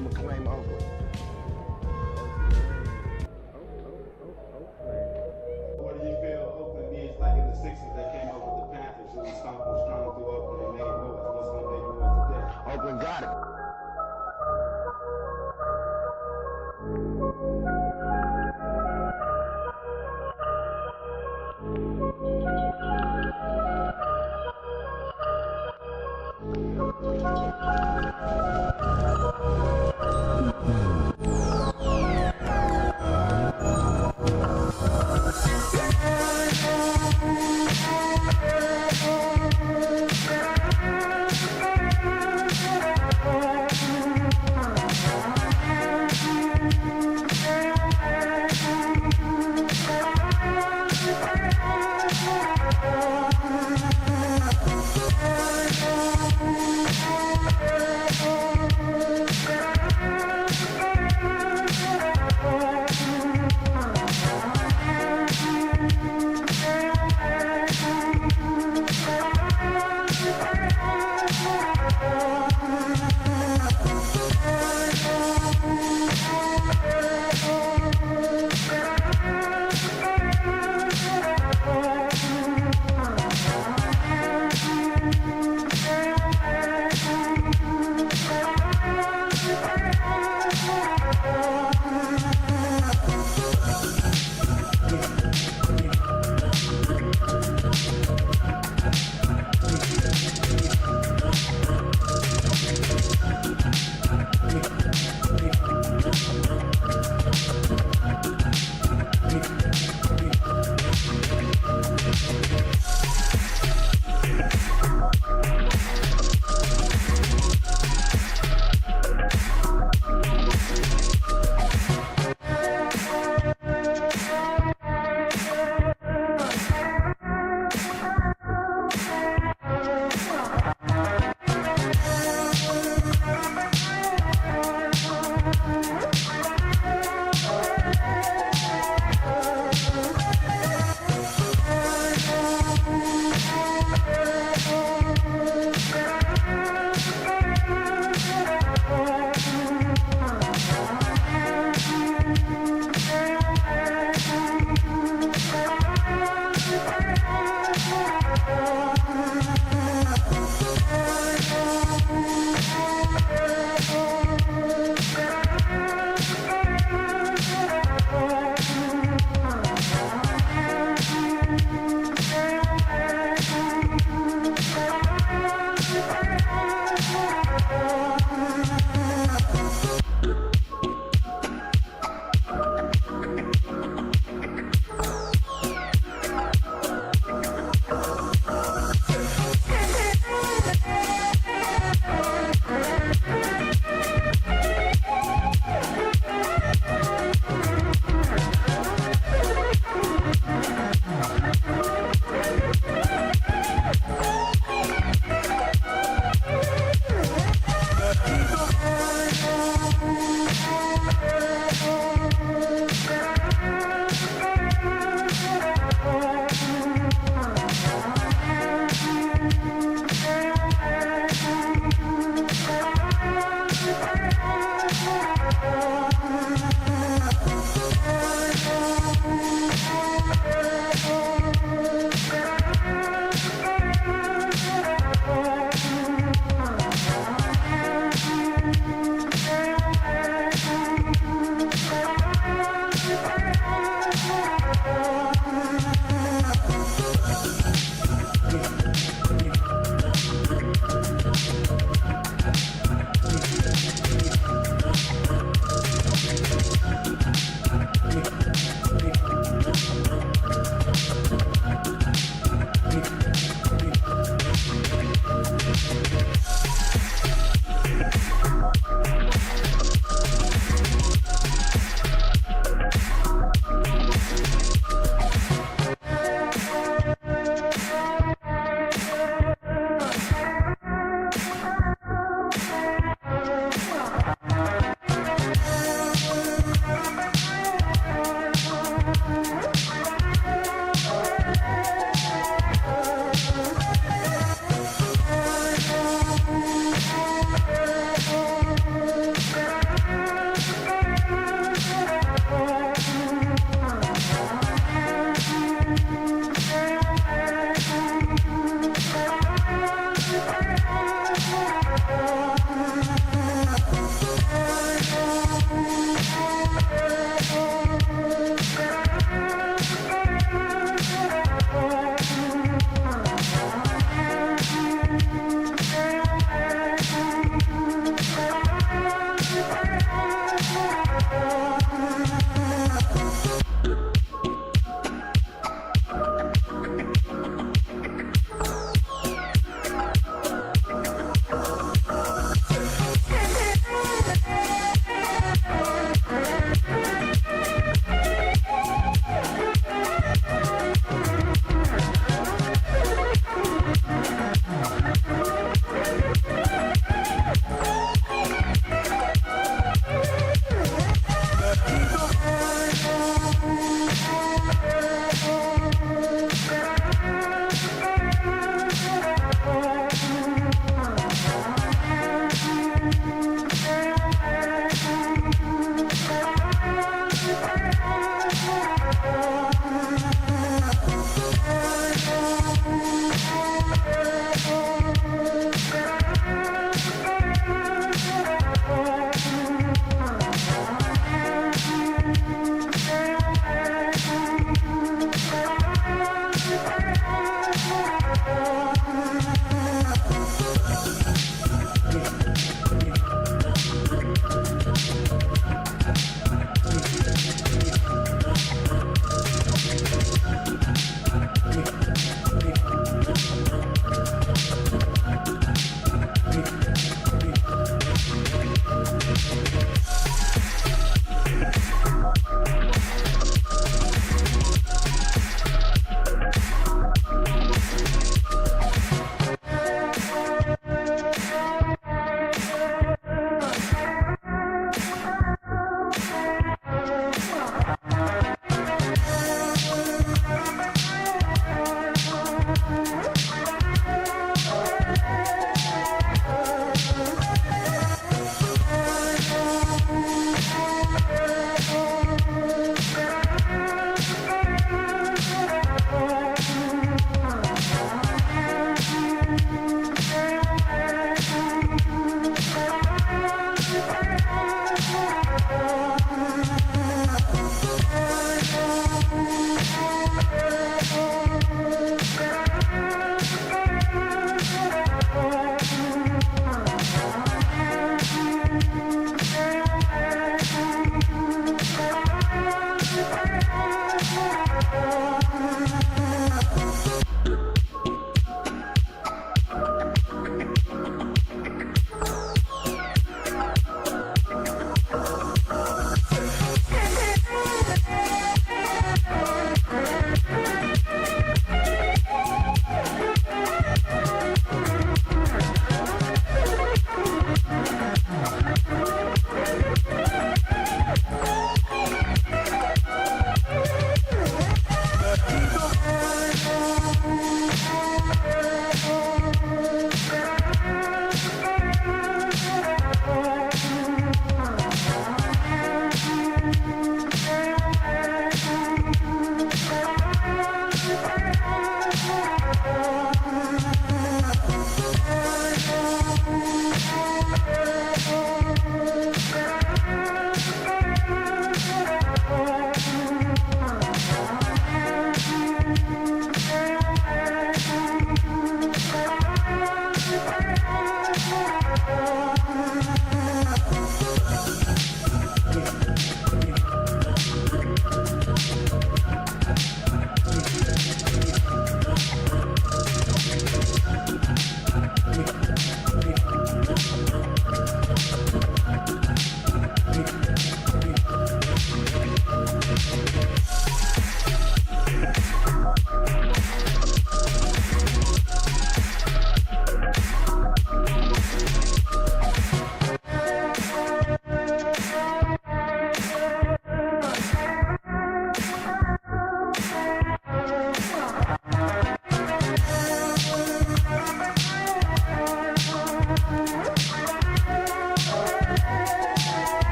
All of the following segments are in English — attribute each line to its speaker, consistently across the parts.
Speaker 1: I'ma claim Oakland.
Speaker 2: What do you feel Oakland needs, like in the 60s they came up with the Panthers and stomping strong through Oakland and made noise? What's going to make noise today?
Speaker 1: Oakland got it.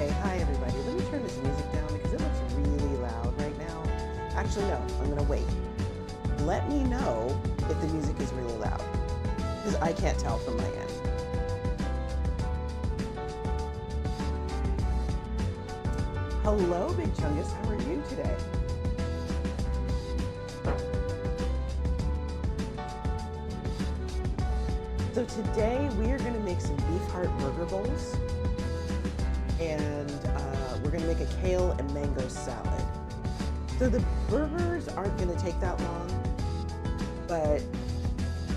Speaker 1: Okay, hi everybody. Let me turn this music down because it looks really loud right now. Actually, no, I'm gonna wait. Let me know if the music is really loud because I can't tell from my end. Hello, Big Chungus. How are you today? So today we are going to make some beef heart burger bowls, and we're going to make a kale and mango salad. So the burgers aren't going to take that long, but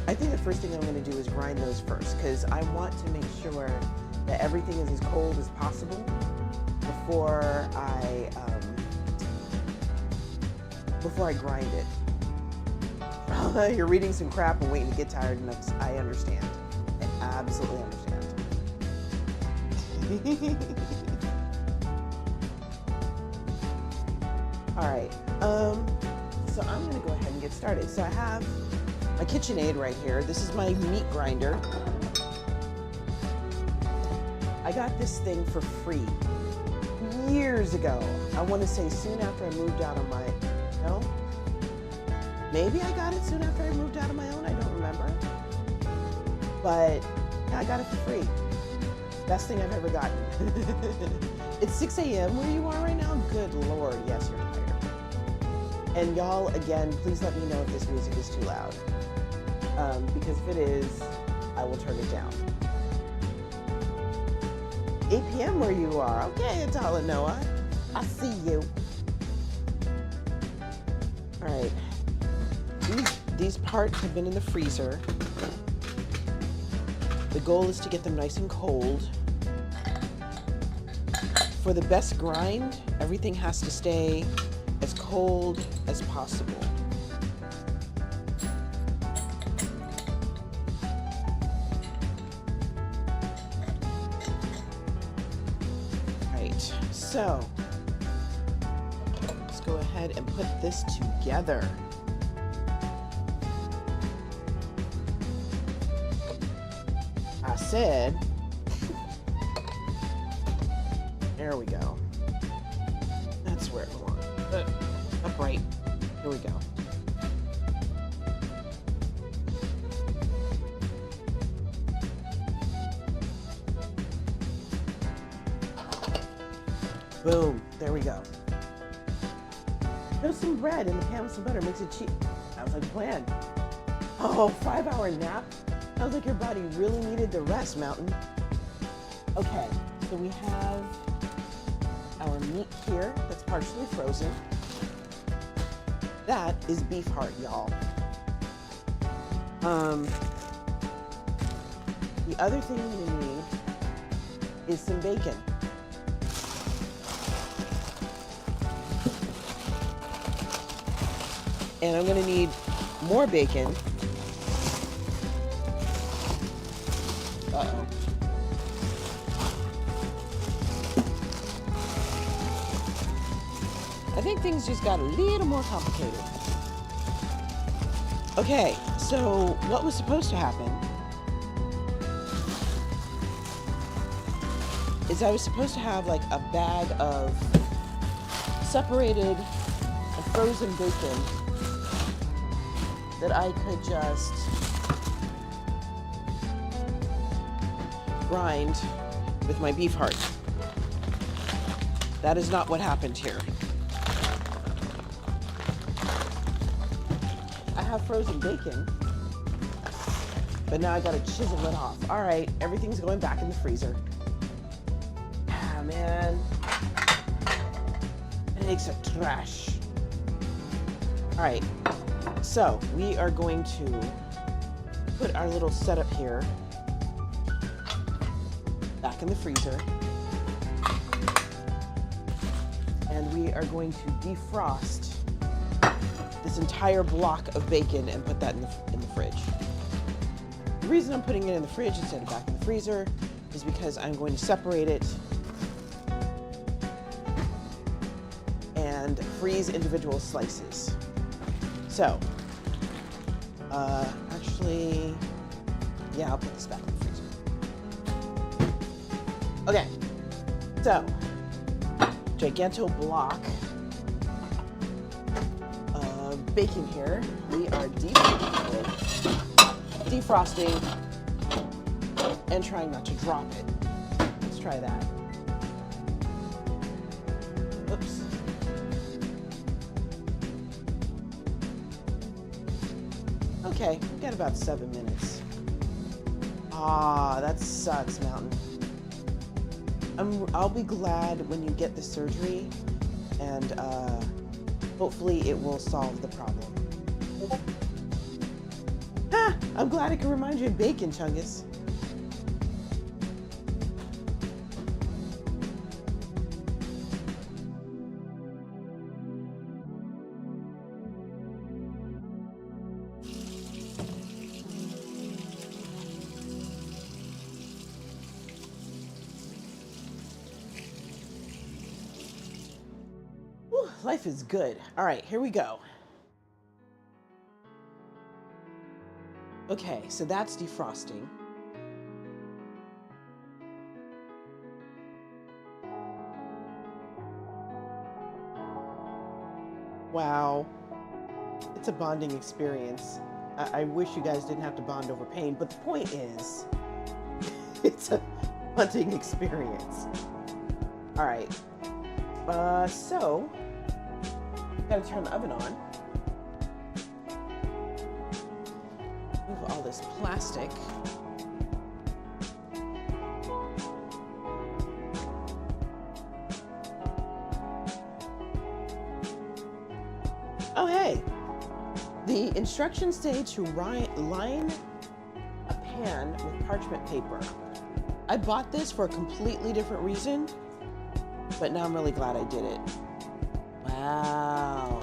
Speaker 1: I think the first thing I'm going to do is grind those first because I want to make sure that everything is as cold as possible before I grind it. You're reading some crap and waiting to get tired enough. I understand. I absolutely understand. All right. So I'm going to go ahead and get started. So I have my KitchenAid right here. This is my meat grinder. I got this thing for free years ago. I want to say soon after I moved out on my own. Maybe I got it soon after I moved out on my own. I don't remember. But yeah, I got it for free. Best thing I've ever gotten. It's 6 a.m. where you are right now. Good Lord. Yes, you're tired. And y'all, again, please let me know if this music is too loud. Because if it is, I will turn it down. 8 p.m. where you are. Okay, Atala Noah. I see you. All right. These parts have been in the freezer. The goal is to get them nice and cold. For the best grind, everything has to stay as cold as possible. Right, so let's go ahead and put this together. I said, there we go. That's where it belongs. Upright. Here we go. Boom. There we go. Toast some bread in the pan with some butter. Makes it cheap. Sounds like a plan. Oh, 5-hour nap? Sounds like your body really needed the rest, Mountain. Okay, so we have our meat here that's partially frozen. That is beef heart, y'all. The other thing I'm gonna need is some bacon. And I'm gonna need more bacon. Uh-oh. I think things just got a little more complicated. Okay, so what was supposed to happen is I was supposed to have like a bag of separated and frozen bacon that I could just grind with my beef heart. That is not what happened here. I have frozen bacon, but now I gotta chisel it off. All right, everything's going back in the freezer. Ah, man. Eggs are trash. All right, so we are going to put our little setup here back in the freezer. And we are going to defrost this entire block of bacon and put that in the fridge. The reason I'm putting it in the fridge instead of back in the freezer is because I'm going to separate it and freeze individual slices. So, actually, yeah, I'll put this back in the freezer. Okay, so giganto block of bacon here. We are defrosting and trying not to drop it. Let's try that. Oops. Okay, we've got about 7 minutes. Ah, that sucks, Mountain. I'll be glad when you get the surgery, and hopefully it will solve the problem. Ha! I'm glad I can remind you of bacon, Chungus. Life is good. All right, here we go. Okay, so that's defrosting. Wow. It's a bonding experience. I wish you guys didn't have to bond over pain, but the point is, it's a bonding experience. All right. So, gotta turn the oven on. Move all this plastic. Oh, hey. The instructions say to line a pan with parchment paper. I bought this for a completely different reason, but now I'm really glad I did it. Wow.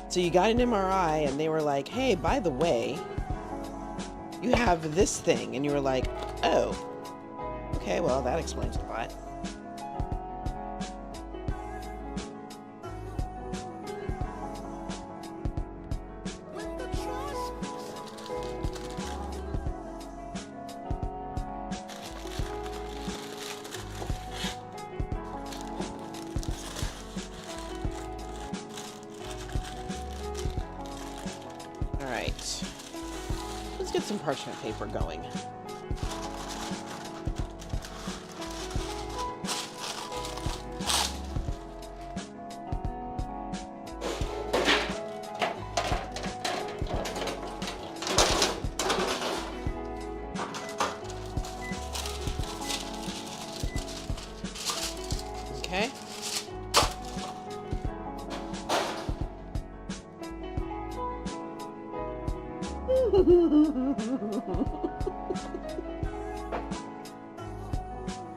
Speaker 1: So you got an MRI and they were like, hey, by the way, you have this thing. And you were like, oh, okay, well, that explains a lot. All right, let's get some parchment paper going. Okay.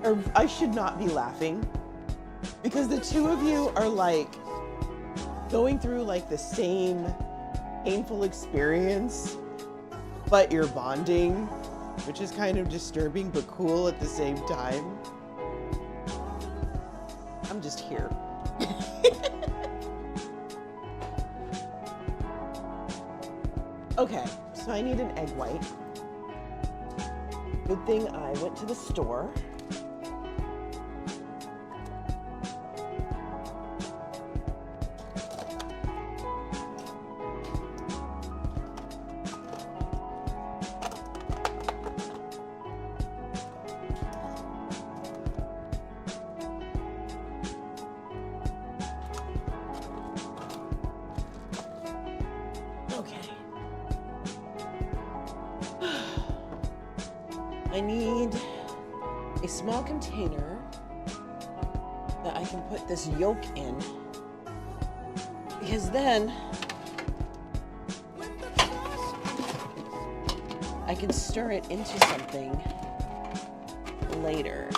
Speaker 1: Or I should not be laughing because the two of you are like going through like the same painful experience, but you're bonding, which is kind of disturbing but cool at the same time. I'm just here. Okay, so I need an egg white. Good thing I went to the store. I need a small container that I can put this yolk in, because then I can stir it into something later.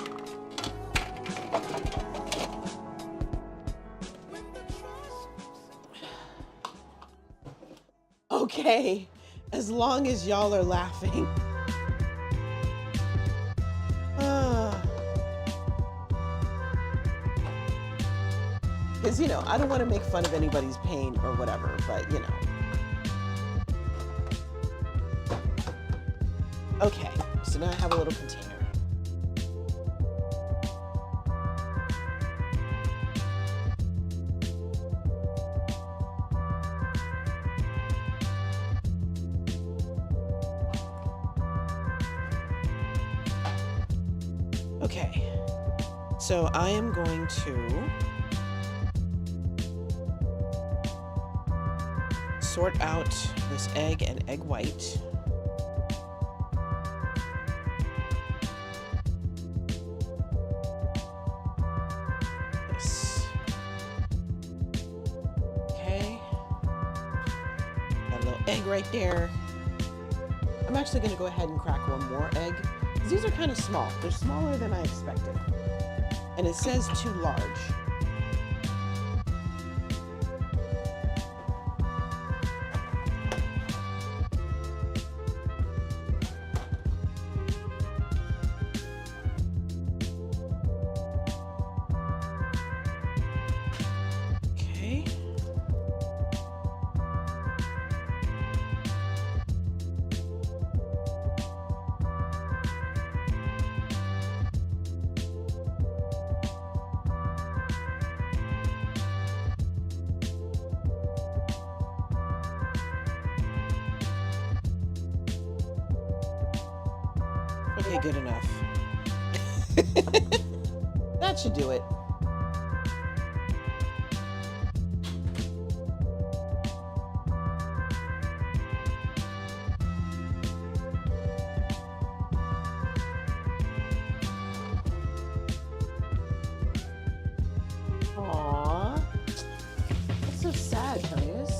Speaker 1: Okay, as long as y'all are laughing. Because, you know, I don't want to make fun of anybody's pain or whatever, but, you know. Okay, so now I have a little container. Okay, so I am going to sort out this egg and egg white. This. Okay. Got a little egg right there. I'm actually going to go ahead and crack one more egg. These are kind of small. They're smaller than I expected. And it says too large. Okay. Okay, good enough. That should do it. Aww. That's so sad, Chungus.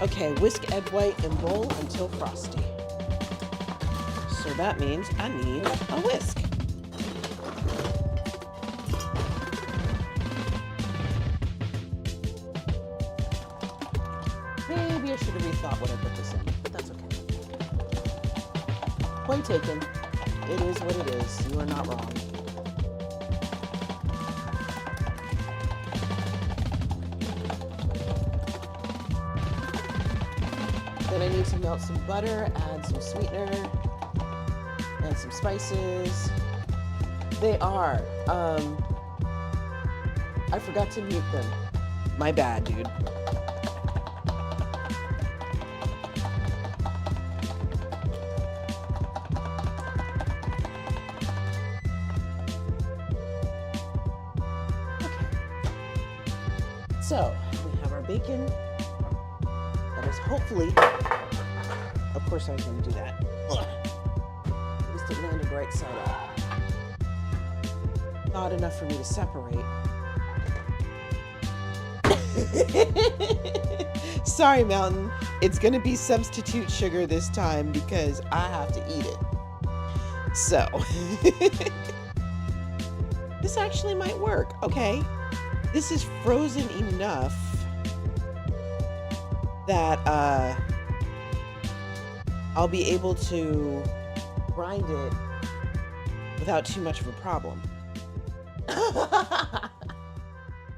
Speaker 1: Okay, whisk egg white in bowl until frosty. So that means I need a whisk. Maybe I should have rethought what I put this in, but that's okay. Point taken. It is what it is. You are not wrong. Then I need to melt some butter, add some sweetener, and some spices. They are. I forgot to mute them. My bad, dude. Okay. So, we have our bacon. That is hopefully, of course I was going to do that. At least it landed right side up. Not enough for me to separate. Sorry, Mountain. It's going to be substitute sugar this time because I have to eat it. So, this actually might work, okay? This is frozen enough that I'll be able to grind it without too much of a problem.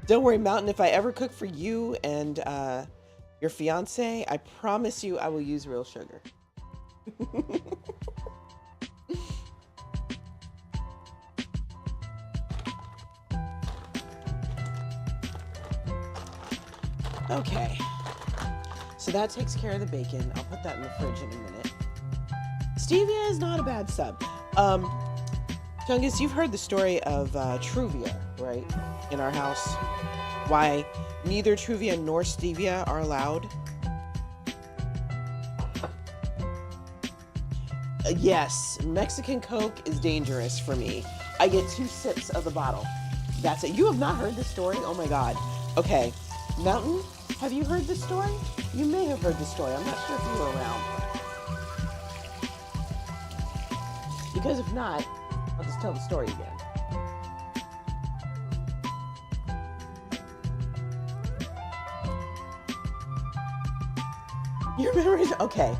Speaker 1: Don't worry, Mountain, if I ever cook for you and your fiance, I promise you I will use real sugar. Okay. So that takes care of the bacon. I'll put that in the fridge in a minute. Stevia is not a bad sub. Chungus, you've heard the story of Truvia, right? In our house. Why neither Truvia nor Stevia are allowed. Yes, Mexican Coke is dangerous for me. I get 2 sips of the bottle. That's it. You have not heard this story? Oh my God. Okay. Mountain, have you heard this story? You may have heard this story. I'm not sure if you were around. Because if not, I'll just tell the story again. You remember it? Okay.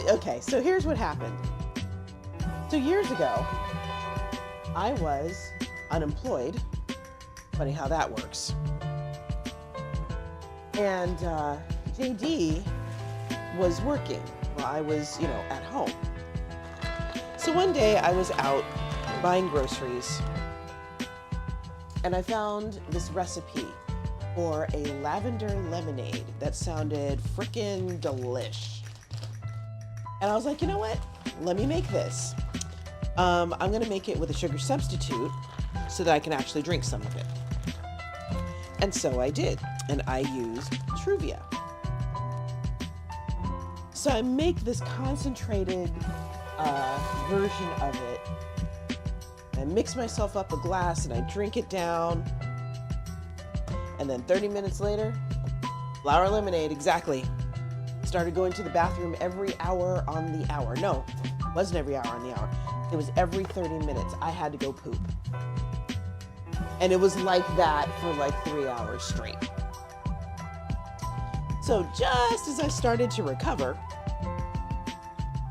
Speaker 1: Okay, so here's what happened. So years ago, I was unemployed. Funny how that works. And JD was working while I was, at home. So one day I was out buying groceries and I found this recipe for a lavender lemonade that sounded frickin' delish. And I was like, you know what? Let me make this. I'm gonna make it with a sugar substitute so that I can actually drink some of it. And so I did, and I used Truvia. So I make this concentrated version of it. I mix myself up a glass and I drink it down. And then 30 minutes later, flower lemonade, exactly. Started going to the bathroom every hour on the hour. No, it wasn't every hour on the hour. It was every 30 minutes. I had to go poop. And it was like that for like 3 hours straight. So just as I started to recover,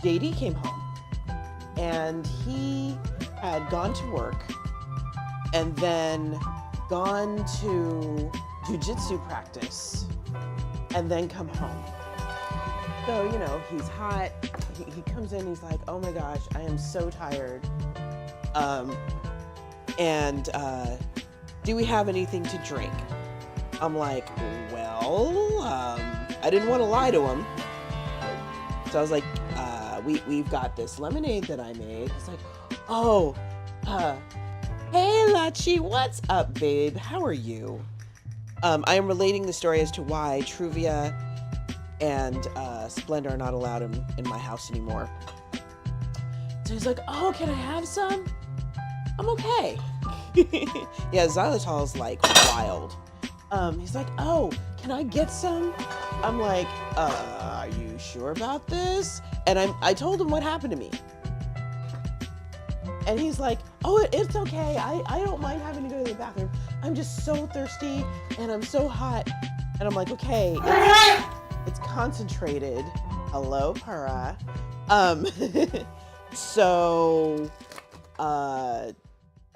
Speaker 1: JD came home and he had gone to work and then gone to jujitsu practice and then come home. So, you know, he's hot. He comes in, he's like, oh my gosh, I am so tired. Do we have anything to drink? I'm like, well, I didn't want to lie to him. So I was like, we've got this lemonade that I made. He's like, oh, hey, Lachi, what's up, babe? How are you? I am relating the story as to why Truvia and Splenda are not allowed in my house anymore. So he's like, oh, can I have some? I'm okay. Yeah, xylitol's like wild. He's like, oh, can I get some? I'm like, are you sure about this? And I told him what happened to me. And he's like, oh, it's okay. I don't mind having to go to the bathroom. I'm just so thirsty and I'm so hot. And I'm like, okay, it's concentrated. Hello, Para.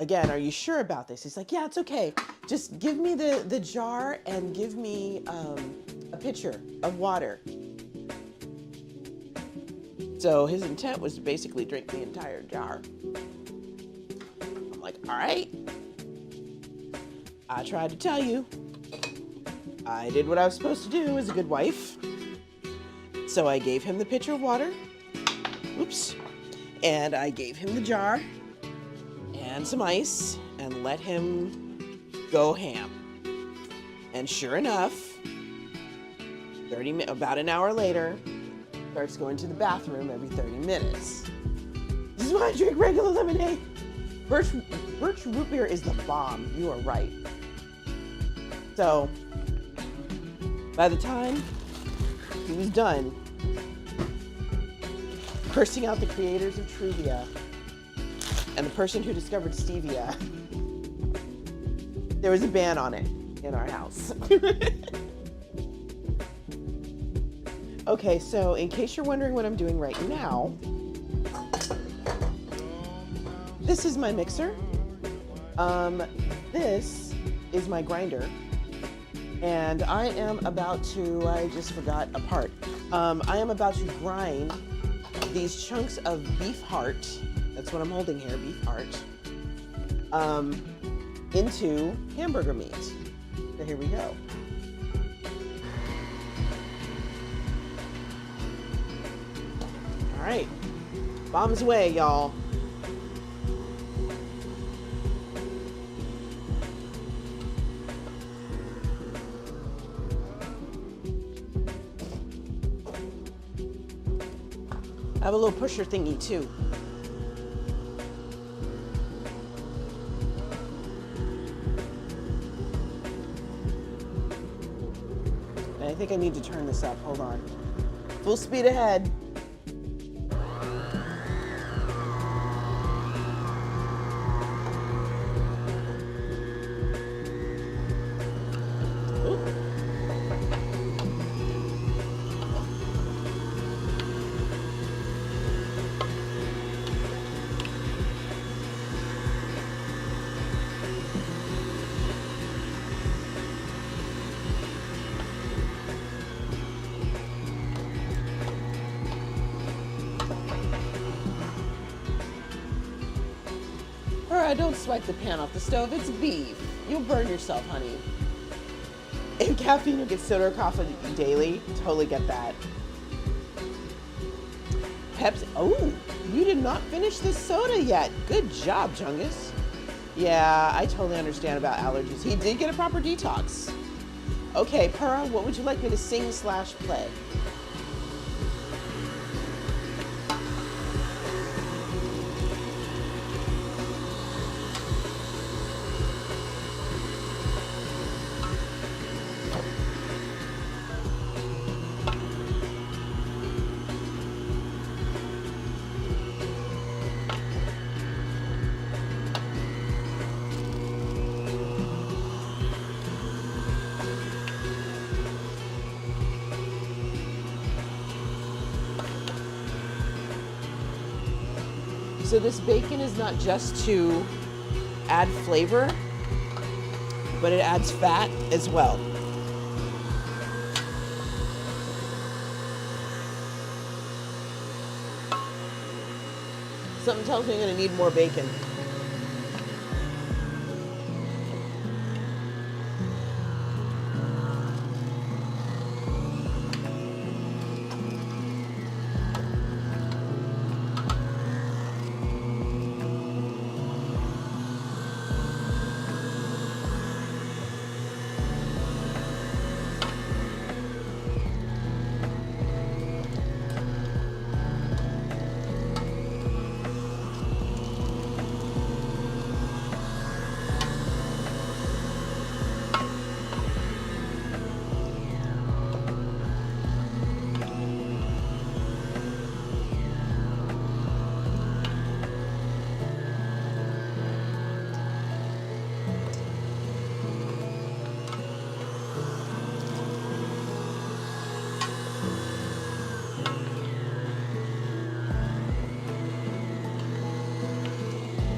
Speaker 1: Again, are you sure about this? He's like, yeah, it's okay. Just give me the jar and give me a pitcher of water. So his intent was to basically drink the entire jar. I'm like, all right. I tried to tell you. I did what I was supposed to do as a good wife. So I gave him the pitcher of water. Oops. And I gave him the jar and some ice and let him go ham. And sure enough, about an hour later, starts going to the bathroom every 30 minutes. This is why I drink regular lemonade. Birch root beer is the bomb. You are right. So, by the time he was done cursing out the creators of Truvia and the person who discovered stevia, there was a ban on it in our house. Okay, so in case you're wondering what I'm doing right now, this is my mixer. This is my grinder. And I am about to, I just forgot a part. I am about to grind these chunks of beef heart, that's what I'm holding here, beef heart, into hamburger meat. So here we go. All right, bombs away, y'all. I have a little pusher thingy too. And I think I need to turn this up. Hold on. Full speed ahead. Don't swipe the pan off the stove. It's beef. You'll burn yourself, honey. And caffeine, you get soda or coffee daily. Totally get that. Pepsi. Oh, you did not finish this soda yet. Good job, Jungus. Yeah, I totally understand about allergies. He did get a proper detox. Okay, Purah, what would you like me to sing/play? So this bacon is not just to add flavor, but it adds fat as well. Something tells me I'm going to need more bacon.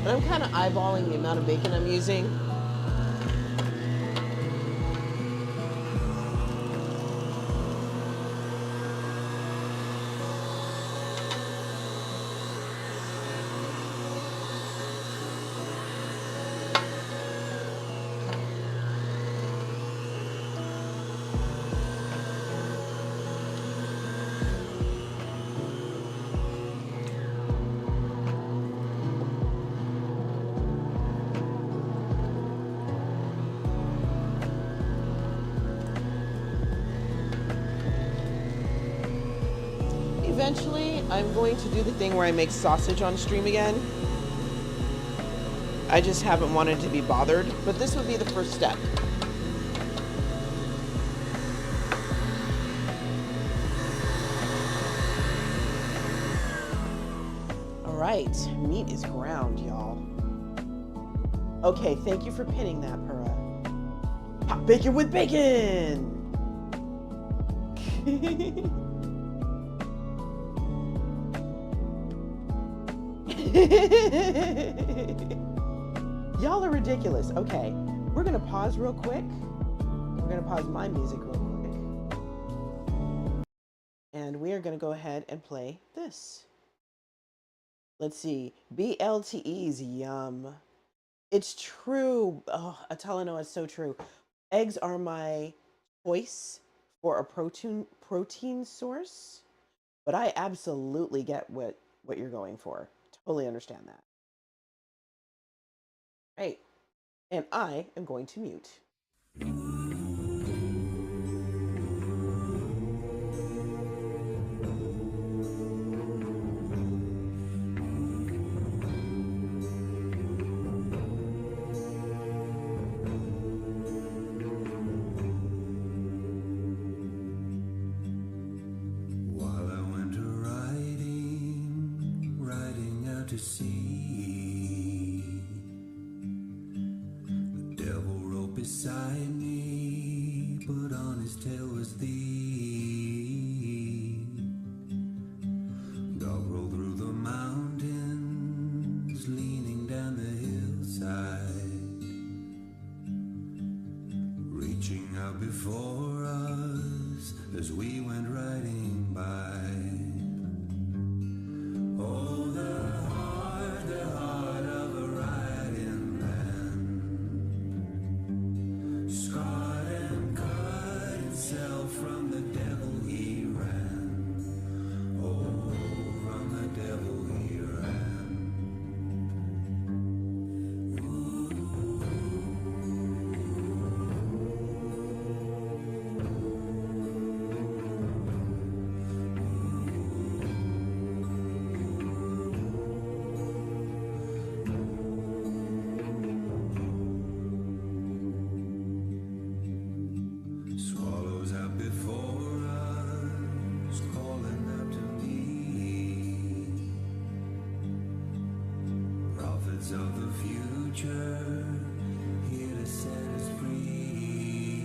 Speaker 1: And I'm kind of eyeballing the amount of bacon I'm using. Eventually, I'm going to do the thing where I make sausage on stream again. I just haven't wanted to be bothered, but this would be the first step. All right, meat is ground, y'all. Okay, thank you for pinning that, Purah. Hot bacon with bacon! Y'all are ridiculous. Okay, we're gonna pause real quick. We're gonna pause my music real quick. And we are gonna go ahead and play this. Let's see, BLTEs, yum. It's true. Oh, Atalano is so true. Eggs are my choice for a protein source, but I absolutely get what you're going for. Totally understand that. Right. And I am going to mute.
Speaker 3: While I went riding out to sea, the devil rode beside me, but on his tail was thee. Dog rolled through the mountains, leaning down the hillside, reaching out before us as we went riding by. Oh, the heart of a riding man, scarred and cut. winds of the future, here to set us free.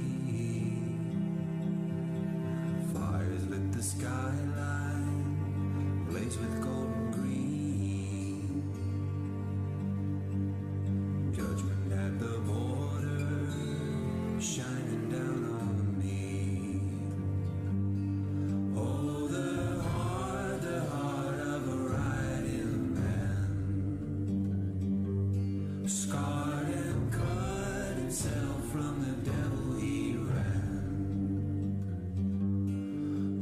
Speaker 3: Fires lit the skyline, blazed with golden green. Judgment at the border, shining down on me. Oh, the heart of a riding man, scarred and cut himself from the devil he ran.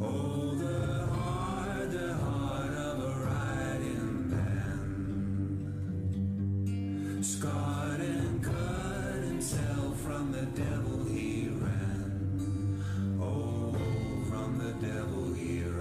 Speaker 3: Oh, the heart of a riding man, scarred and cut himself from the devil he ran. Oh, from the devil he ran.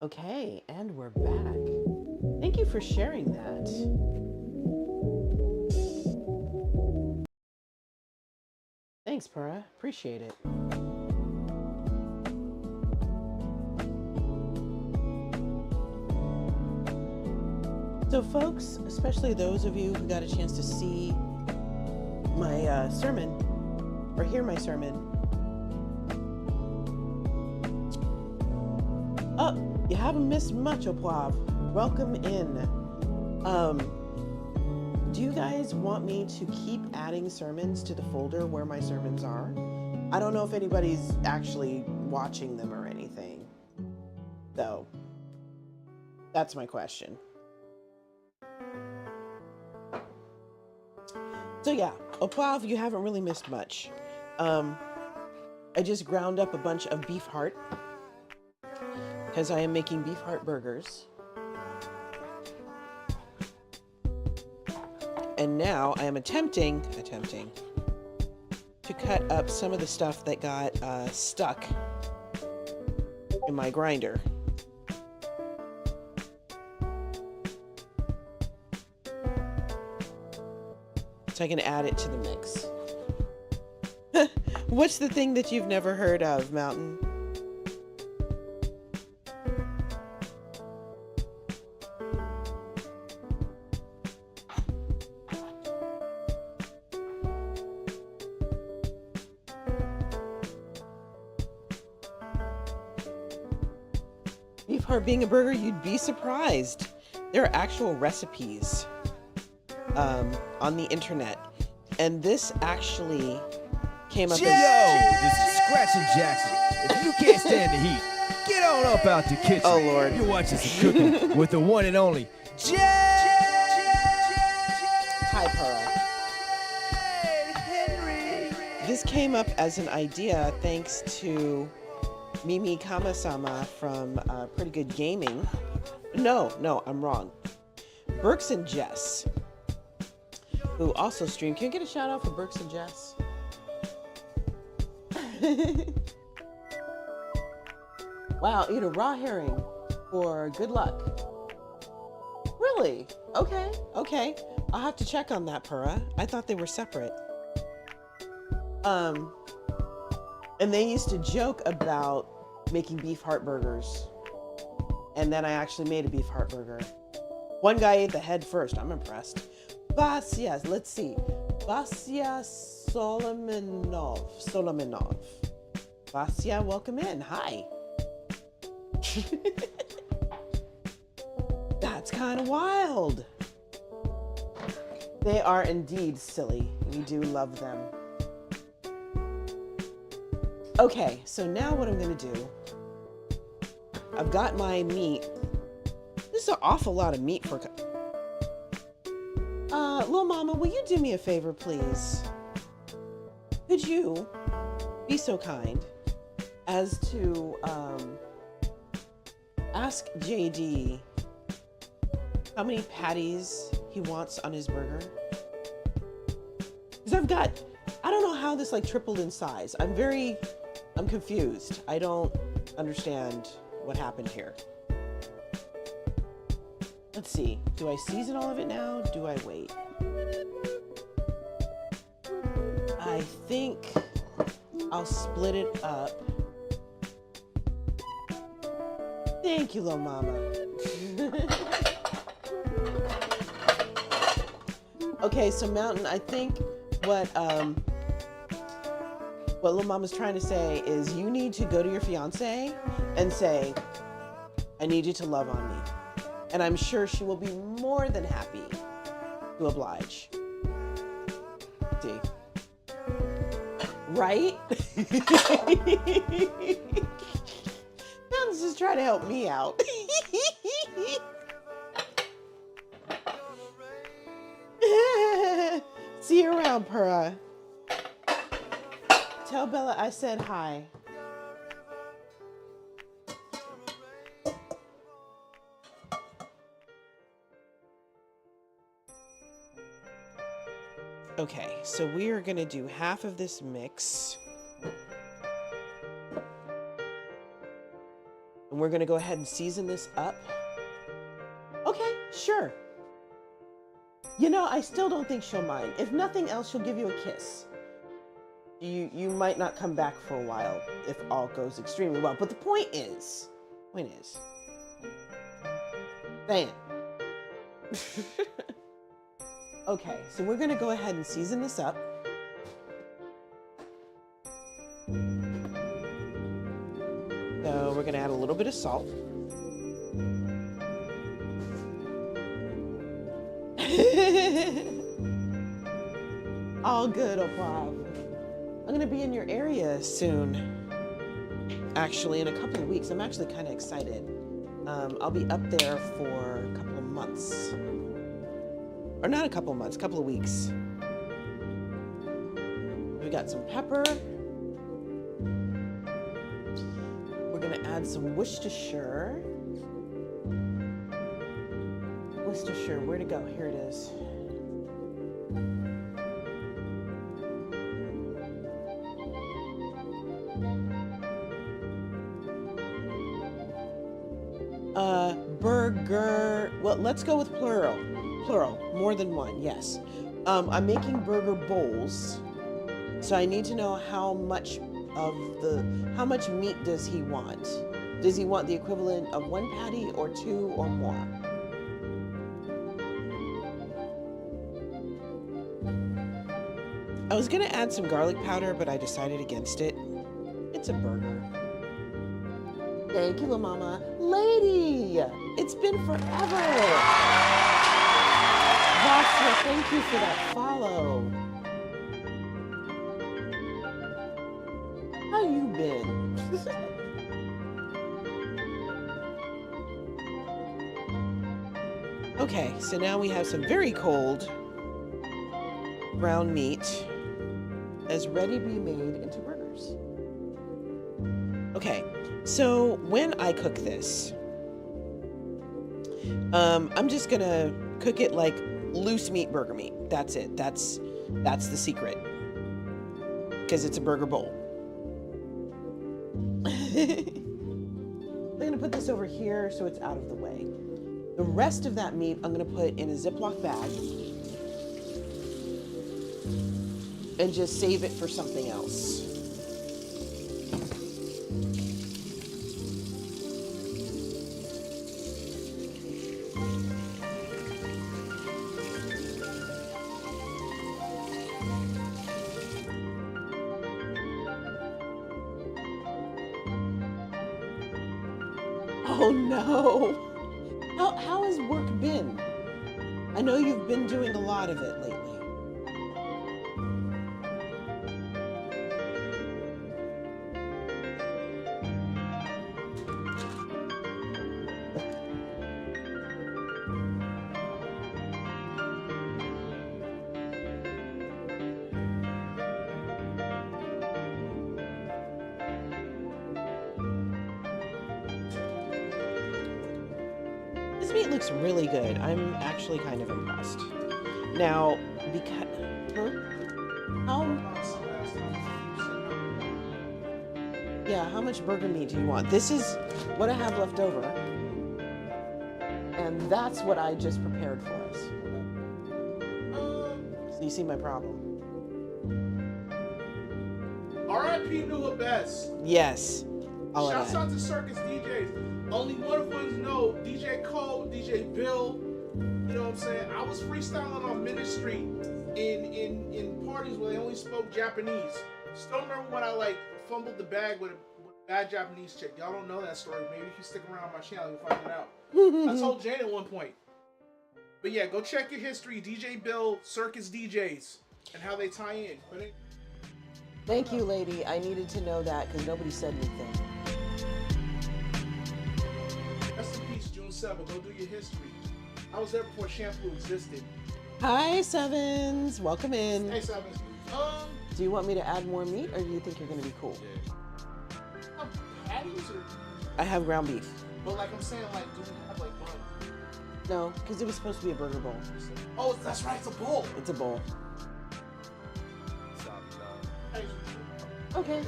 Speaker 1: Okay, and we're back. Thank you for sharing that. Thanks, Pura. Appreciate it. So, folks, especially those of you who got a chance to see my sermon or hear my sermon. Oh, you haven't missed much, Au Poivre. Welcome in. Do you guys want me to keep adding sermons to the folder where my sermons are? I don't know if anybody's actually watching them or anything, though. That's my question. So yeah, Au Poivre, you haven't really missed much. I just ground up a bunch of beef heart because I am making beef heart burgers. And now I am attempting to cut up some of the stuff that got stuck in my grinder. So I can add it to the mix. What's the thing that you've never heard of, Mountain? Beef heart being a burger, you'd be surprised. There are actual recipes on the internet, and this actually came up.
Speaker 4: Yo, this is Scratchin' Jackson. If you can't stand the heat, get on up out the kitchen.
Speaker 1: Oh Lord!
Speaker 4: You're watching some cooking with the one and only
Speaker 1: Hi, Henry. This came up as an idea thanks to Mimi Kama-sama from Pretty Good Gaming. No, I'm wrong. Burks and Jess, who also stream. Can you get a shout out for Burks and Jess? Wow, eat a raw herring for good luck. Really? Okay. I'll have to check on that, Pura. I thought they were separate. And they used to joke about making beef heart burgers. And then I actually made a beef heart burger. One guy ate the head first. I'm impressed. Vasya, let's see. Vasya Solomonov. Vasya, welcome in. Hi. That's kind of wild. They are indeed silly. We do love them. Okay, so now what I'm going to do, I've got my meat. This is an awful lot of meat for... Little Mama, will you do me a favor, please? Could you be so kind as to ask JD how many patties he wants on his burger? Because I don't know how this like tripled in size. I'm confused. I don't understand what happened here. Let's see. Do I season all of it now? Do I wait? I think I'll split it up. Thank you, little mama. Okay, so Mountain, I think what little mama's trying to say is you need to go to your fiance and say, I need you to love on me. And I'm sure she will be more than happy to oblige. See? Right? Mountain's just trying to help me out. See you around, Purra. Tell Bella I said hi. Okay, so we are going to do half of this mix. And we're going to go ahead and season this up. Okay, sure. You know, I still don't think she'll mind. If nothing else, she'll give you a kiss. You might not come back for a while if all goes extremely well. But the point is, bam. Okay, so we're going to go ahead and season this up. So we're going to add a little bit of salt. All good, Oprah. I'm going to be in your area soon. Actually, in a couple of weeks. I'm actually kind of excited. I'll be up there for a couple of months. Or not a couple of months, a couple of weeks. We got some pepper. We're going to add some Worcestershire. Worcestershire, where'd it go? Here it is. Burger, well, let's go with plural, more than one, yes. I'm making burger bowls, so I need to know how much meat does he want? Does he want the equivalent of 1 patty or 2 or more? I was gonna add some garlic powder, but I decided against it. It's a burger. Thank you, La Mama. Lady, it's been forever. Vasya, thank you for that follow. How you been? Okay, so now we have some very cold ground meat as ready to be made into burgers. Okay, so when I cook this, I'm just gonna cook it like loose meat burger meat. That's it. That's the secret. Because it's a burger bowl. I'm gonna put this over here so it's out of the way. The rest of that meat I'm gonna put in a Ziploc bag and just save it for something else. Oh no. How has work been? I know you've been doing a lot of it lately. This meat looks really good. I'm actually kind of impressed. Now, because... Huh? Yeah, how much burger meat do you want? This is what I have left over. And that's what I just prepared for us. So you see my problem?
Speaker 5: R.I.P. knew it best.
Speaker 1: Yes. All of
Speaker 5: Shouts
Speaker 1: that.
Speaker 5: out to Circus DJs. Only one of us know DJ Cole, DJ Bill. You know what I'm saying? I was freestyling on Ministry in parties where they only spoke Japanese. Still remember when I like fumbled the bag with a bad Japanese chick. Y'all don't know that story. Maybe if you stick around my channel, you'll find it out. I told Jane at one point. But yeah, go check your history. DJ Bill, Circus DJs, and how they tie in. But
Speaker 1: Thank you, lady. I needed to know that because nobody said anything.
Speaker 5: rest in peace, June 7th. Go do your history. I was there before shampoo existed.
Speaker 1: Hi, Sevens. Welcome in.
Speaker 5: Hey, Sevens.
Speaker 1: Do you want me to add more meat or do you think you're going to be cool?
Speaker 5: Patties or...
Speaker 1: I have ground beef.
Speaker 5: But like I'm saying, like, do we have like bun?
Speaker 1: No, because it was supposed to be a burger bowl.
Speaker 5: Oh, that's right, it's a bowl.
Speaker 1: It's a bowl.
Speaker 5: Hey,
Speaker 1: Okay.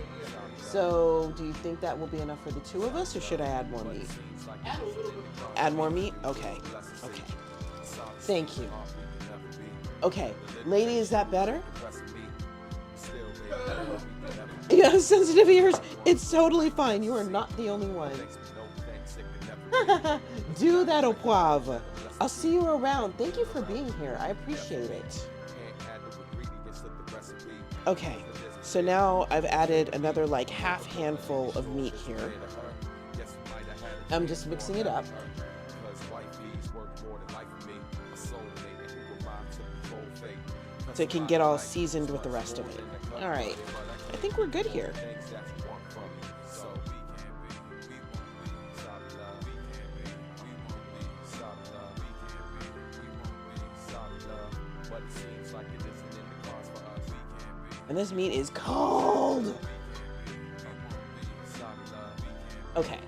Speaker 1: So, do you think that will be enough for the two of us or should I add more meat?
Speaker 5: add a little bit.
Speaker 1: Add more meat? Okay. Okay. Thank you. Okay. Lady, is that better? Yeah, sensitive ears. It's totally fine. You are not the only one. Do that au poivre. I'll see you around. Thank you for being here. I appreciate it. Okay, so now I've added another like half handful of meat here. I'm just mixing it up. So it can get all seasoned with the rest of it. All right, I think we're good here. And this meat is cold. Okay.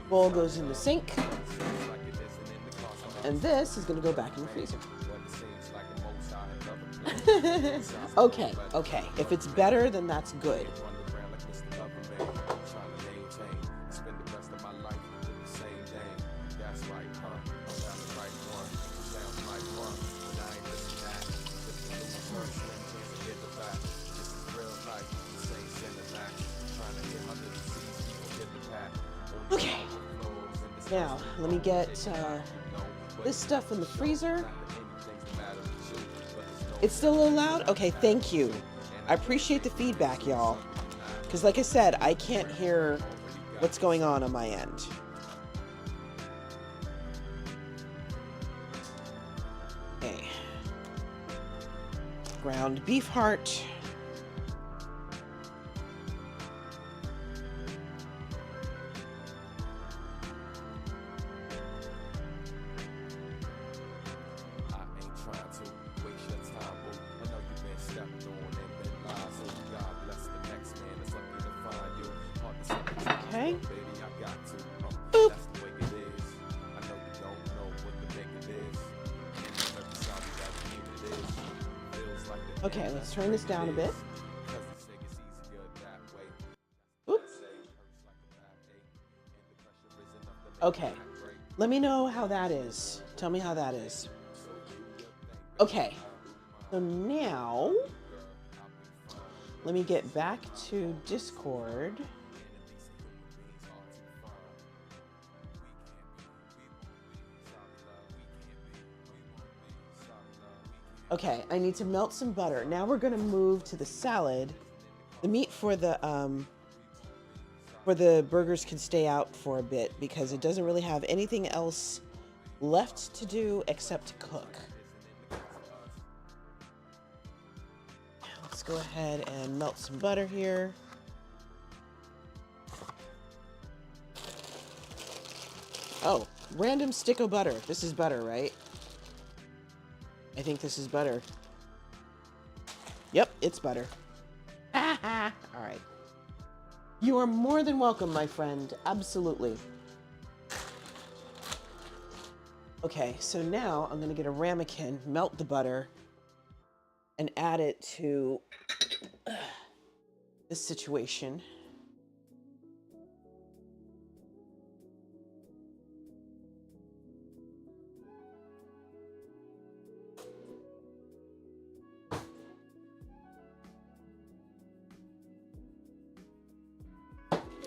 Speaker 1: Bowl goes in the sink. And this is gonna go back in the freezer. Okay, okay. If it's better, then that's good. Okay. Now, let me get this stuff in the freezer. It's still a little loud? Okay, thank you. I appreciate the feedback, y'all. Because like I said, I can't hear what's going on my end. Okay. Ground beef heart. Okay. Boop. Okay, let's turn this down a bit. Oops. Okay, let me know how that is. Tell me how that is. Okay, so now let me get back to Discord. Okay, I need to melt some butter. Now we're gonna move to the salad. The meat for the for the burgers can stay out for a bit because it doesn't really have anything else left to do except to cook. Let's go ahead and melt some butter here. Oh, random stick of butter. This is butter, right? I think this is butter. Yep, it's butter. All right. You are more than welcome, my friend. Absolutely. Okay, so now I'm going to get a ramekin, melt the butter, and add it to this situation.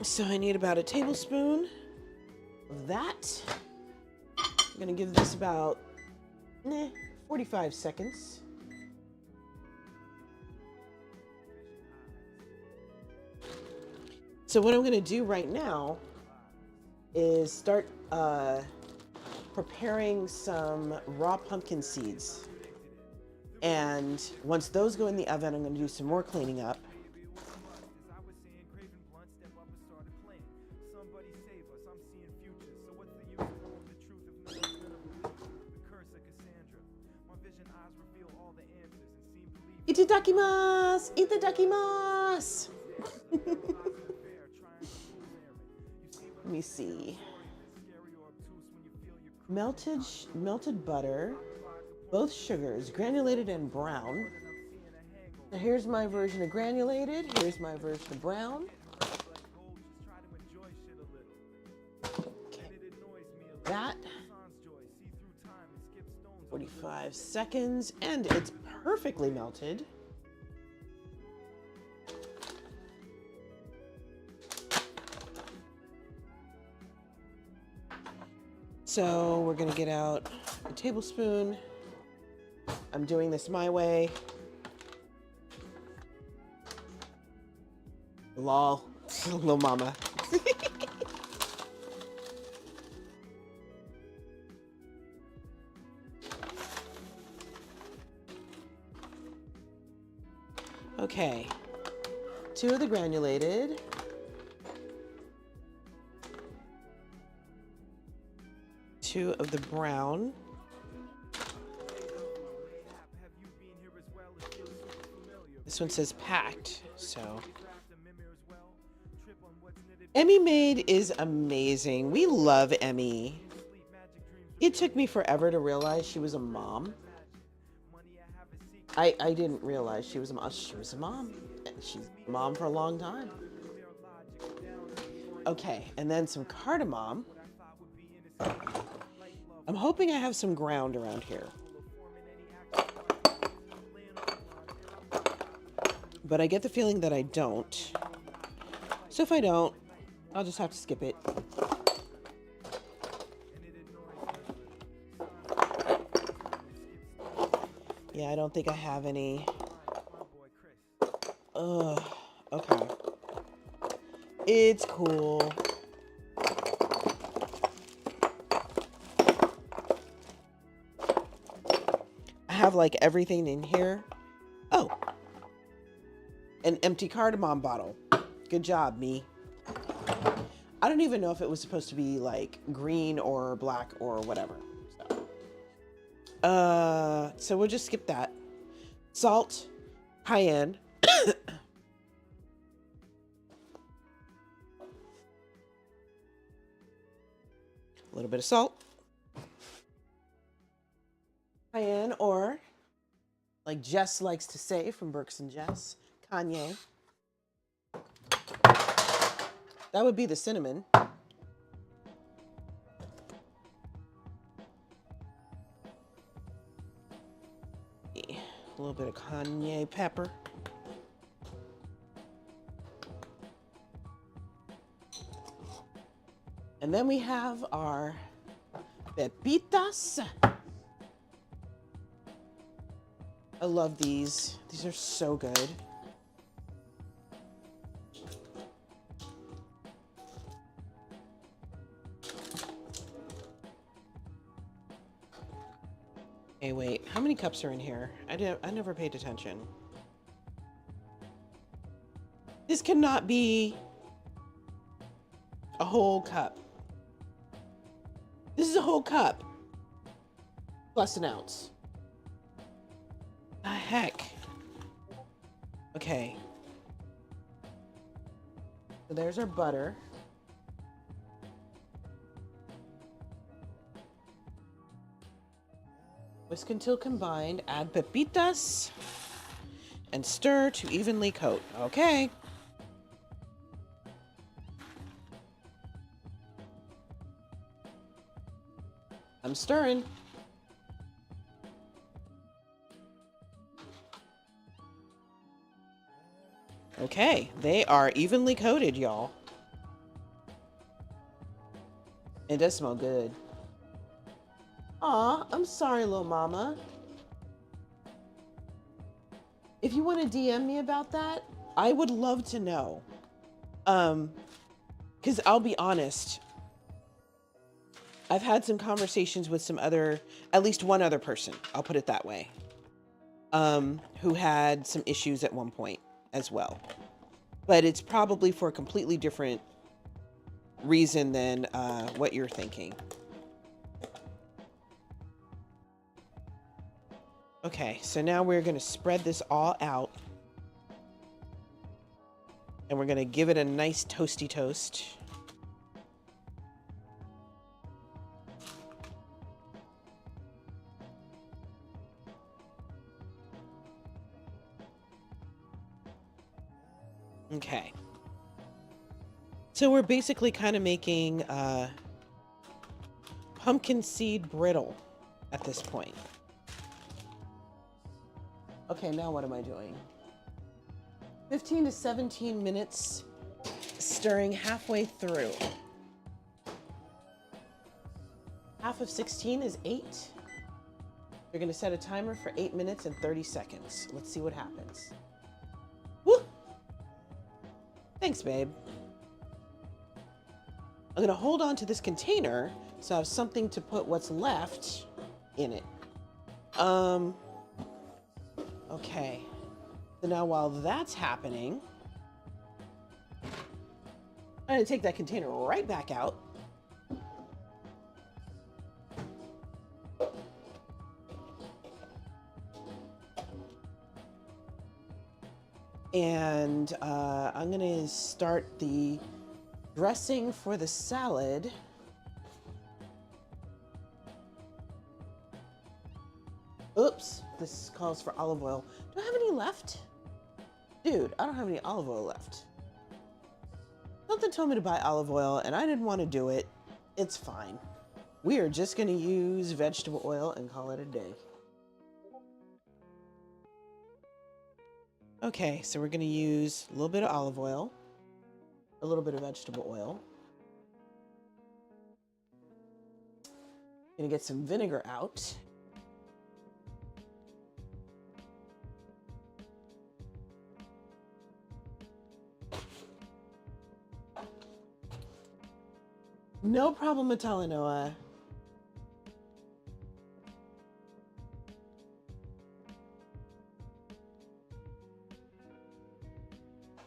Speaker 1: So I need about a tablespoon of that. I'm gonna give this about 45 seconds. So what I'm gonna do right now is start preparing some raw pumpkin seeds. And once those go in the oven, I'm gonna do some more cleaning up. Itadakimasu! Itadakimasu! Let me see. Melted butter, both sugars, granulated and brown. Now here's my version of granulated. Here's my version of brown. Okay. That. 45 seconds, and it's perfectly melted. So we're gonna get out a tablespoon. I'm doing this my way. Lol, little mama. Okay, 2 of the granulated. Two of the brown. This one says packed, so. Emmy Made is amazing. We love Emmy. It took me forever to realize she was a mom. I didn't realize she was a mom. She was a mom. She's a mom for a long time. Okay, and then some cardamom. I'm hoping I have some ground around here. But I get the feeling that I don't. So if I don't, I'll just have to skip it. Yeah, I don't think I have any. Ugh, okay. It's cool. I have like everything in here. Oh, an empty cardamom bottle. Good job, me. I don't even know if it was supposed to be like green or black or whatever. So we'll just skip that. Salt, cayenne. A little bit of salt. Cayenne, or like Jess likes to say from Burks and Jess, Kanye. That would be the cinnamon. A little bit of Kanye pepper. And then we have our pepitas. I love these. These are so good. Hey, wait. How many cups are in here? I never paid attention. This cannot be a whole cup. This is a whole cup. Plus an ounce. The heck? Okay. So there's our butter. Whisk until combined. Add pepitas. And stir to evenly coat. Okay. I'm stirring. Okay, they are evenly coated, y'all. It does smell good. Aw, I'm sorry, little mama. If you want to DM me about that, I would love to know. Because I'll be honest, I've had some conversations with some other, at least one other person, I'll put it that way, who had some issues at one point as well. But it's probably for a completely different reason than what you're thinking. Okay, so now we're going to spread this all out. And we're going to give it a nice toasty toast. Okay. So we're basically kind of making pumpkin seed brittle at this point. Okay, now what am I doing? 15 to 17 minutes stirring halfway through. Half of 16 is 8. You're going to set a timer for 8 minutes and 30 seconds. Let's see what happens. Woo! Thanks, babe. I'm going to hold on to this container so I have something to put what's left in it. Okay. So now while that's happening, I'm going to take that container right back out. And I'm going to start the dressing for the salad. Oops, this calls for olive oil. Do I have any left? Dude, I don't have any olive oil left. Something told me to buy olive oil and I didn't want to do it. It's fine. We are just going to use vegetable oil and call it a day. Okay, so we're going to use a little bit of olive oil, a little bit of vegetable oil. Gonna get some vinegar out. No problem, Talanoa.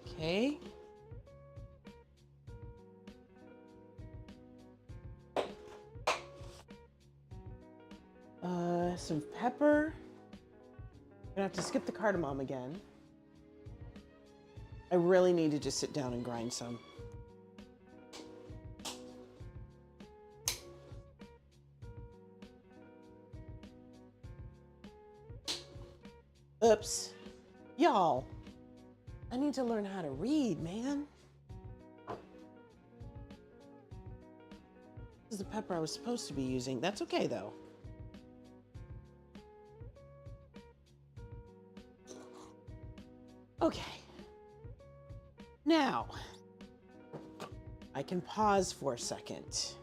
Speaker 1: Okay. Some pepper. I'm gonna have to skip the cardamom again. I really need to just sit down and grind some. Oops. Y'all, I need to learn how to read, man. This is the pepper I was supposed to be using. That's okay, though. Okay. Now, I can pause for a second.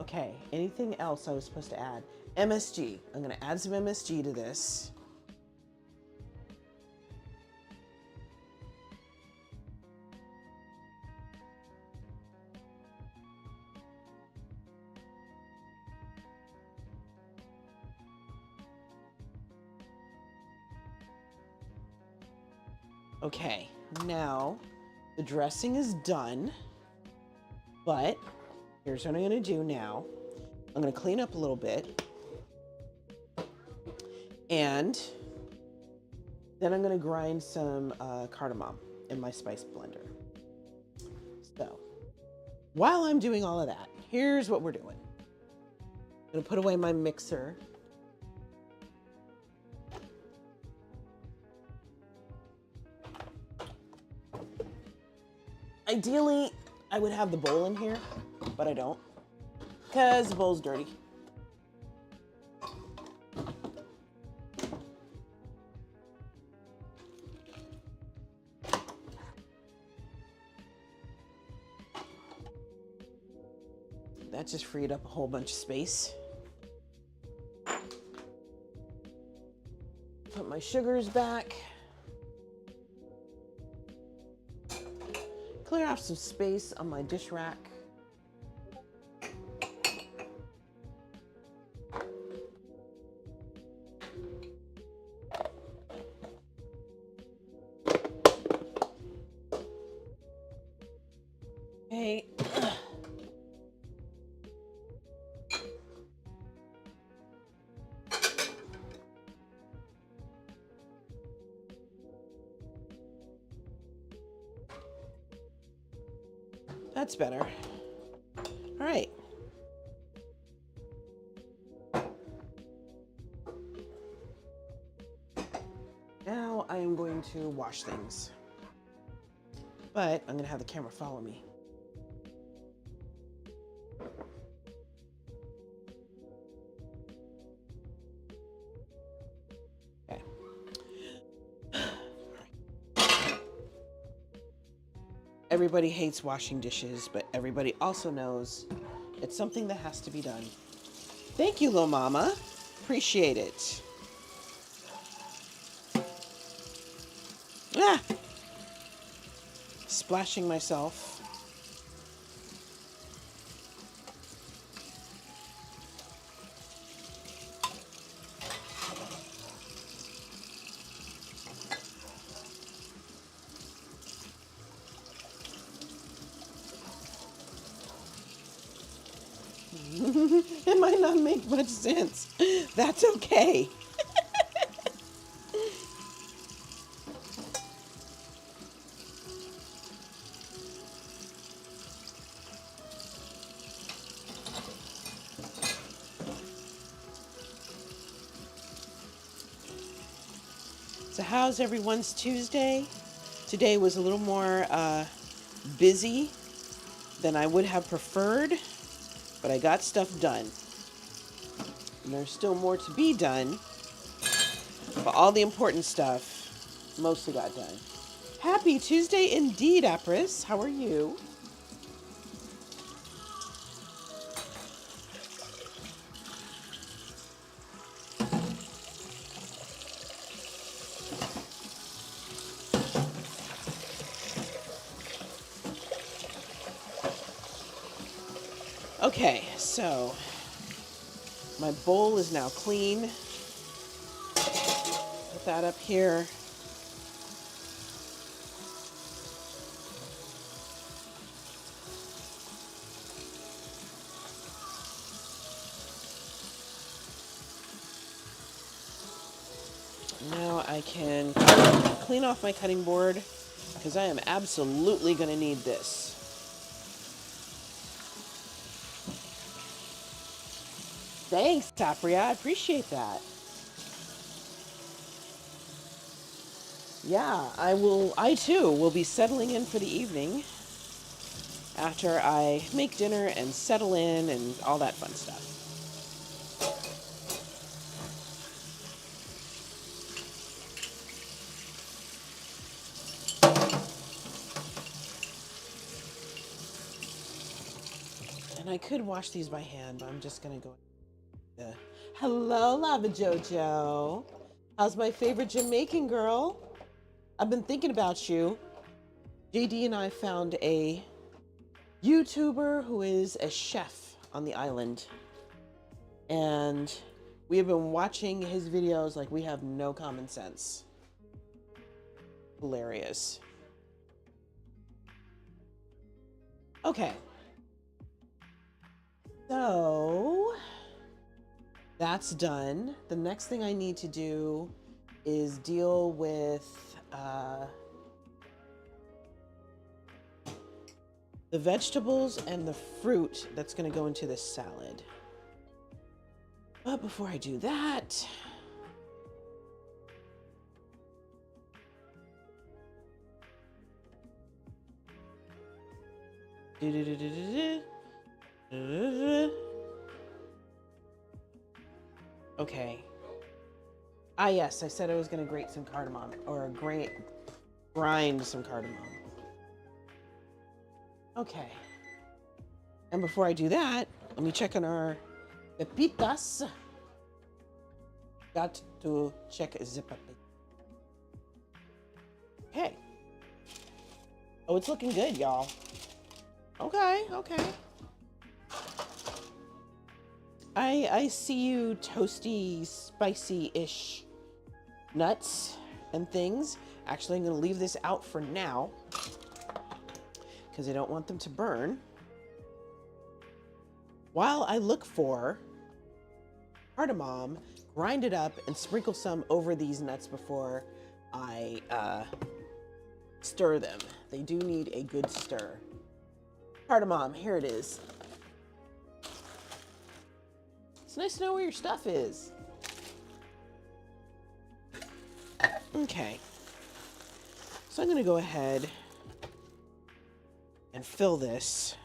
Speaker 1: Okay, anything else I was supposed to add? MSG. I'm going to add some MSG to this. Okay, now the dressing is done, but here's what I'm gonna do now. I'm gonna clean up a little bit, and then I'm gonna grind some cardamom in my spice blender. So while I'm doing all of that, here's what we're doing. I'm gonna put away my mixer. Ideally, I would have the bowl in here, but I don't, because the bowl's dirty. That just freed up a whole bunch of space. Put my sugars back. Clear off some space on my dish rack. Okay. That's better. All right. Now I am going to wash things, but I'm gonna have the camera follow me. Okay. Everybody hates washing dishes, but everybody also knows it's something that has to be done. Thank you, little mama. Appreciate it. Ah! Splashing myself. It might not make much sense. That's okay. So how's everyone's Tuesday? Today was a little more busy than I would have preferred, but I got stuff done. And there's still more to be done, but all the important stuff mostly got done. Happy Tuesday indeed, Apris. How are you? Okay, so my bowl is now clean. Put that up here. Now I can clean off my cutting board because I am absolutely going to need this. Thanks, Tapria. I appreciate that. Yeah, I too will be settling in for the evening after I make dinner and settle in and all that fun stuff. And I could wash these by hand, but I'm just gonna go. Hello, Lava Jojo. How's my favorite Jamaican girl? I've been thinking about you. JD and I found a YouTuber who is a chef on the island. And we have been watching his videos like we have no common sense. Hilarious. Okay. So that's done. The next thing I need to do is deal with the vegetables and the fruit that's going to go into this salad. But before I do that, okay. Ah, yes, I said I was going to grate some cardamom, or grind some cardamom. Okay. And before I do that, let me check on our pepitas. Got to check the pepitas. Okay. Oh, it's looking good, y'all. Okay, okay. I see you toasty, spicy-ish nuts and things. Actually, I'm going to leave this out for now because I don't want them to burn. While I look for cardamom, grind it up and sprinkle some over these nuts before I stir them. They do need a good stir. Cardamom, here it is. It's nice to know where your stuff is. Okay. So I'm going to go ahead and fill this.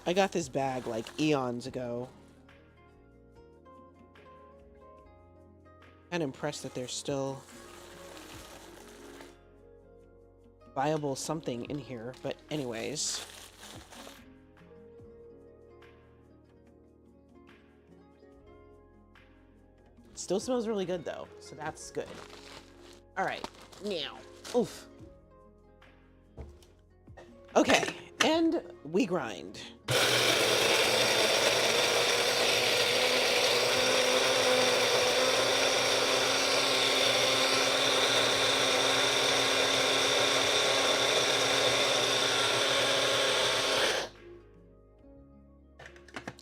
Speaker 1: I got this bag like eons ago. Kind of impressed that there's still viable something in here, but anyways. Still smells really good though, so that's good. All right, now, oof. Okay, and we grind.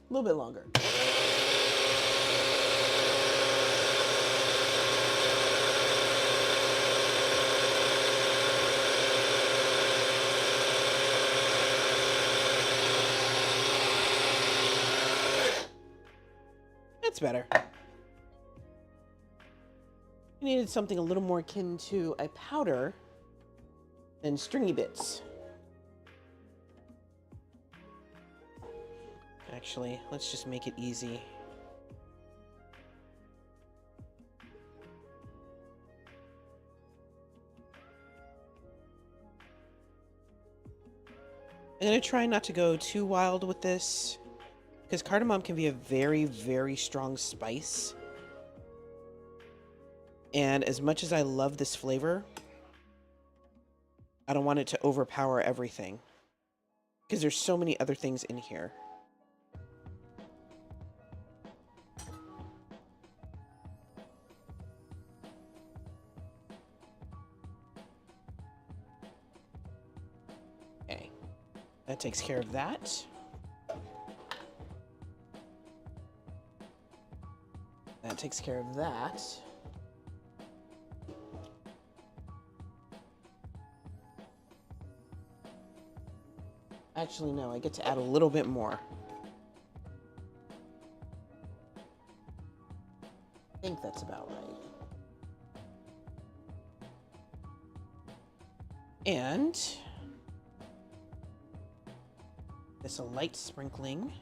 Speaker 1: A little bit longer. That's better. I needed something a little more akin to a powder than stringy bits. Actually, let's just make it easy. I'm going to try not to go too wild with this, because cardamom can be a very, very strong spice. And as much as I love this flavor, I don't want it to overpower everything, because there's so many other things in here. Okay, that takes care of that. That takes care of that. Actually, no, I get to add a little bit more. I think that's about right. And just a light sprinkling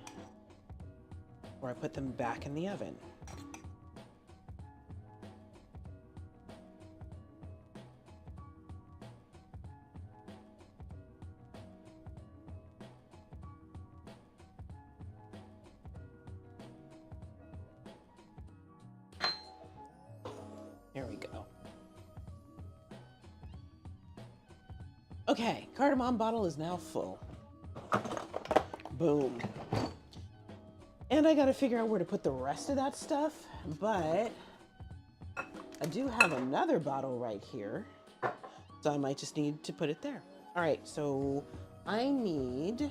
Speaker 1: where I put them back in the oven. There we go. Okay, cardamom bottle is now full. Boom. And I gotta figure out where to put the rest of that stuff, but I do have another bottle right here, so I might just need to put it there. All right, so I need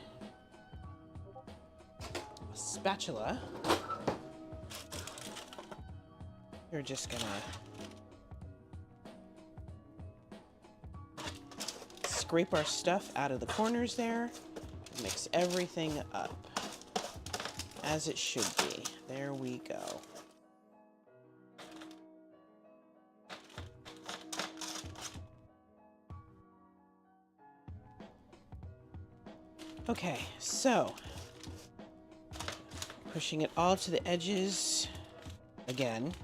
Speaker 1: a spatula. You're just gonna scrape our stuff out of the corners there, mix everything up as it should be. There we go. Okay, so pushing it all to the edges again.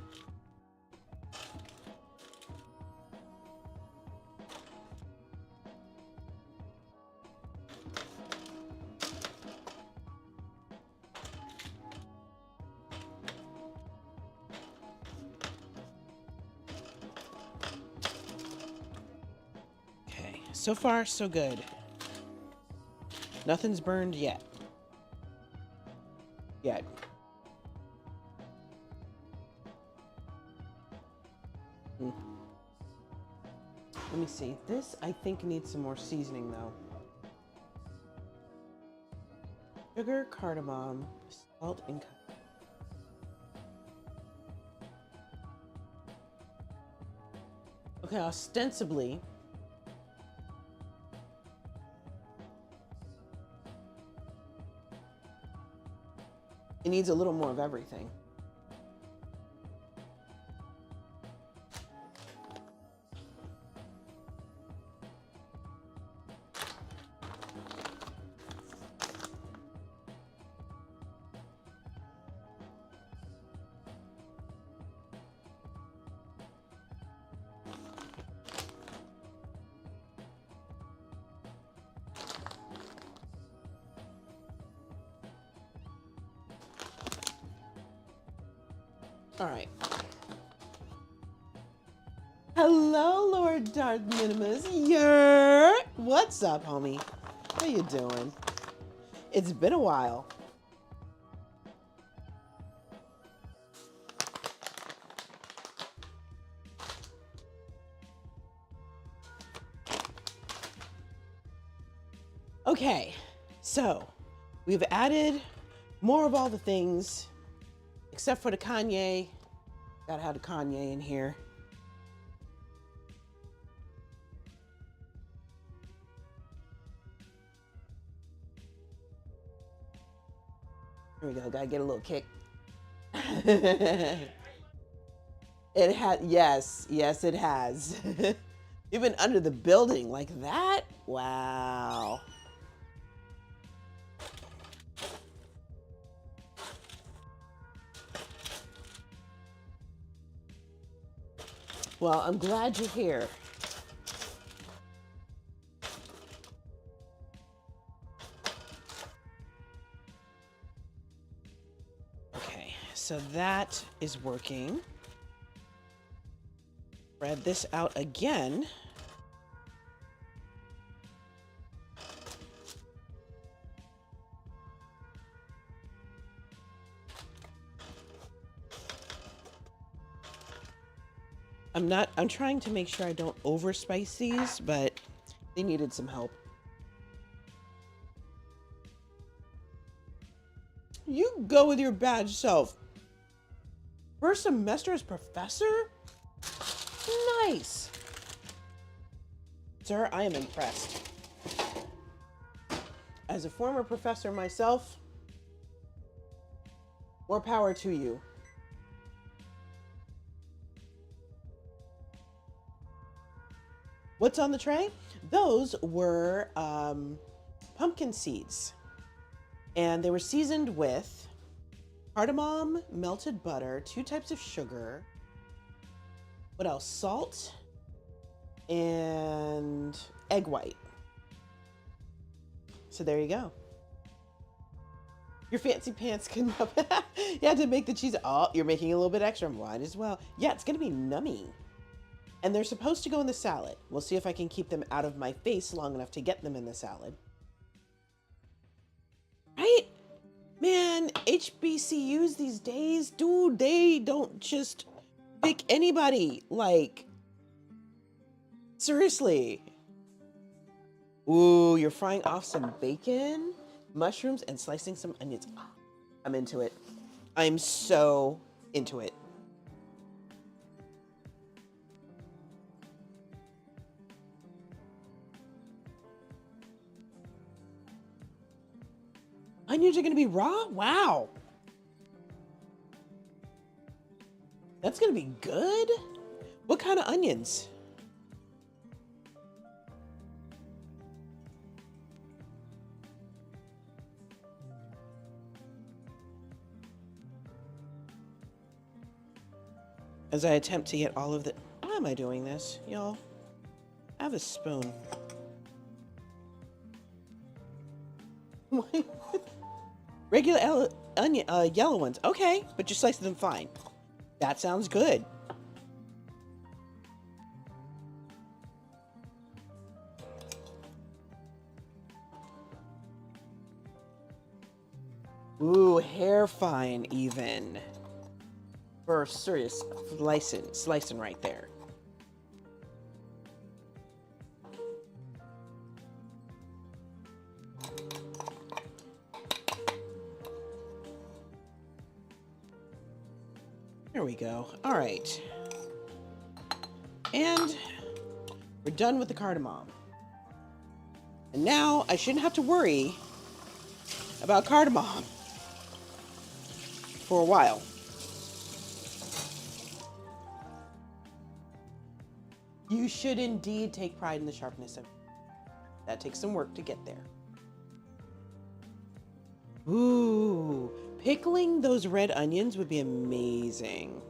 Speaker 1: Okay, so far so good. Nothing's burned yet. Yet. Let me see. This, I think, needs some more seasoning, though. Sugar, cardamom, salt, and okay, ostensibly, it needs a little more of everything. All right. Hello, Lord Darth Minimus. What's up, homie? How you doing? It's been a while. Okay, so we've added more of all the things. Except for the Kanye. Gotta have the Kanye in here. Here we go. Gotta get a little kick. It had, yes, it has. You've been under the building like that? Wow. Well, I'm glad you're here. Okay, so that is working. Spread this out again. I'm trying to make sure I don't overspice these, but they needed some help. You go with your bad self. First semester as professor? Nice. Sir, I am impressed. As a former professor myself, more power to you. What's on the tray? Those were pumpkin seeds. And they were seasoned with cardamom, melted butter, 2 types of sugar. What else? Salt and egg white. So there you go. Your fancy pants can you had to make the cheese. Oh, you're making a little bit extra. Might as well. Yeah, it's gonna be nummy. And they're supposed to go in the salad. We'll see if I can keep them out of my face long enough to get them in the salad. Right? Man, HBCUs these days, dude, they don't just pick anybody. Like, seriously. Ooh, you're frying off some bacon, mushrooms, and slicing some onions. Ah, I'm into it. I'm so into it. Onions are going to be raw? Wow. That's going to be good. What kind of onions? As I attempt to get all of the... Why am I doing this, y'all? I have a spoon. Regular onion, yellow ones. Okay, but you slice them fine. That sounds good. Ooh, hair fine even. For serious slicing right there. There we go. All right. And we're done with the cardamom. And now I shouldn't have to worry about cardamom for a while. You should indeed take pride in the sharpness of it. That takes some work to get there. Ooh, pickling those red onions would be amazing.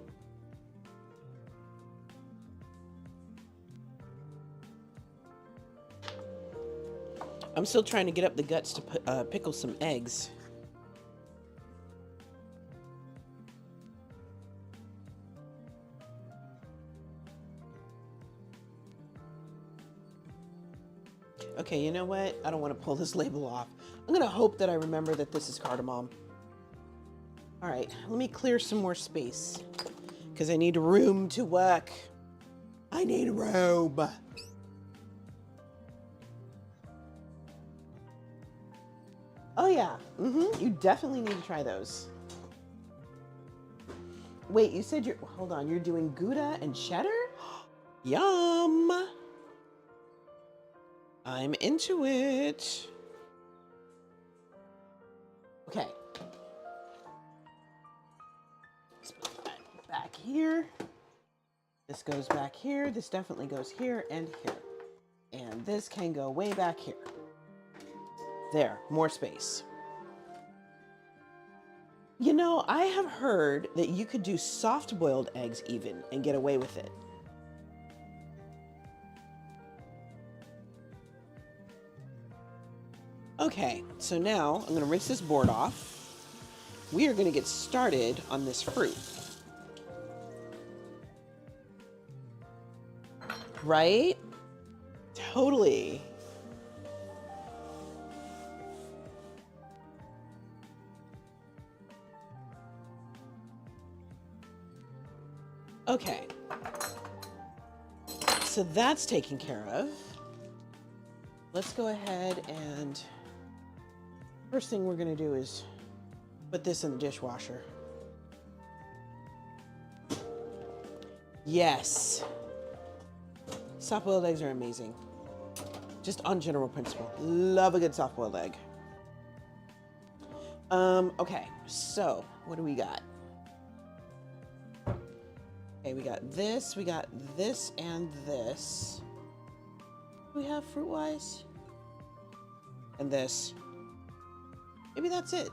Speaker 1: I'm still trying to get up the guts to pickle some eggs. Okay, you know what? I don't want to pull this label off. I'm going to hope that I remember that this is cardamom. All right, let me clear some more space because I need room to work. I need room. Oh yeah, you definitely need to try those. Wait, you said hold on, you're doing Gouda and cheddar? Yum. I'm into it. Okay. Let's put that back here. This goes back here. This definitely goes here and here. And this can go way back here. There, more space. You know, I have heard that you could do soft-boiled eggs even and get away with it. Okay, so now I'm going to rinse this board off. We are going to get started on this fruit. Right? Totally. Okay. So that's taken care of. Let's go ahead and first thing we're going to do is put this in the dishwasher. Yes. Soft-boiled eggs are amazing. Just on general principle. Love a good soft-boiled egg. Okay, so what do we got? Okay, we got this, and this. Do we have fruit-wise? And this. Maybe that's it.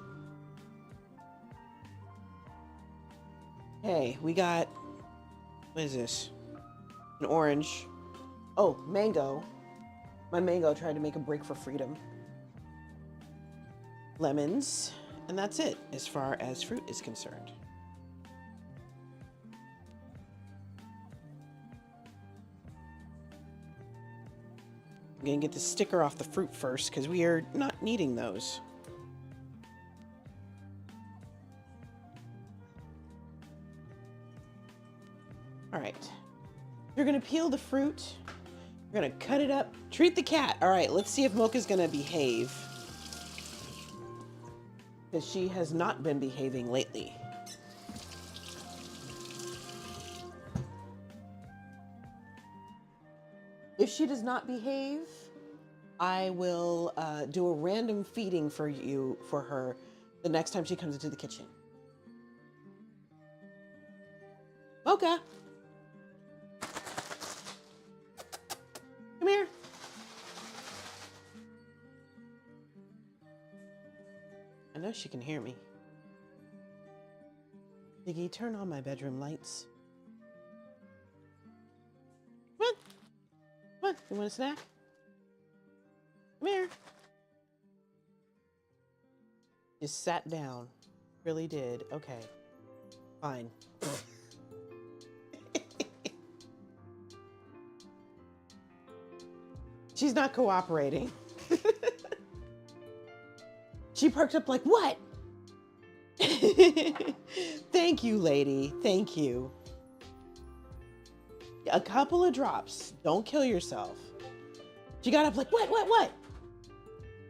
Speaker 1: Hey, we got, what is this? An orange. Oh, mango. My mango tried to make a break for freedom. Lemons. And that's it as far as fruit is concerned. I'm gonna get the sticker off the fruit first because we are not needing those. All right. You're gonna peel the fruit. You're gonna cut it up. Treat the cat. All right, let's see if Mocha's gonna behave. Because she has not been behaving lately. If she does not behave, I will do a random feeding for her the next time she comes into the kitchen. Mocha. Come here. I know she can hear me. Ziggy, turn on my bedroom lights. Come on. Come on. You want a snack? Come here. Just sat down. Really did. Okay. Fine. She's not cooperating. She perked up like, what? Thank you, lady. Thank you. A couple of drops. Don't kill yourself. She got up like, what?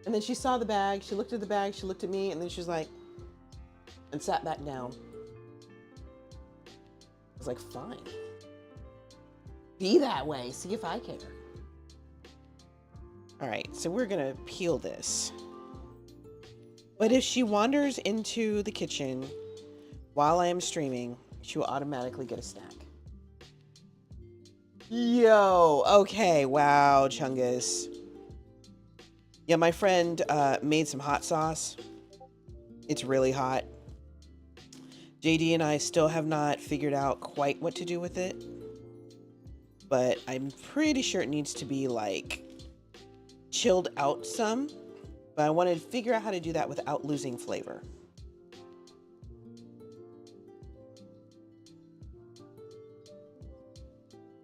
Speaker 1: And then she saw the bag. She looked at the bag. She looked at me. And then she was like, and sat back down. I was like, fine. Be that way. See if I care. All right, so we're gonna peel this. But if she wanders into the kitchen while I am streaming, she will automatically get a snack. Yo, okay, wow, Chungus. Yeah, my friend made some hot sauce. It's really hot. JD and I still have not figured out quite what to do with it. But I'm pretty sure it needs to be like chilled out some, but I wanted to figure out how to do that without losing flavor.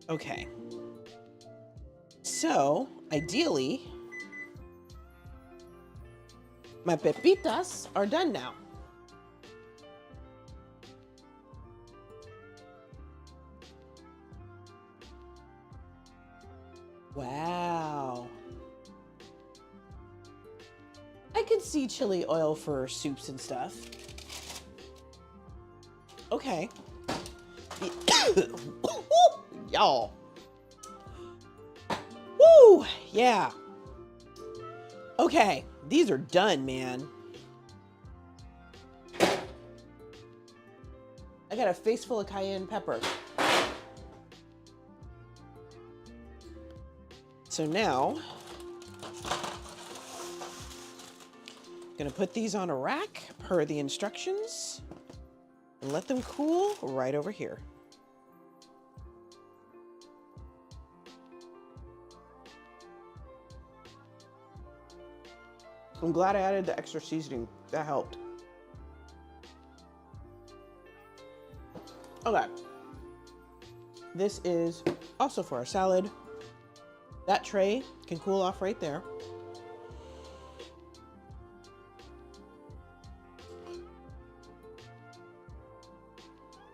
Speaker 1: Okay. So, ideally, my pepitas are done now. Wow. I could see chili oil for soups and stuff. Okay. Y'all. Woo! Yeah. Okay. These are done, man. I got a face full of cayenne pepper. So now, gonna put these on a rack per the instructions and let them cool right over here. I'm glad I added the extra seasoning. That helped. Okay. This is also for our salad. That tray can cool off right there.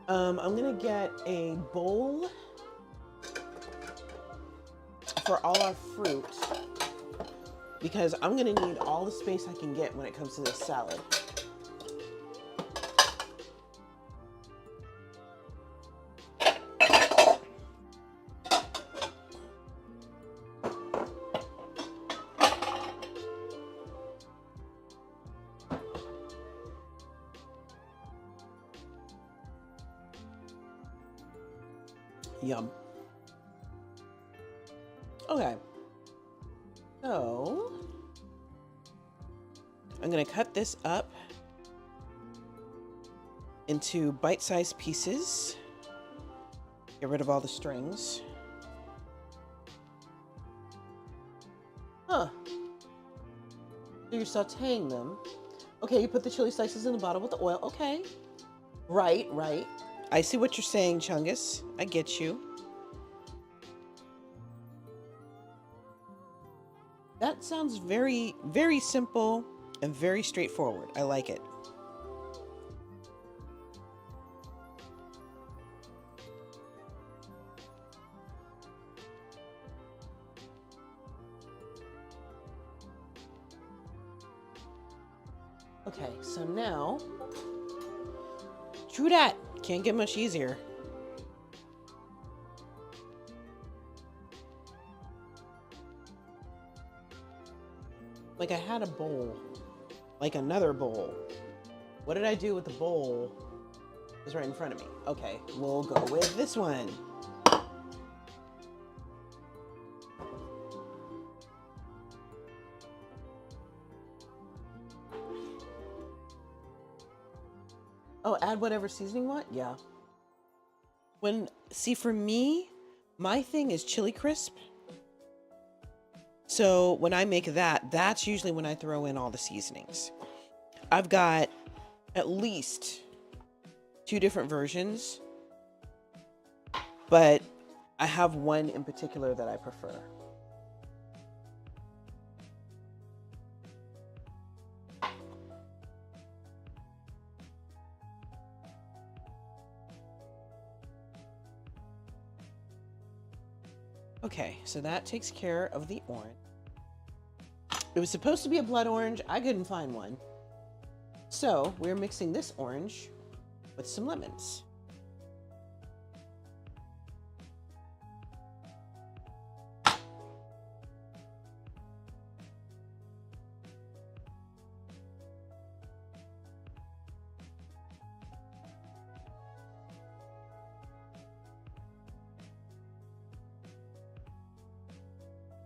Speaker 1: I'm gonna get a bowl for all our fruit because I'm gonna need all the space I can get when it comes to this salad. Yum. Okay. So, I'm going to cut this up into bite-sized pieces. Get rid of all the strings. Huh. So you're sauteing them. Okay, you put the chili slices in the bottle with the oil. Okay. Right, right. I see what you're saying, Chungus. I get you. That sounds very, very simple and very straightforward. I like it. Okay, so now, true that. Can't get much easier. Like I had a bowl, like another bowl. What did I do with the bowl? It was right in front of me. Okay, we'll go with this one. Oh, add whatever seasoning you want? Yeah. See, for me, my thing is chili crisp. So when I make that, that's usually when I throw in all the seasonings. I've got at least 2 different versions, but I have one in particular that I prefer. Okay, so that takes care of the orange. It was supposed to be a blood orange. I couldn't find one. So we're mixing this orange with some lemons.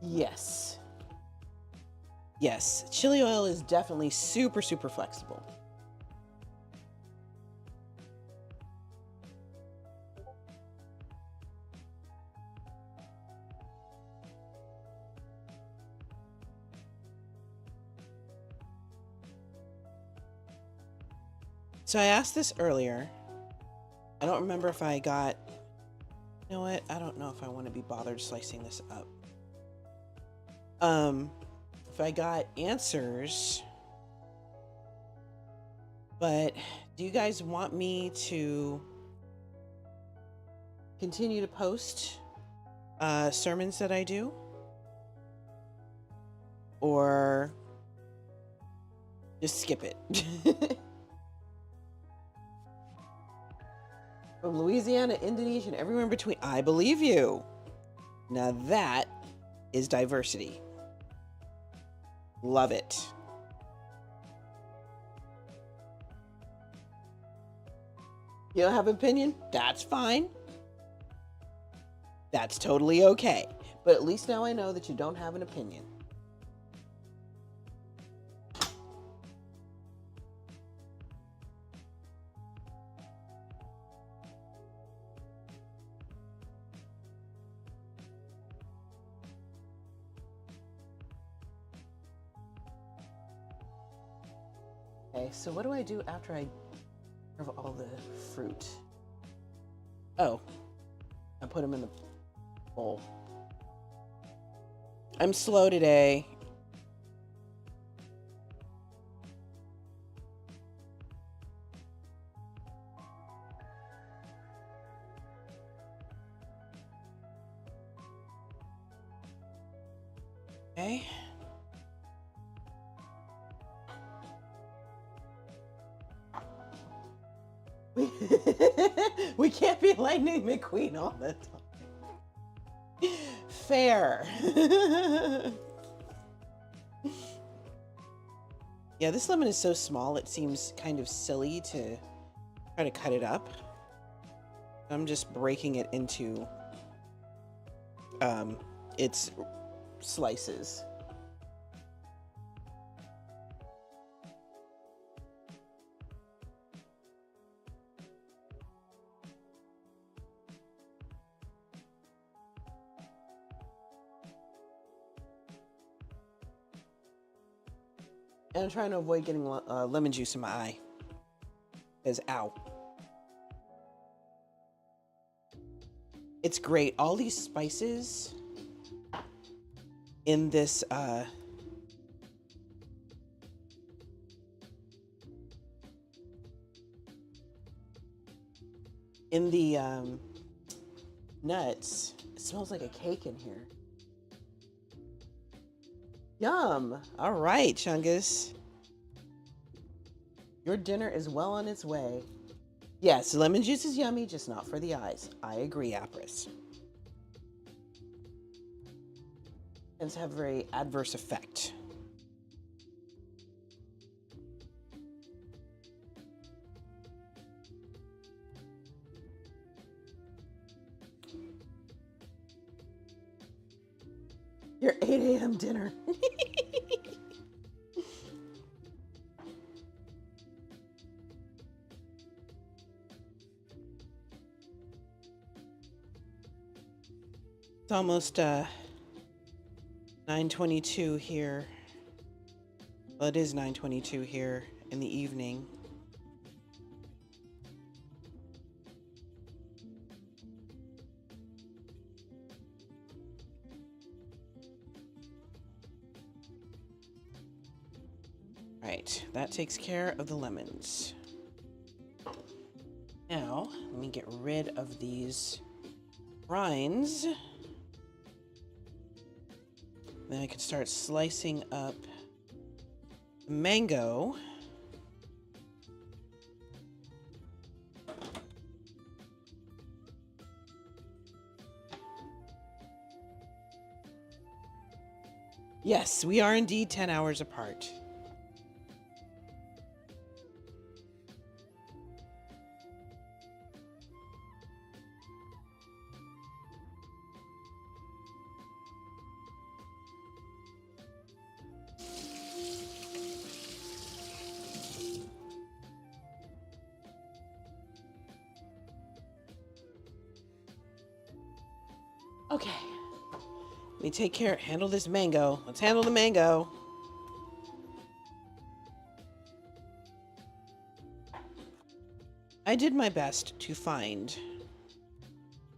Speaker 1: Yes. Yes, chili oil is definitely super, super flexible. So I asked this earlier. I don't remember if I got, you know what? I don't know if I want to be bothered slicing this up. If I got answers, but do you guys want me to continue to post sermons that I do? Or just skip it? From Louisiana, Indonesia, and everywhere in between. I believe you. Now that is diversity. Love it. You don't have an opinion? That's fine. That's totally okay. But at least now I know that you don't have an opinion. Okay, so what do I do after I serve all the fruit? Oh, I put them in the bowl. I'm slow today. Okay. We can't be Lightning McQueen all the time. Fair. Yeah, this lemon is so small, it seems kind of silly to try to cut it up. I'm just breaking it into its slices. And I'm trying to avoid getting lemon juice in my eye. Because, ow. It's great. All these spices in this in the nuts. It smells like a cake in here. Yum. All right, Chungus. Your dinner is well on its way. Yes, lemon juice is yummy, just not for the eyes. I agree, Apris. Tends to have a very adverse effect. Your 8 a.m. dinner. It's almost 9:22 here. Well, it is 9:22 here in the evening. Right, that takes care of the lemons. Now, let me get rid of these rinds. Then I can start slicing up the mango. Yes, we are indeed 10 hours apart. Okay. Let me handle this mango. Let's handle the mango. I did my best to find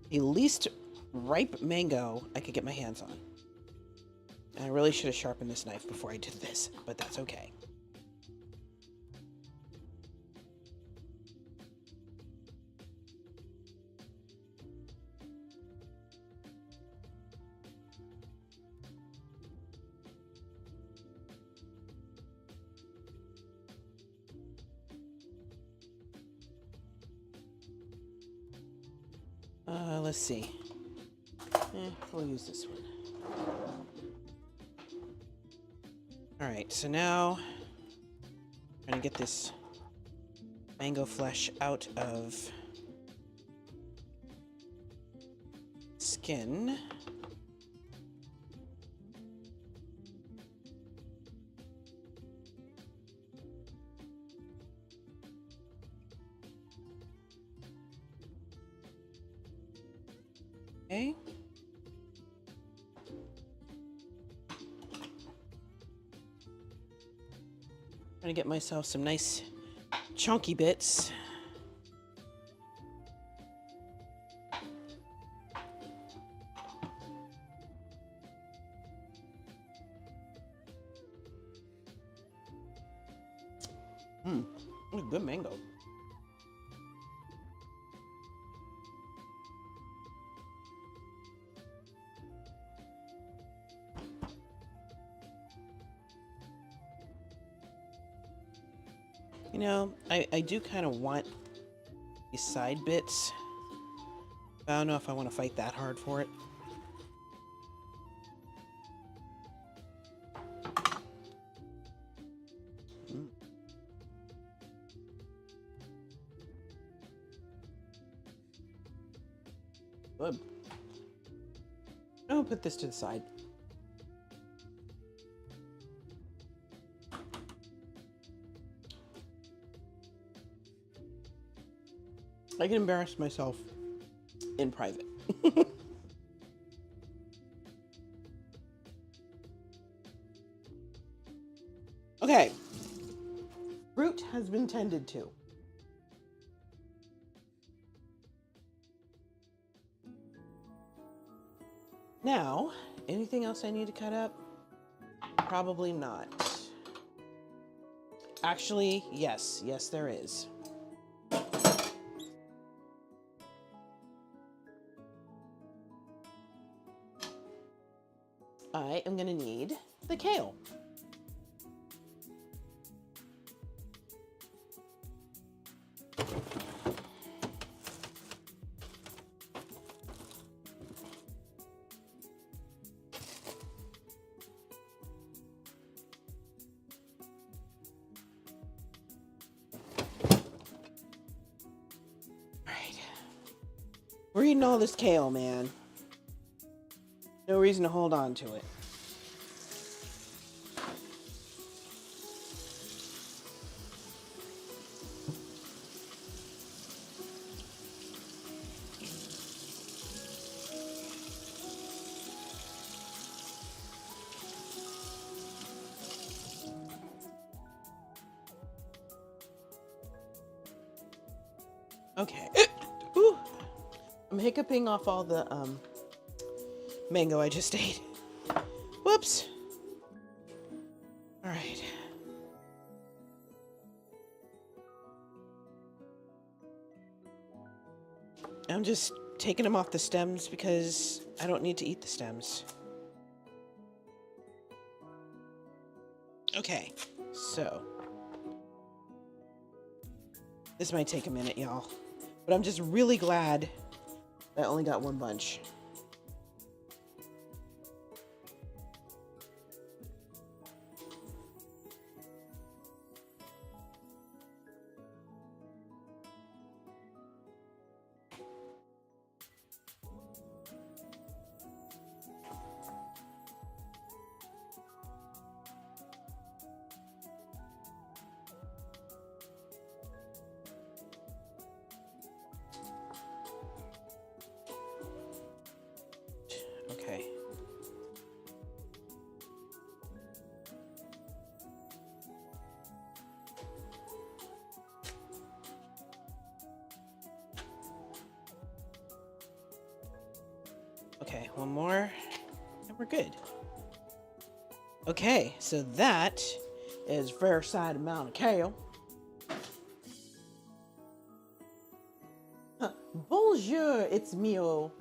Speaker 1: the least ripe mango I could get my hands on. And I really should have sharpened this knife before I did this, but that's okay. Let's see. We'll use this one. All right, so now I'm trying to get this mango flesh out of skin. Okay. Trying to get myself some nice chunky bits. What a good mango. You know, I do kind of want these side bits, but I don't know if I want to fight that hard for it. Good. I'll put this to the side. I can embarrass myself in private. Okay. Fruit has been tended to. Now, anything else I need to cut up? Probably not. Actually, yes. Yes, there is. I am going to need the kale. We're eating all this kale, man. No reason to hold on to it. Okay. Ooh. I'm hiccuping off all the mango I just ate. Whoops. All right. I'm just taking them off the stems because I don't need to eat the stems. Okay, so this might take a minute, y'all, but I'm just really glad I only got one bunch. Okay. Okay, one more, and we're good. Okay, so that is fair side amount of kale. Bonjour, it's Mio.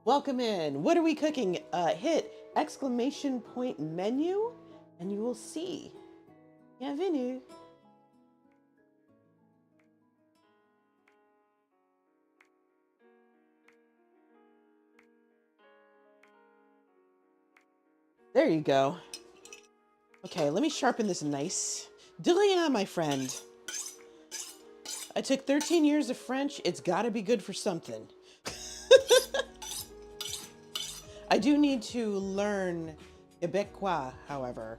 Speaker 1: Welcome in. What are we cooking? Hit exclamation point menu and you will see. Bienvenue. There you go. Okay, let me sharpen this nice. De rien, my friend. I took 13 years of French. It's got to be good for something. I do need to learn Quebecois, however,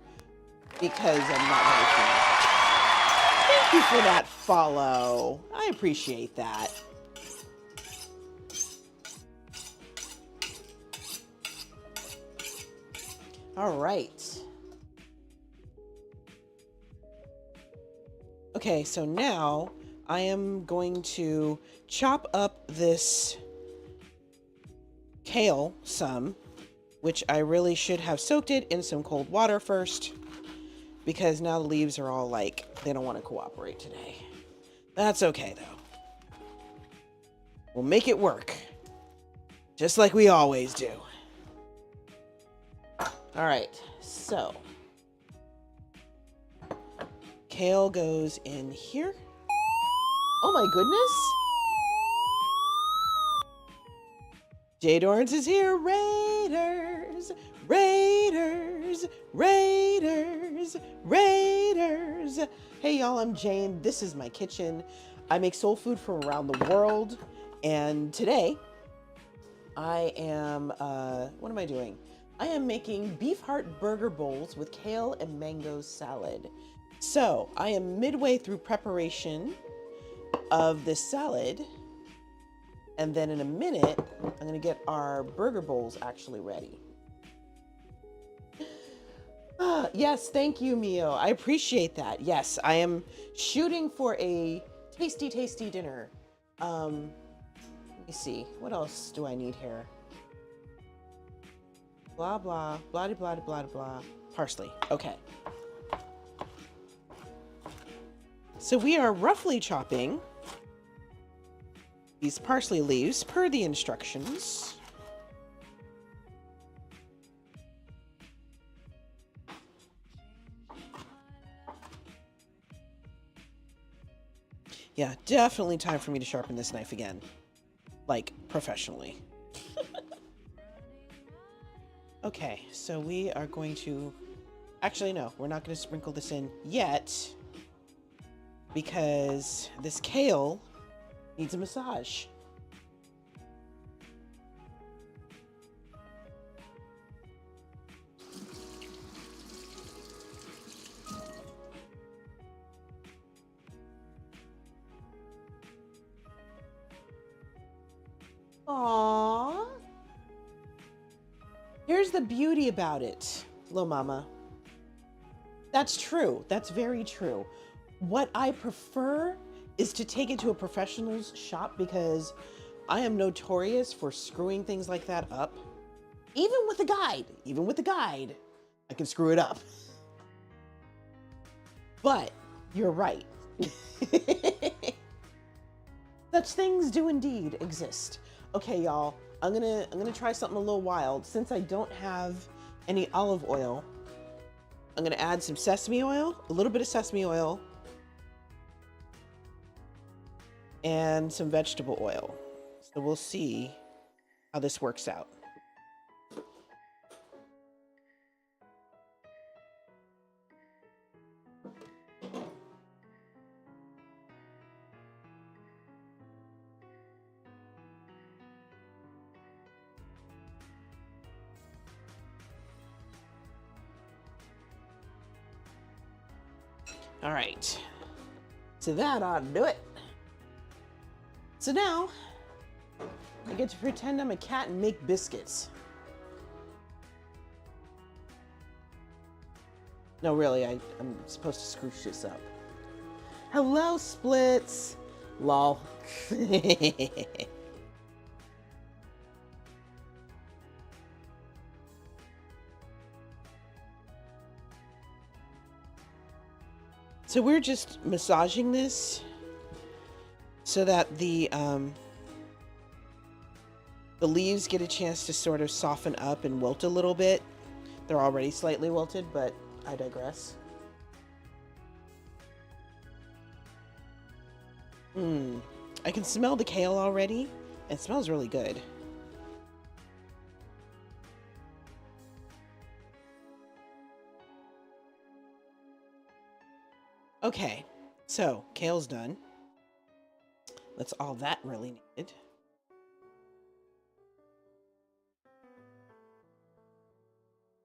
Speaker 1: because I'm not very fluent. Thank you for that follow. I appreciate that. All right. Okay, so now I am going to chop up this kale some, which I really should have soaked it in some cold water first, because now the leaves are all like, they don't want to cooperate today. That's okay though. We'll make it work, just like we always do. All right, so kale goes in here. Oh my goodness. Jade Orange is here. Raiders, Raiders, Raiders, Raiders. Hey y'all, I'm Jane. This is my kitchen. I make soul food from around the world. And today I am, what am I doing? I am making beef heart burger bowls with kale and mango salad. So I am midway through preparation of this salad. And then in a minute, I'm going to get our burger bowls actually ready. Yes, thank you, Mio. I appreciate that. Yes, I am shooting for a tasty, tasty dinner. Let me see. What else do I need here? Blah, blah, blah, blah, blah, blah. Parsley. Okay. So we are roughly chopping these parsley leaves per the instructions. Yeah, definitely time for me to sharpen this knife again. Like, professionally. Okay, so we are going to... Actually, no, we're not going to sprinkle this in yet, because this kale Needs a massage. Aww. Here's the beauty about it, Lil Mama. That's true. That's very true. What I prefer is to take it to a professional's shop because I am notorious for screwing things like that up. Even with a guide, I can screw it up. But you're right. Such things do indeed exist. Okay, y'all, I'm gonna try something a little wild. Since I don't have any olive oil, I'm gonna add some sesame oil, a little bit of sesame oil, and some vegetable oil. So we'll see how this works out. All right, so that ought to do it. So now I get to pretend I'm a cat and make biscuits. No, really, I'm supposed to scrooge this up. Hello, Splits. Lol. So we're just massaging this so that the leaves get a chance to sort of soften up and wilt a little bit. They're already slightly wilted, but I digress. I can smell the kale already. It smells really good. Okay, so kale's done. That's all that really needed.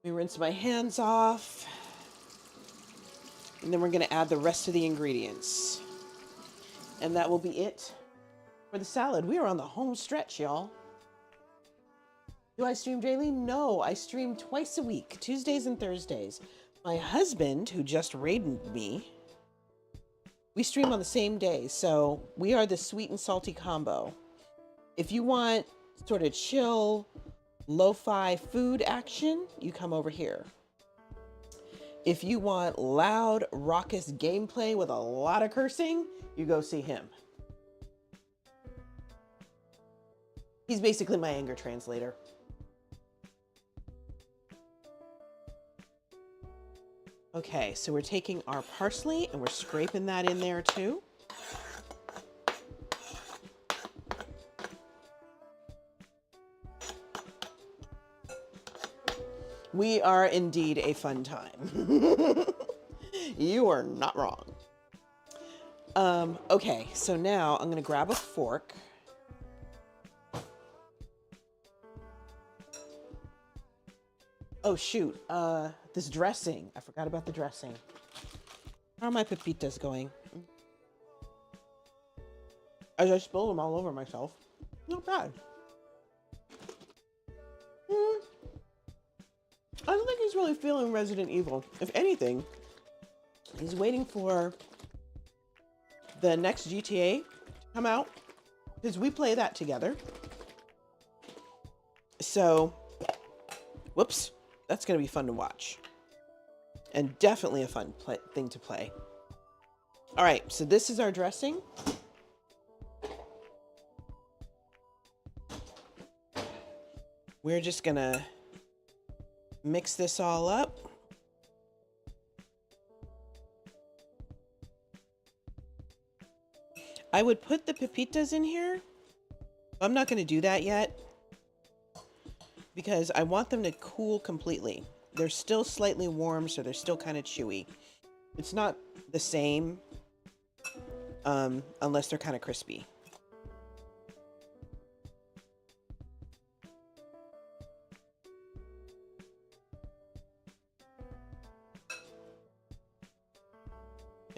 Speaker 1: We rinse my hands off. And then we're going to add the rest of the ingredients. And that will be it for the salad. We are on the home stretch, y'all. Do I stream daily? No, I stream twice a week, Tuesdays and Thursdays. My husband, who just raided me, we stream on the same day, so we are the sweet and salty combo. If you want sort of chill, lo-fi food action, you come over here. If you want loud, raucous gameplay with a lot of cursing, you go see him. He's basically my anger translator. Okay, so we're taking our parsley and we're scraping that in there too. We are indeed a fun time. You are not wrong. Okay, so now I'm gonna grab a fork. Oh shoot, this dressing. I forgot about the dressing. How are my pepitas going? As I spill them all over myself. Not bad. I don't think he's really feeling Resident Evil. If anything, he's waiting for the next GTA to come out, because we play that together. So, whoops, that's going to be fun to watch. And definitely a fun thing to play. All right, so this is our dressing. We're just going to mix this all up. I would put the pepitas in here. I'm not going to do that yet because I want them to cool completely. They're still slightly warm, so they're still kind of chewy. It's not the same unless they're kind of crispy.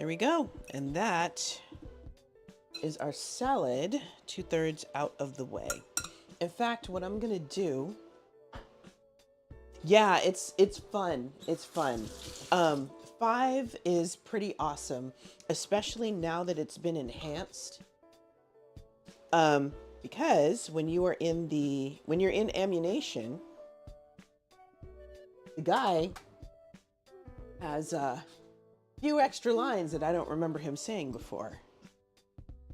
Speaker 1: There we go. And that is our salad, 2/3 out of the way. In fact, what I'm gonna do, yeah, it's fun. It's fun. 5 is pretty awesome, especially now that it's been enhanced. Because when you're in ammunition, the guy has a few extra lines that I don't remember him saying before.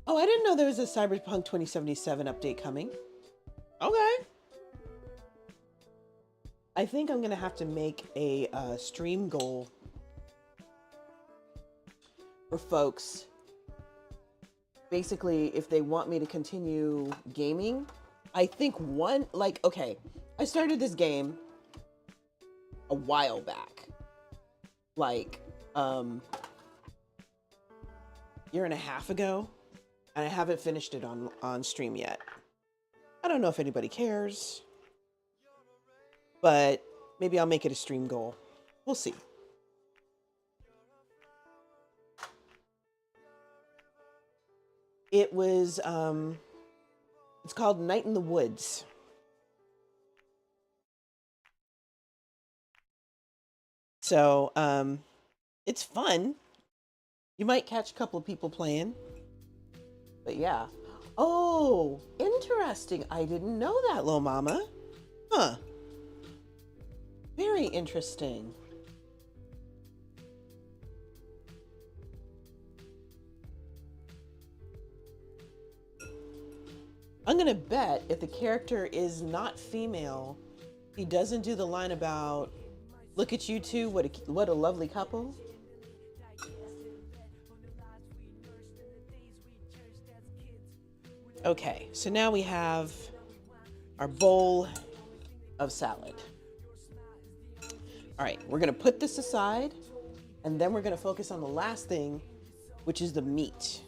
Speaker 1: Oh, I didn't know there was a Cyberpunk 2077 update coming. Okay. I think I'm gonna have to make a stream goal for folks. Basically, if they want me to continue gaming, I think okay, I started this game a while back, like year and a half ago, and I haven't finished it on stream yet. I don't know if anybody cares, but maybe I'll make it a stream goal. We'll see. It was it's called Night in the Woods. So it's fun. You might catch a couple of people playing, but yeah. Oh, interesting. I didn't know that, Lil Mama. Huh. Very interesting. I'm gonna bet if the character is not female, he doesn't do the line about, "Look at you two, what a lovely couple." Okay, so now we have our bowl of salad. All right, we're gonna put this aside, and then we're gonna focus on the last thing, which is the meat.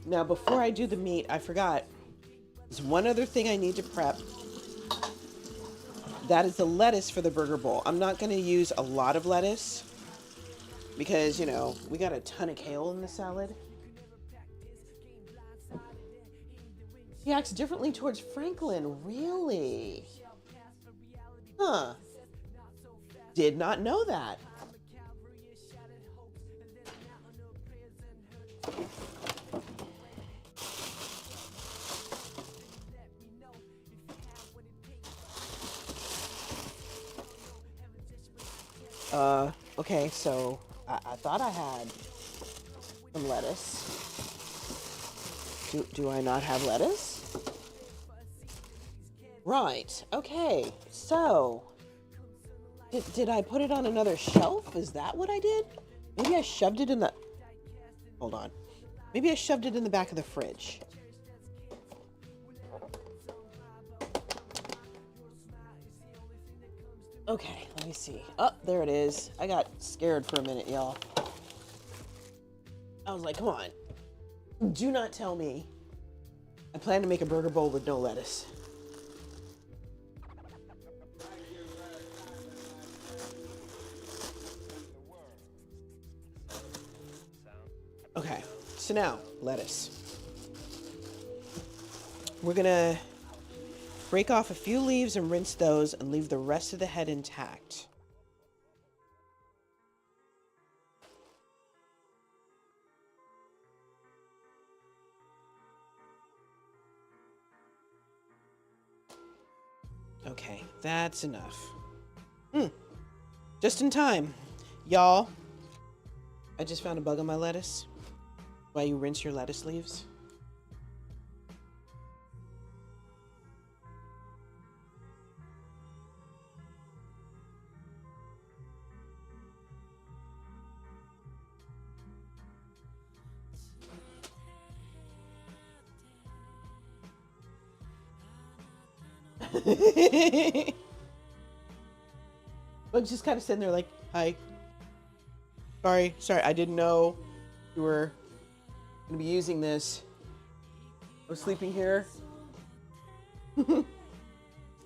Speaker 1: Now, before I do the meat, I forgot. There's one other thing I need to prep. That is the lettuce for the burger bowl. I'm not going to use a lot of lettuce because, you know, we got a ton of kale in the salad. He acts differently towards Franklin. Really? Huh. Did not know that. Okay, so I thought I had some lettuce. Do I not have lettuce? Right, okay, so did I put it on another shelf? Is that what I did? Maybe I shoved it in the, hold on. Maybe I shoved it in the back of the fridge. Okay, let me see. Oh, there it is. I got scared for a minute, y'all. I was like, come on. Do not tell me I plan to make a burger bowl with no lettuce. Okay, so now, lettuce. We're gonna break off a few leaves and rinse those and leave the rest of the head intact. Okay, that's enough. Just in time. Y'all, I just found a bug on my lettuce. Why you rinse your lettuce leaves? I'm just kind of sitting there like, Hi. Sorry, I didn't know you were gonna be using this. I was sleeping here.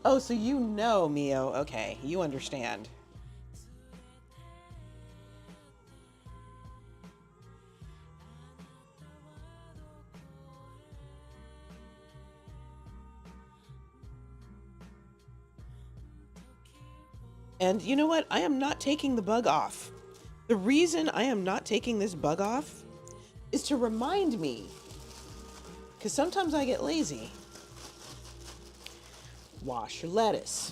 Speaker 1: Oh, so you know, Mio. Okay, you understand. And you know what? I am not taking the bug off. The reason I am not taking this bug off is to remind me, because sometimes I get lazy. Wash your lettuce.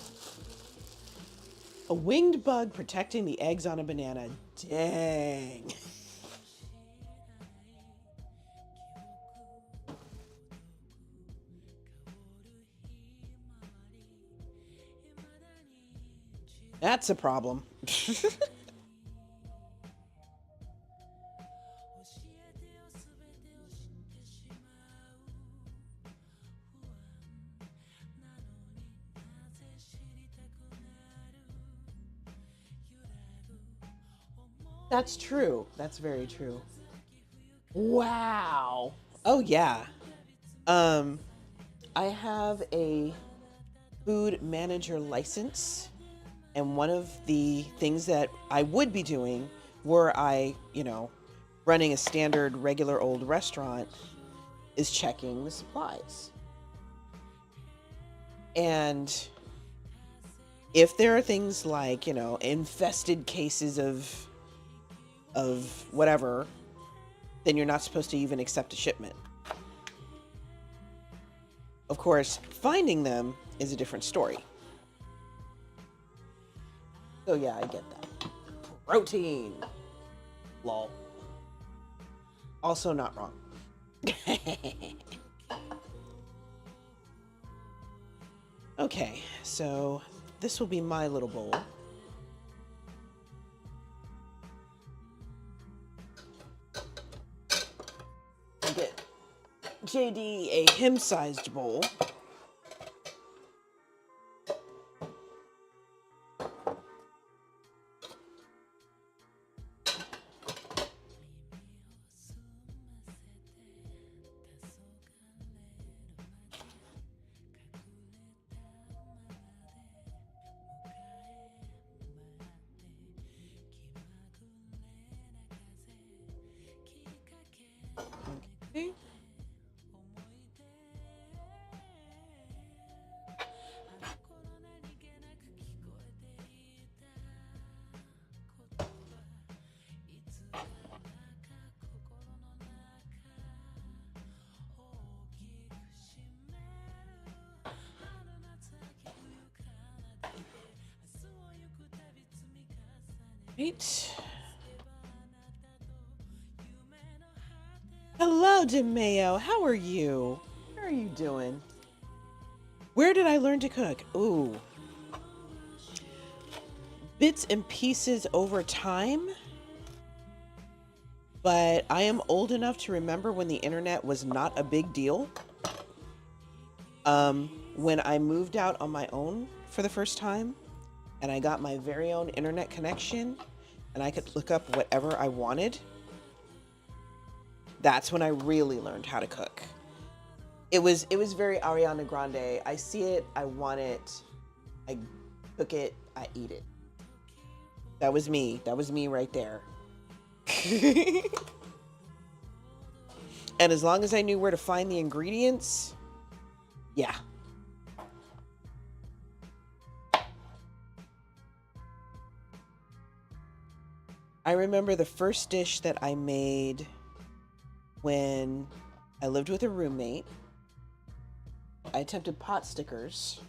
Speaker 1: A winged bug protecting the eggs on a banana. Dang. That's a problem. That's true. That's very true. Wow. Oh yeah. Um, I have a food manager license, and one of the things that I would be doing were I, running a standard regular old restaurant is checking the supplies. And if there are things like, infested cases of whatever, then you're not supposed to even accept a shipment. Of course, finding them is a different story. So yeah, I get that. Protein. Lol. Also not wrong. Okay, so this will be my little bowl. I get JD a him-sized bowl. Okay. Right. Hello, DeMayo. How are you? How are you doing? Where did I learn to cook? Ooh. Bits and pieces over time. But I am old enough to remember when the internet was not a big deal. When I moved out on my own for the first time, and I got my very own internet connection, and I could look up whatever I wanted, that's when I really learned how to cook. It was very Ariana Grande. I see it, I want it, I cook it, I eat it. That was me. That was me right there. And as long as I knew where to find the ingredients, yeah. I remember the first dish that I made when I lived with a roommate. I attempted pot stickers,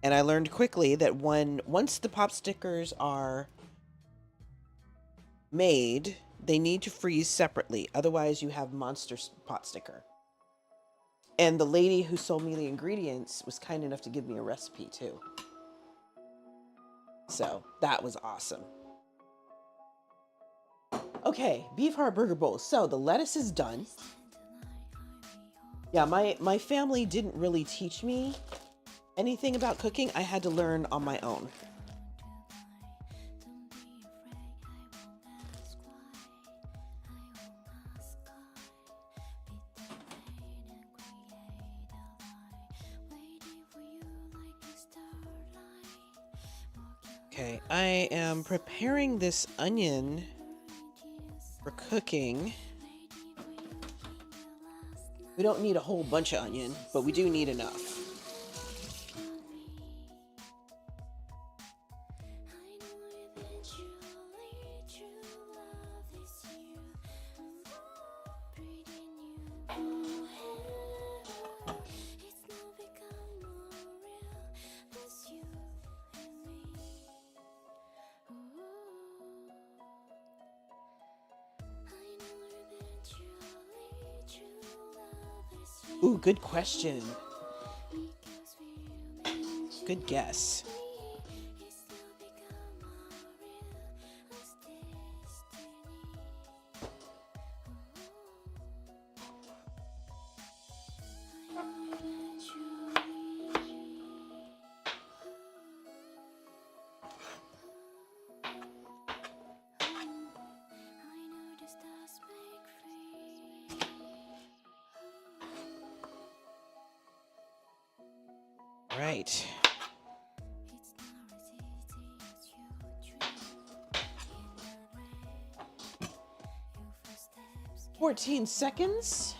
Speaker 1: and I learned quickly that once the pot stickers are made, they need to freeze separately. Otherwise, you have monster pot sticker. And the lady who sold me the ingredients was kind enough to give me a recipe too. So that was awesome. Okay, beef heart burger bowl. So the lettuce is done. Yeah, my family didn't really teach me anything about cooking. I had to learn on my own. Okay, I am preparing this onion for cooking. We don't need a whole bunch of onion, but we do need enough. Ooh, good question. Good guess. Right. 14 seconds.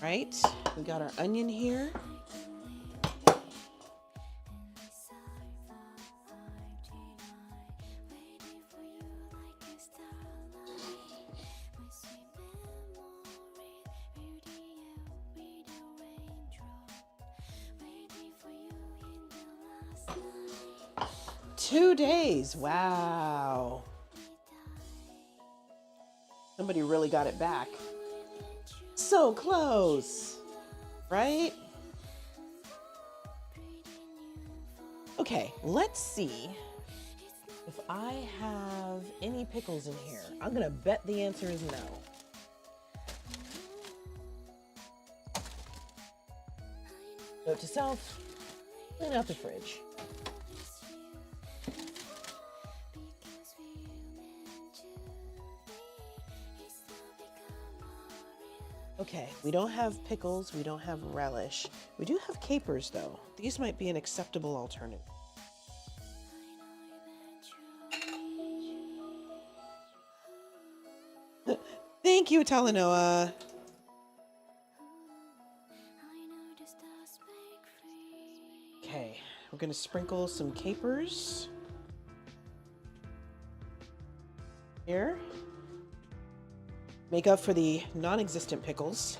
Speaker 1: Right. We got our onion here. Two days. Wow. Somebody really got it back. So close, right? Okay, let's see if I have any pickles in here. I'm gonna bet the answer is no. Note to self, clean out the fridge. Okay, we don't have pickles, we don't have relish. We do have capers though. These might be an acceptable alternative. Thank you, Talanoa. Okay, we're gonna sprinkle some capers here. Make up for the non-existent pickles.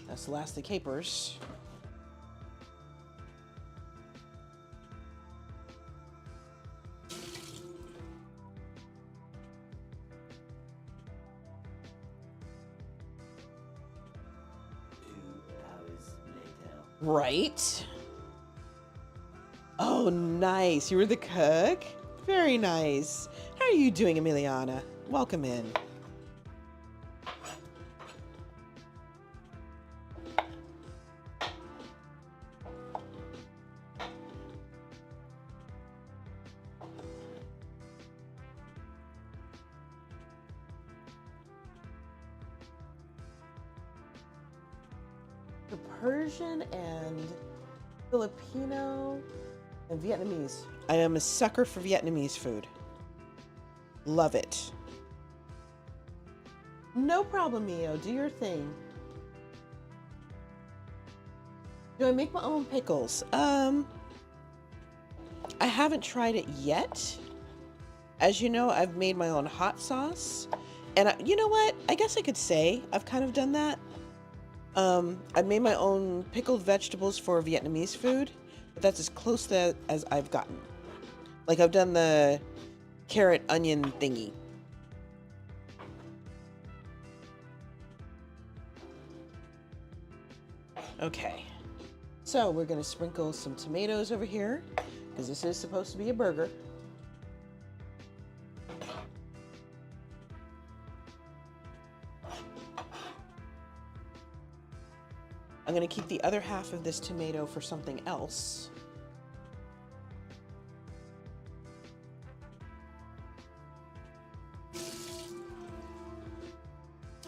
Speaker 1: That's the last of the capers. Right. Oh, nice. You were the cook? Very nice. How are you doing, Emiliana? Welcome in. Persian and Filipino and Vietnamese. I am a sucker for Vietnamese food. Love it. No problem, Mio. Do your thing. Do I make my own pickles? I haven't tried it yet. As you know, I've made my own hot sauce. And you know what? I guess I could say I've kind of done that. I've made my own pickled vegetables for Vietnamese food, but that's as close to as I've gotten. Like I've done the carrot onion thingy. Okay, so we're gonna sprinkle some tomatoes over here because this is supposed to be a burger. I'm going to keep the other half of this tomato for something else.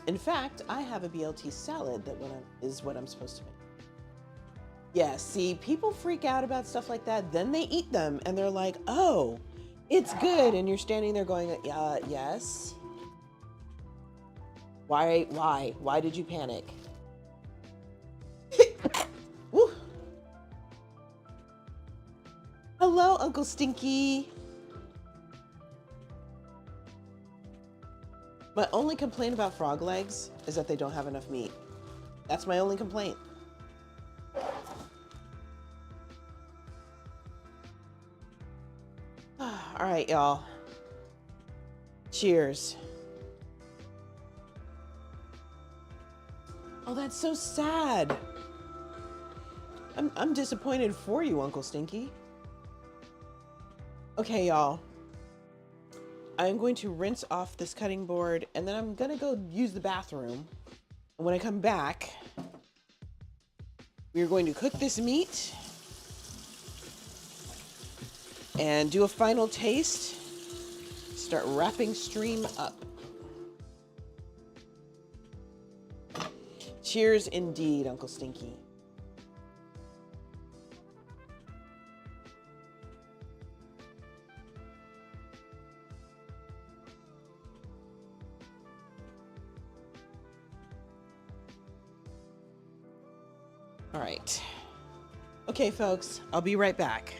Speaker 1: In fact, I have a BLT salad that is what I'm supposed to make. Yeah, see, people freak out about stuff like that. Then they eat them and they're like, oh, it's good. And you're standing there going, yes. Why? Why did you panic? Woo. Hello, Uncle Stinky. My only complaint about frog legs is that they don't have enough meat. That's my only complaint. All right, y'all. Cheers. Oh, that's so sad. I'm disappointed for you, Uncle Stinky. Okay, y'all. I'm going to rinse off this cutting board and then I'm gonna go use the bathroom. And when I come back, we're going to cook this meat and do a final taste. Start wrapping stream up. Cheers indeed, Uncle Stinky. All right. Okay, folks, I'll be right back.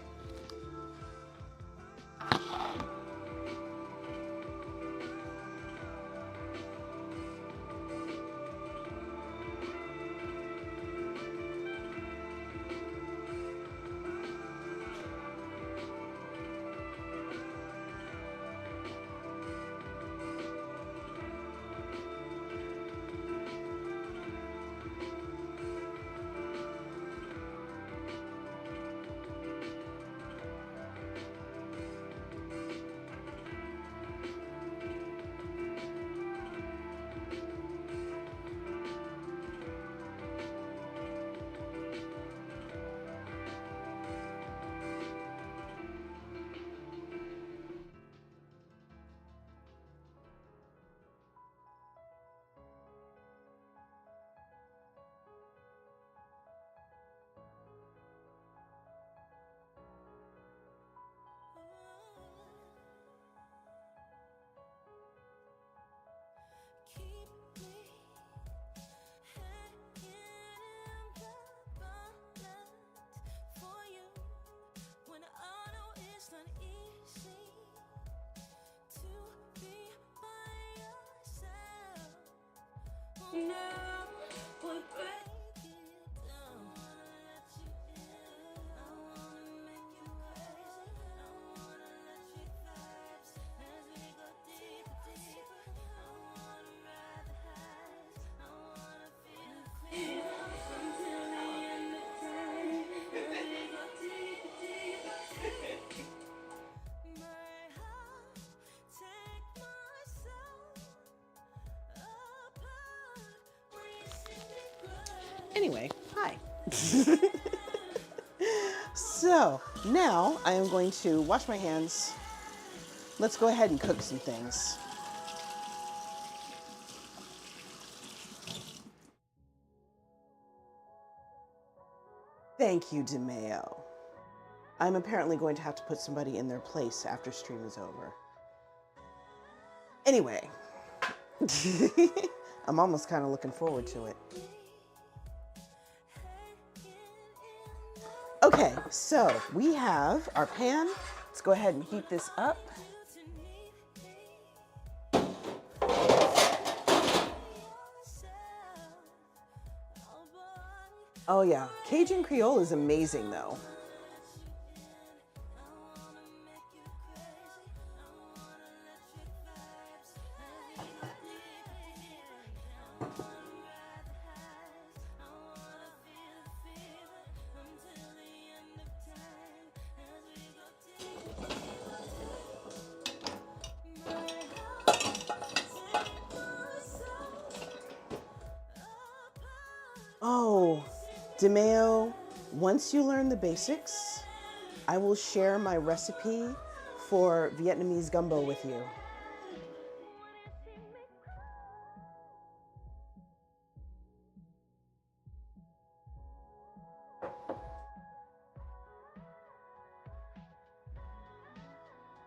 Speaker 1: Anyway, hi. So now I am going to wash my hands. Let's go ahead and cook some things. Thank you, DeMeo. I'm apparently going to have to put somebody in their place after stream is over. Anyway, I'm almost kind of looking forward to it. Okay, so we have our pan. Let's go ahead and heat this up. Oh yeah, Cajun Creole is amazing though. Oh, DeMeo, once you learn the basics, I will share my recipe for Vietnamese gumbo with you.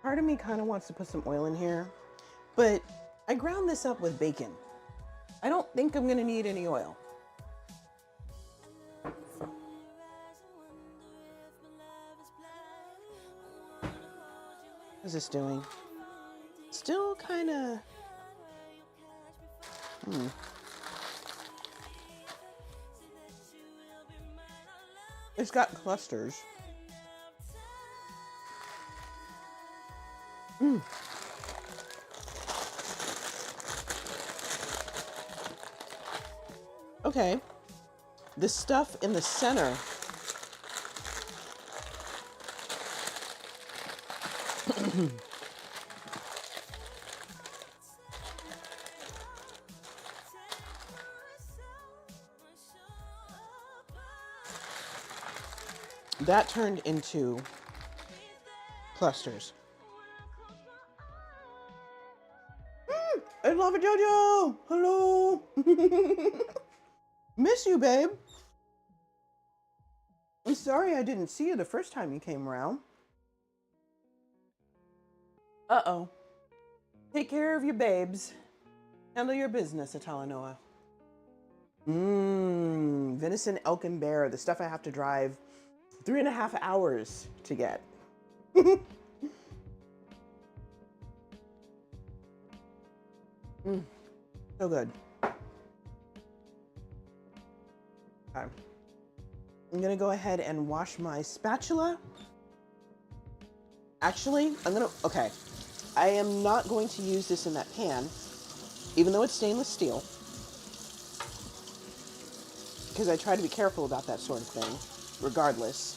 Speaker 1: Part of me kind of wants to put some oil in here, but I ground this up with bacon. I don't think I'm gonna need any oil. What's this doing? Still kind of. It's got clusters. Okay. The stuff in the center. That turned into clusters. I love it, Jojo. Hello. Miss you, babe. I'm sorry I didn't see you the first time you came around. Uh-oh. Take care of your babes. Handle your business, Atalanoa. Venison, elk, and bear. The stuff I have to drive 3.5 hours to get. So good. Okay. I'm gonna go ahead and wash my spatula. Actually, okay. I am not going to use this in that pan, even though it's stainless steel, because I try to be careful about that sort of thing, regardless.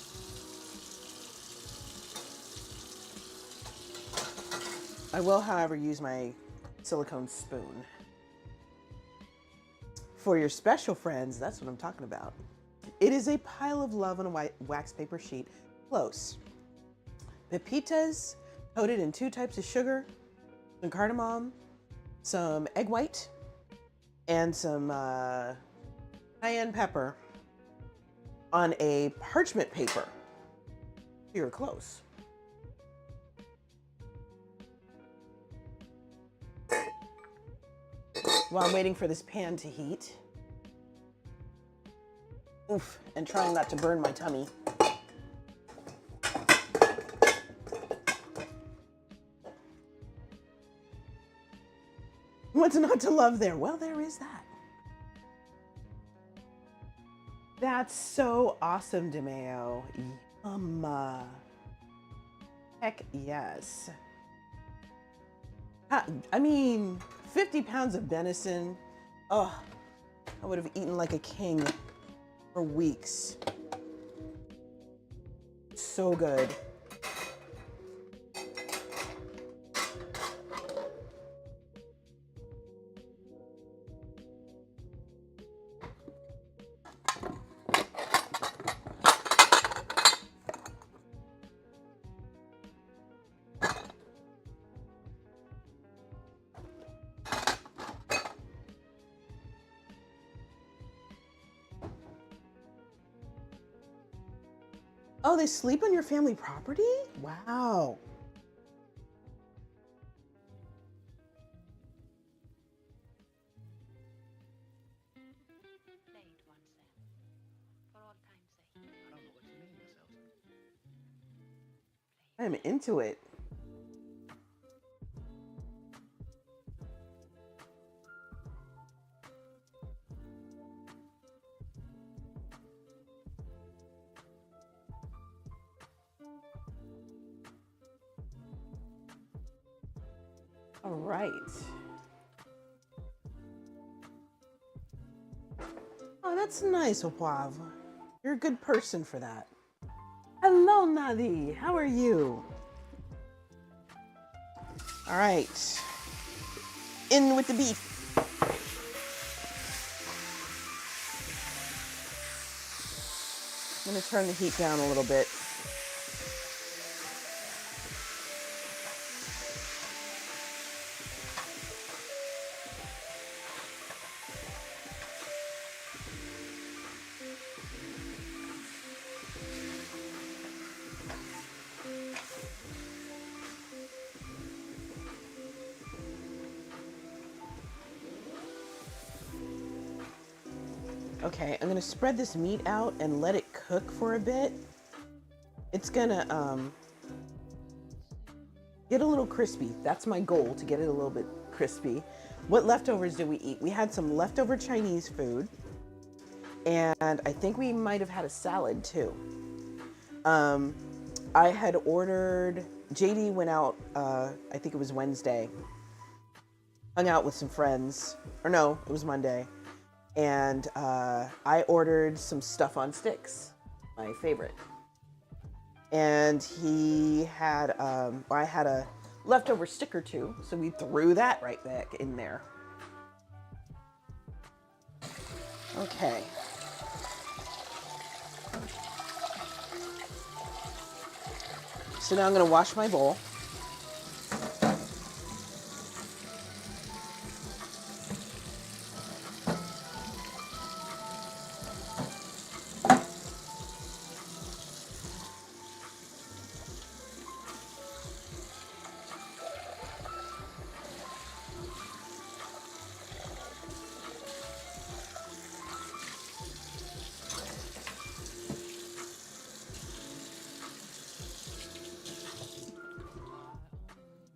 Speaker 1: I will, however, use my silicone spoon. For your special friends, that's what I'm talking about. It is a pile of love on a white wax paper sheet. Close. Pepitas coated in 2 types of sugar, some cardamom, some egg white, and some cayenne pepper on a parchment paper. You're close. While I'm waiting for this pan to heat. Oof, and trying not to burn my tummy. What's not to love there? Well, there is that. That's so awesome, DeMeo. Yum. Heck yes. I mean, 50 pounds of venison. Oh, I would have eaten like a king for weeks. So good. Oh, they sleep on your family property? Wow. I am into it. All right. Oh, that's nice, Wav. You're a good person for that. Hello, Nadi. How are you? All right. In with the beef. I'm going to turn the heat down a little bit. Okay, I'm gonna spread this meat out and let it cook for a bit. It's gonna get a little crispy. That's my goal, to get it a little bit crispy. What leftovers do we eat? We had some leftover Chinese food, and I think we might have had a salad too. I had ordered, JD went out, I think it was Wednesday, hung out with some friends, or no, it was Monday, and I ordered some stuff on sticks, my favorite. And he had, I had a leftover stick or two, so we threw that right back in there. Okay. So now I'm gonna wash my bowl.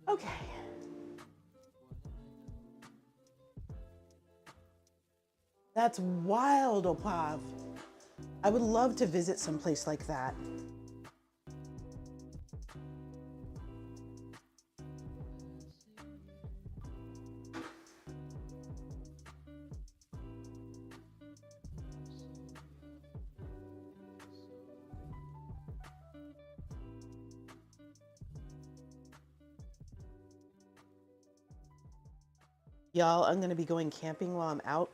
Speaker 1: Okay. That's wild, Opav. I would love to visit someplace like that. Y'all, I'm gonna be going camping while I'm out.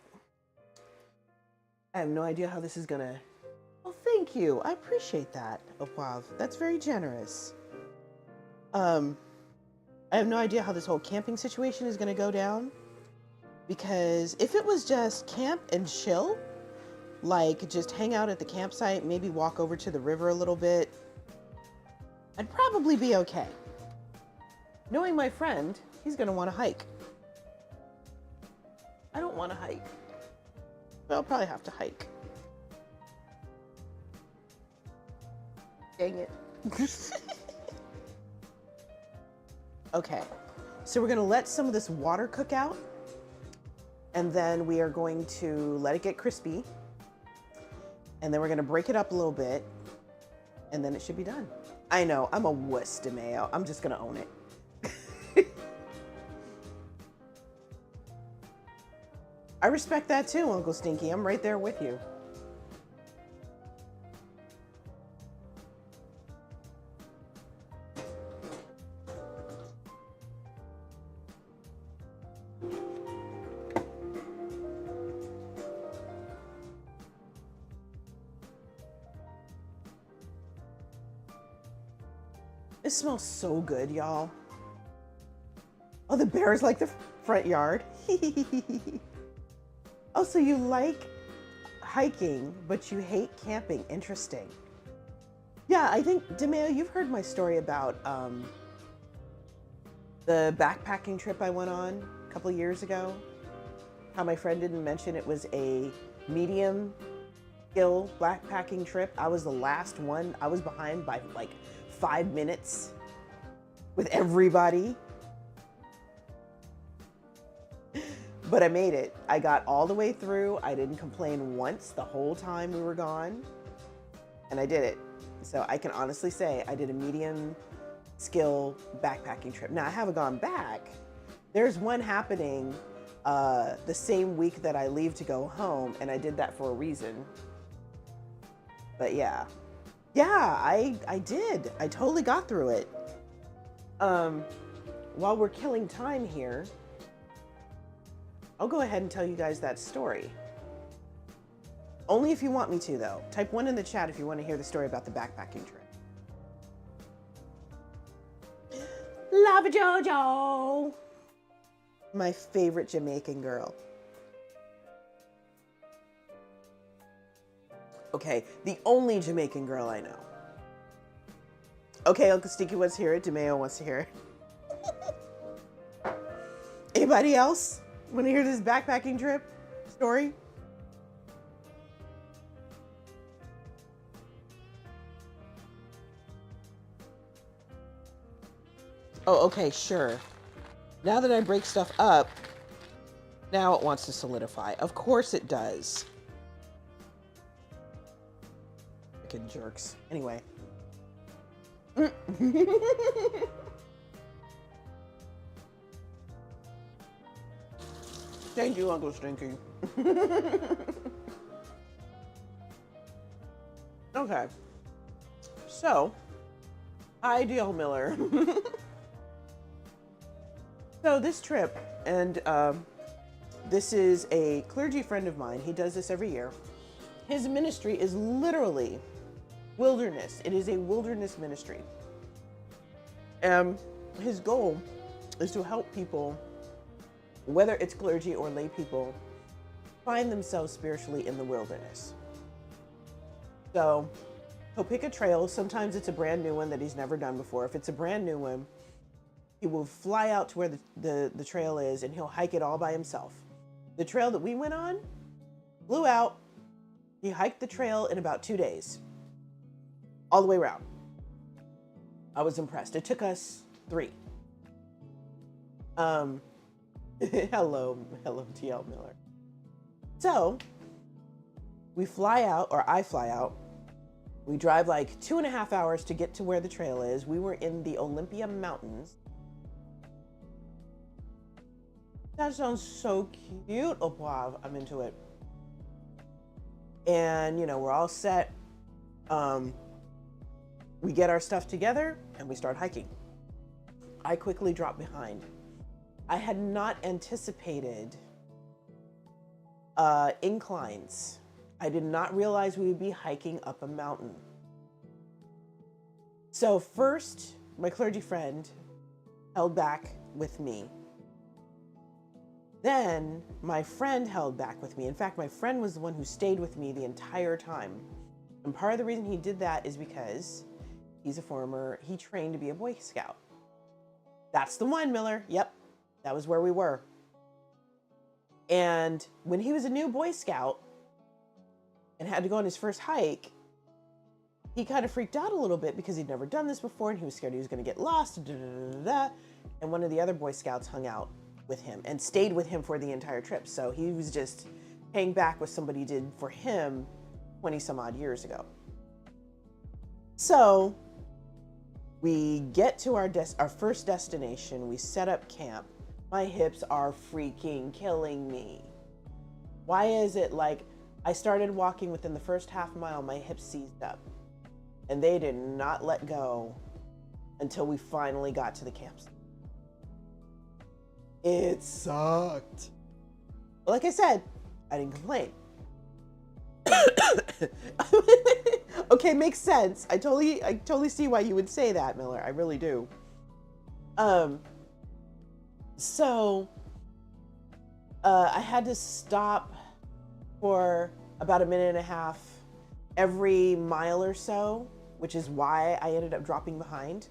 Speaker 1: I have no idea how this is gonna... Well, thank you. I appreciate that, Opav. That's very generous. I have no idea how this whole camping situation is gonna go down. Because if it was just camp and chill, like just hang out at the campsite, maybe walk over to the river a little bit, I'd probably be okay. Knowing my friend, he's gonna want to hike. I don't want to hike, but I'll probably have to hike. Dang it. Okay, so we're gonna let some of this water cook out, and then we are going to let it get crispy, and then we're gonna break it up a little bit, and then it should be done. I know, I'm a wuss, DeMayo. I'm just gonna own it. I respect that too, Uncle Stinky. I'm right there with you. It smells so good, y'all. Oh, the bear's like the front yard. Oh, so you like hiking, but you hate camping. Interesting. Yeah, I think, DeMayo, you've heard my story about the backpacking trip I went on a couple years ago. How my friend didn't mention it was a medium skill backpacking trip. I was the last one. I was behind by like 5 minutes with everybody. But I made it. I got all the way through. I didn't complain once the whole time we were gone. And I did it. So I can honestly say I did a medium skill backpacking trip. Now I haven't gone back. There's one happening the same week that I leave to go home, and I did that for a reason. But yeah. Yeah, I did. I totally got through it. While we're killing time here, I'll go ahead and tell you guys that story. Only if you want me to, though. Type 1 in the chat if you want to hear the story about the backpacking trip. Lava Jojo! My favorite Jamaican girl. Okay, the only Jamaican girl I know. Okay, Uncle Stinky wants to hear it. DeMayo wants to hear it. Anybody else want to hear this backpacking trip story? Oh, okay, sure. Now that I break stuff up, now it wants to solidify. Of course it does. Freaking jerks. Anyway. Thank you, Uncle Stinky. Okay. So, Ideal Miller. So this trip, and this is a clergy friend of mine. He does this every year. His ministry is literally wilderness. It is a wilderness ministry. His goal is to help people, whether it's clergy or lay people, find themselves spiritually in the wilderness. So he'll pick a trail. Sometimes it's a brand new one that he's never done before. If it's a brand new one, he will fly out to where the trail is and he'll hike it all by himself. The trail that we went on, flew out. He hiked the trail in about 2 days, all the way around. I was impressed. It took us 3. Hello, TL Miller. So we fly out, or I fly out. We drive like 2.5 hours to get to where the trail is. We were in the Olympia Mountains. That sounds so cute. Oh, wow, I'm into it. And, you know, we're all set. We get our stuff together and we start hiking. I quickly drop behind. I had not anticipated inclines. I did not realize we would be hiking up a mountain. So first, my clergy friend held back with me. Then my friend held back with me. In fact, my friend was the one who stayed with me the entire time. And part of the reason he did that is because he trained to be a Boy Scout. That's the one, Miller. Yep, that was where we were. And when he was a new Boy Scout and had to go on his first hike, he kind of freaked out a little bit because he'd never done this before and he was scared he was going to get lost. And one of the other Boy Scouts hung out with him and stayed with him for the entire trip. So he was just paying back what somebody did for him 20 some odd years ago. So we get to our first destination. We set up camp. My hips are freaking killing me. Why is it like I started walking within the first half mile, my hips seized up and they did not let go until we finally got to the campsite. It sucked. But like I said, I didn't complain. Okay, makes sense. I totally see why you would say that, Miller. I really do. So I had to stop for about 1.5 minutes every mile or so, which is why I ended up dropping behind.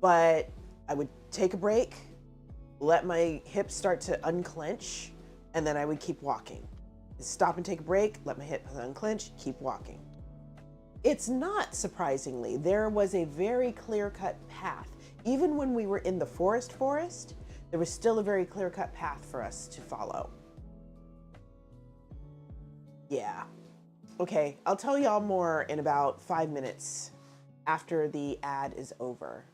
Speaker 1: But I would take a break, let my hips start to unclench, and then I would keep walking. Stop and take a break, let my hips unclench, keep walking. It's not, surprisingly. There was a very clear-cut path. Even when we were in the forest, there was still a very clear-cut path for us to follow. Yeah. Okay, I'll tell y'all more in about 5 minutes after the ad is over.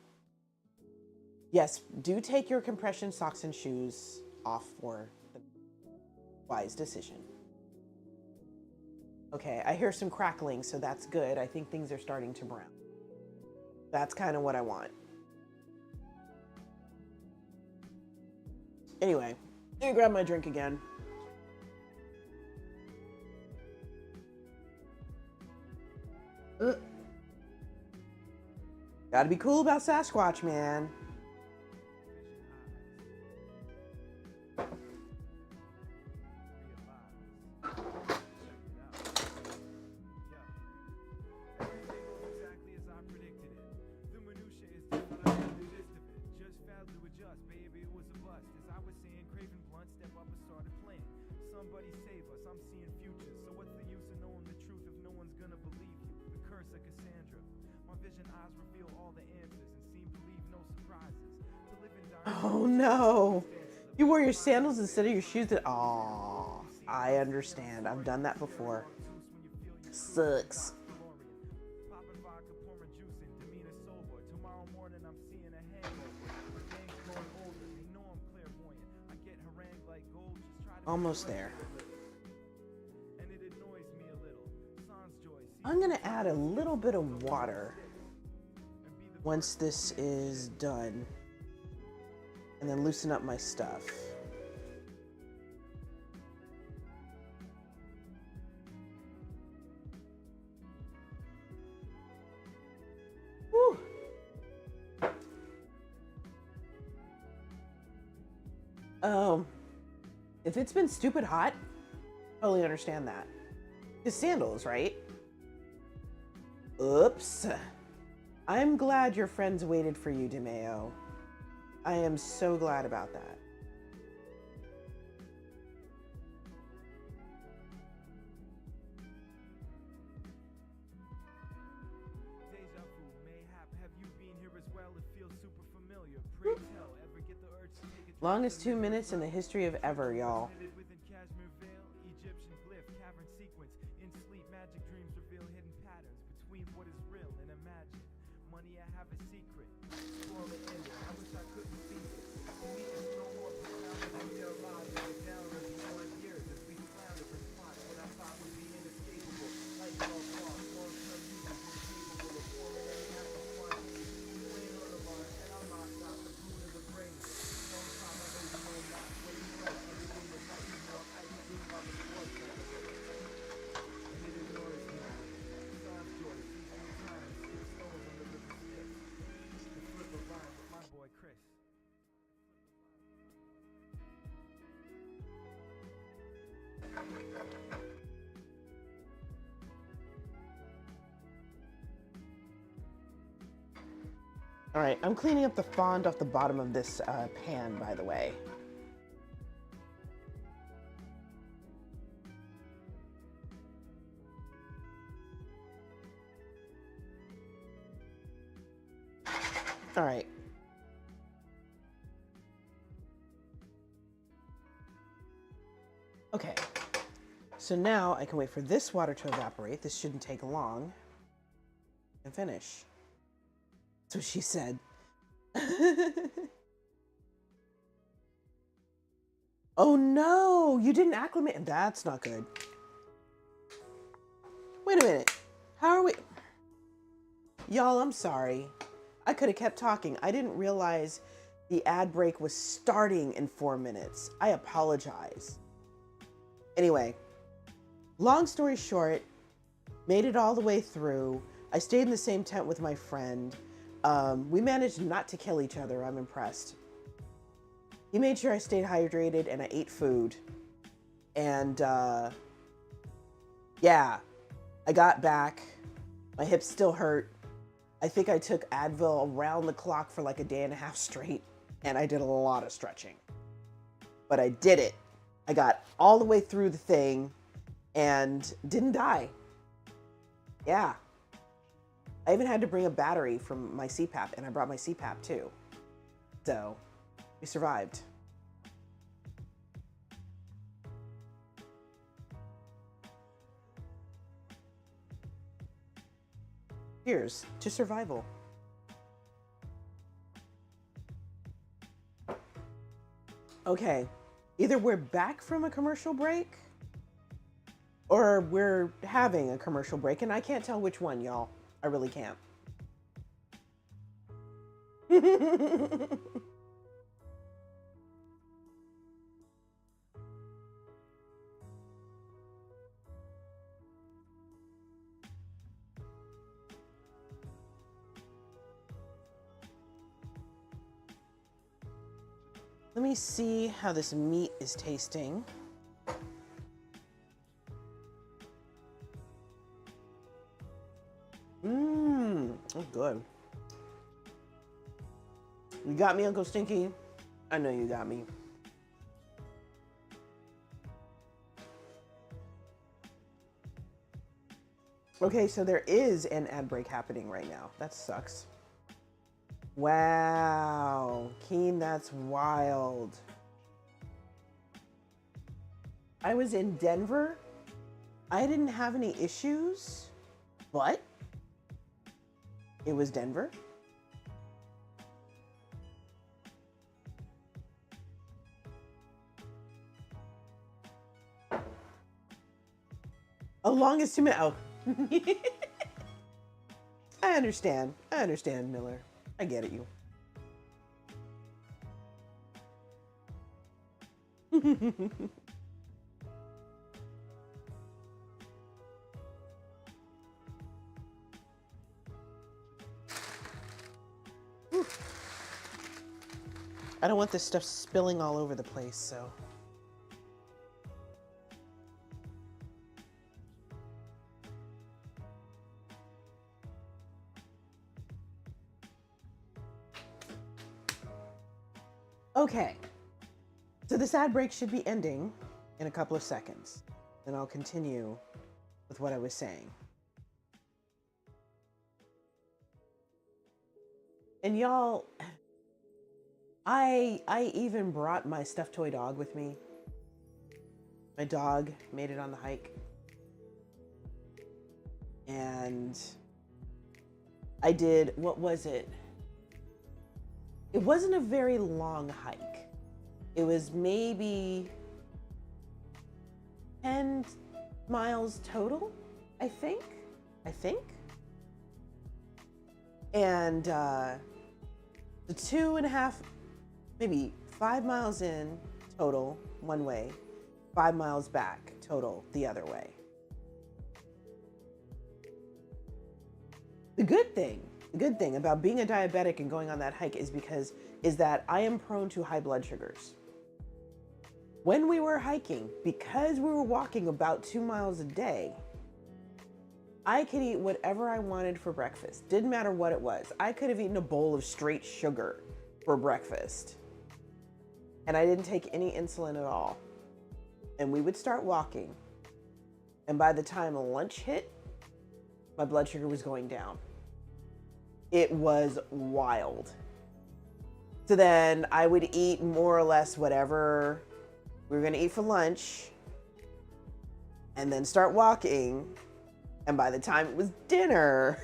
Speaker 1: Yes, do take your compression socks and shoes off for the wise decision. Okay, I hear some crackling, so that's good. I think things are starting to brown. That's kind of what I want. Anyway, let me grab my drink again. Gotta be cool about Sasquatch, man.
Speaker 4: Somebody save us, I'm seeing futures. So what's the use of knowing the truth if no one's gonna believe you? The curse of Cassandra. My vision eyes reveal all the answers and seem to leave no
Speaker 1: Oh no. You wore your sandals instead of your shoes. Oh, I understand. I've done that before. Sucks. Almost there. I'm gonna add a little bit of water once this is done, and then loosen up my stuff. Whew. If it's been stupid hot, totally understand that. His sandals, right? Oops. I'm glad your friends waited for you, DeMeo. I am so glad about that.
Speaker 4: Deja vu, mayhap, have you been here as well? It feels super familiar. Pray tell, ever get the urge to take a
Speaker 1: Longest 2 minutes in the history of ever, y'all.
Speaker 4: within Kashmir Vale, Egyptian glyph, cavern sequence. In sleep, magic dreams reveal hidden patterns between what is real and imagined. Money, I have a secret. Scroll it ended. I wish I couldn't see it. To me, it's no more profound than their lives in the down of the years as we floundered and fought what I thought would be inescapable. Like love lost, long-term users incapable of forming any act of quantity. Plain on the bar, and I'm knocked out the brood of the brain. Long time I know you know not what it's like. Everything the night you know ice cream on the floor. And it ignores me. Sounds joy, season time, skip stones on the river Styx. The flip of lines with my boy Chris.
Speaker 1: All right, I'm cleaning up the fond off the bottom of this pan, by the way. All right. Okay. So now I can wait for this water to evaporate. This shouldn't take long. And finish. So she said. Oh no, you didn't acclimate. That's not good. Wait a minute. How are we? Y'all, I'm sorry. I could have kept talking. I didn't realize the ad break was starting in 4 minutes. I apologize. Anyway, long story short, made it all the way through. I stayed in the same tent with my friend. We managed not to kill each other. I'm impressed. He made sure I stayed hydrated and I ate food. And yeah, I got back. My hips still hurt. I think I took Advil around the clock for like a day and a half straight. And I did a lot of stretching. But I did it. I got all the way through the thing and didn't die. Yeah. I even had to bring a battery from my CPAP, and I brought my CPAP too. So, we survived. Cheers to survival. Okay, either we're back from a commercial break, or we're having a commercial break, and I can't tell which one, y'all. I really can't. Let me see how this meat is tasting. Oh, good. You got me, Uncle Stinky. I know you got me. Okay, so there is an ad break happening right now. That sucks. Wow. Keen, that's wild. I was in Denver. I didn't have any issues, but it was Denver. As long as 2 minutes. Oh. I understand, Miller. I get it, you. I don't want this stuff spilling all over the place, so. Okay. So this ad break should be ending in a couple of seconds. Then I'll continue with what I was saying. And y'all, I even brought my stuffed toy dog with me. My dog made it on the hike. And I did, what was it? It wasn't a very long hike. It was maybe 10 miles total, I think. And the 2.5, maybe 5 miles in total one way, 5 miles back total the other way. The good thing about being a diabetic and going on that hike is that I am prone to high blood sugars. When we were hiking, because we were walking about 2 miles a day, I could eat whatever I wanted for breakfast. Didn't matter what it was. I could have eaten a bowl of straight sugar for breakfast. And I didn't take any insulin at all. And we would start walking. And by the time lunch hit, my blood sugar was going down. It was wild. So then I would eat more or less whatever we were gonna eat for lunch and then start walking. And by the time it was dinner,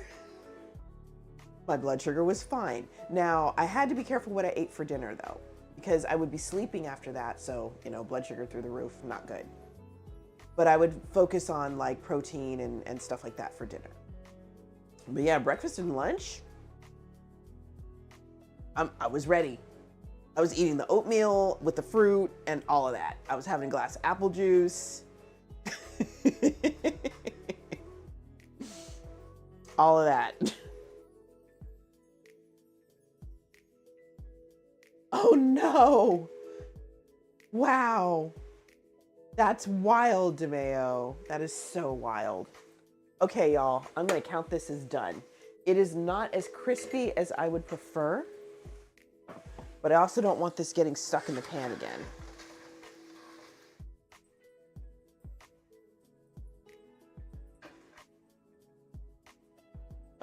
Speaker 1: my blood sugar was fine. Now, I had to be careful what I ate for dinner though, because I would be sleeping after that. So, blood sugar through the roof, not good. But I would focus on like protein and stuff like that for dinner. But yeah, breakfast and lunch, I was ready. I was eating the oatmeal with the fruit and all of that. I was having a glass of apple juice. All of that. Oh no. Wow. That's wild, DeMeo. That is so wild. Okay, y'all, I'm gonna count this as done. It is not as crispy as I would prefer, but I also don't want this getting stuck in the pan again.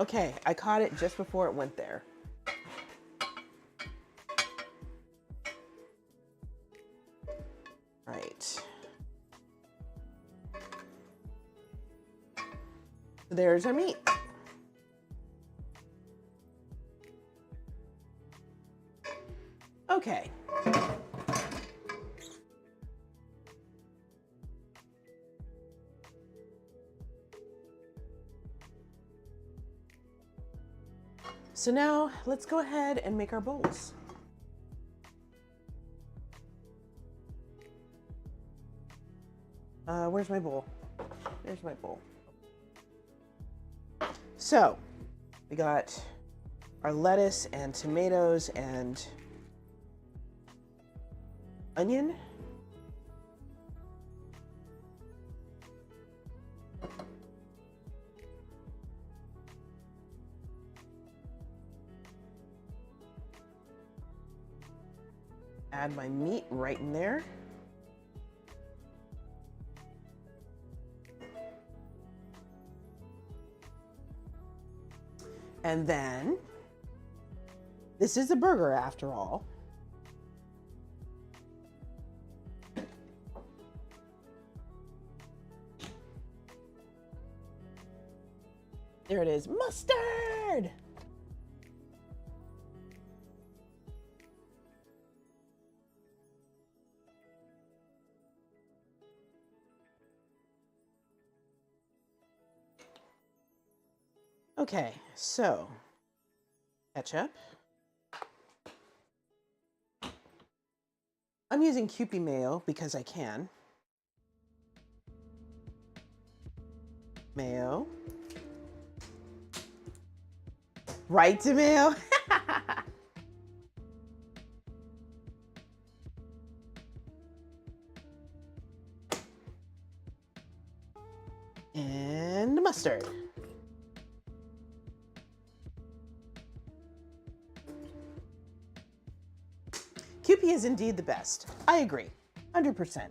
Speaker 1: Okay, I caught it just before it went there. Right. So there's our meat. Okay. So now let's go ahead and make our bowls. Where's my bowl? There's my bowl. So we got our lettuce and tomatoes and onion. Add my meat right in there. And then This is a burger after all. There it is, mustard. Okay, so ketchup. I'm using Kewpie mayo because I can. Mayo. Right to mayo? And mustard. Kewpie is indeed the best. I agree, 100%.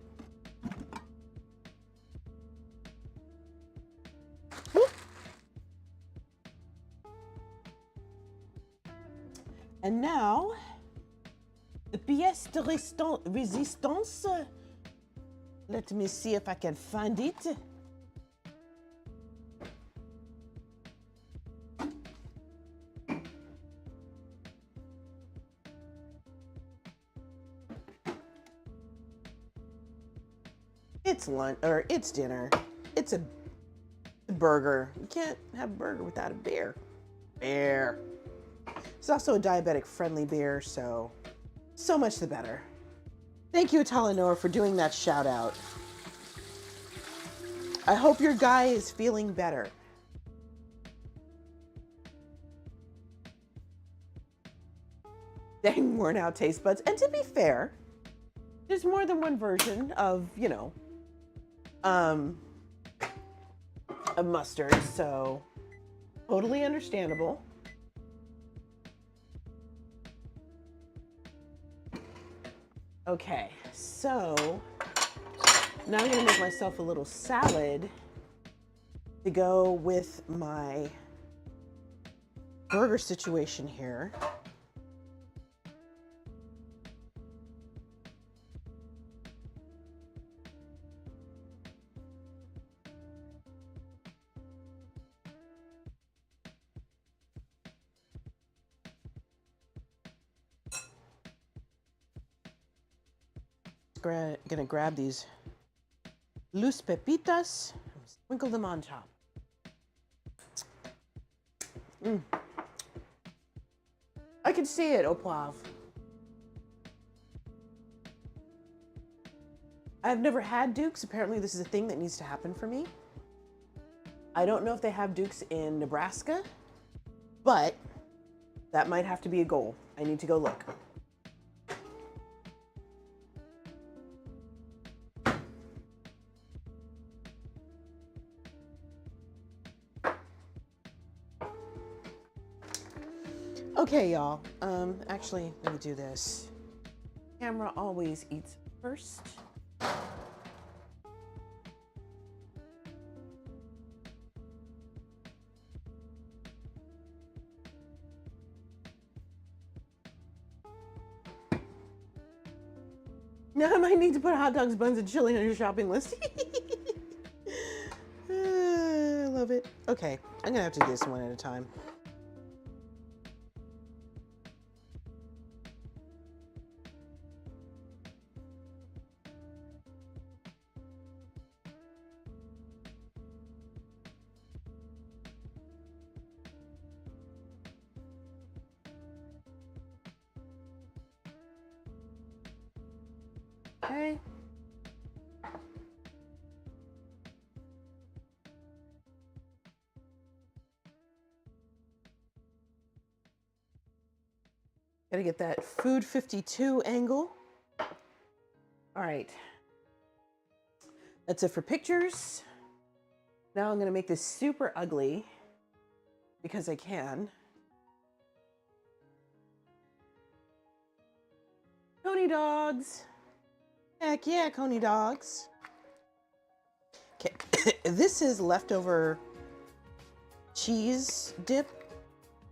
Speaker 1: And now, the pièce de resistance. Let me see if I can find it. It's lunch, or it's dinner. It's a burger. You can't have a burger without a beer. Beer. It's also a diabetic-friendly beer, so much the better. Thank you, Atalanoa, for doing that shout-out. I hope your guy is feeling better. Dang worn-out taste buds. And to be fair, there's more than one version of, you know, of mustard, so totally understandable. Okay, so now I'm gonna make myself a little salad to go with my burger situation here. Gonna grab these loose pepitas and sprinkle them on top. I can see it, au poivre. I've never had Dukes. Apparently this is a thing that needs to happen for me. I don't know if they have Dukes in Nebraska, but that might have to be a goal. I need to go look. Okay, y'all. Actually, let me do this. Camera always eats first. Now I might need to put hot dogs, buns, and chili on your shopping list. I love it. Okay, I'm gonna have to do this one at a time. Okay. Gotta get that food 52 angle. All right. That's it for pictures. Now I'm gonna make this super ugly because I can. Coney dogs. Heck yeah, Coney dogs. Okay, this is leftover cheese dip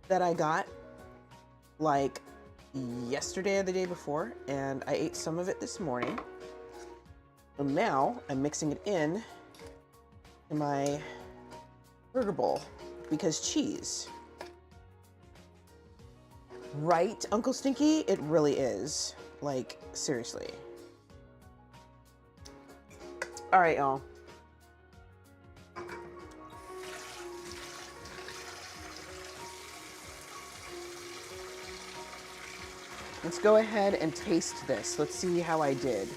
Speaker 1: that I got like yesterday or the day before, and I ate some of it this morning. And now I'm mixing it in my burger bowl because cheese. Right, Uncle Stinky? It really is. Like, seriously. All right, y'all. Let's go ahead and taste this. Let's see how I did.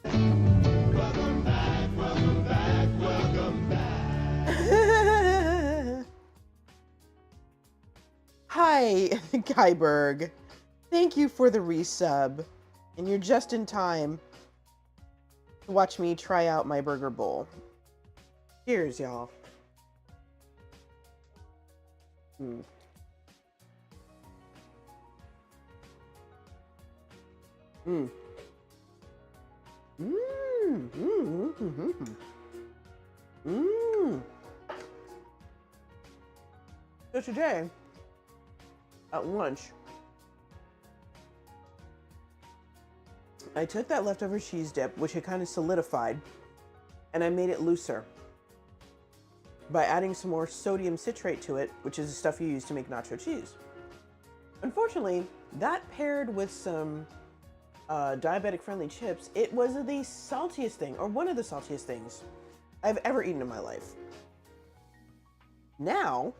Speaker 2: Welcome back, welcome back, welcome back.
Speaker 1: Hi, Kyberg. Thank you for the resub. And you're just in time to watch me try out my burger bowl. Cheers, y'all. Mm. Mm. Mm. Mm. Mm. Mm. So today, at lunch, I took that leftover cheese dip, which had kind of solidified, and I made it looser by adding some more sodium citrate to it, which is the stuff you use to make nacho cheese. Unfortunately, that paired with some diabetic-friendly chips, it was the saltiest thing, or one of the saltiest things I've ever eaten in my life. Now,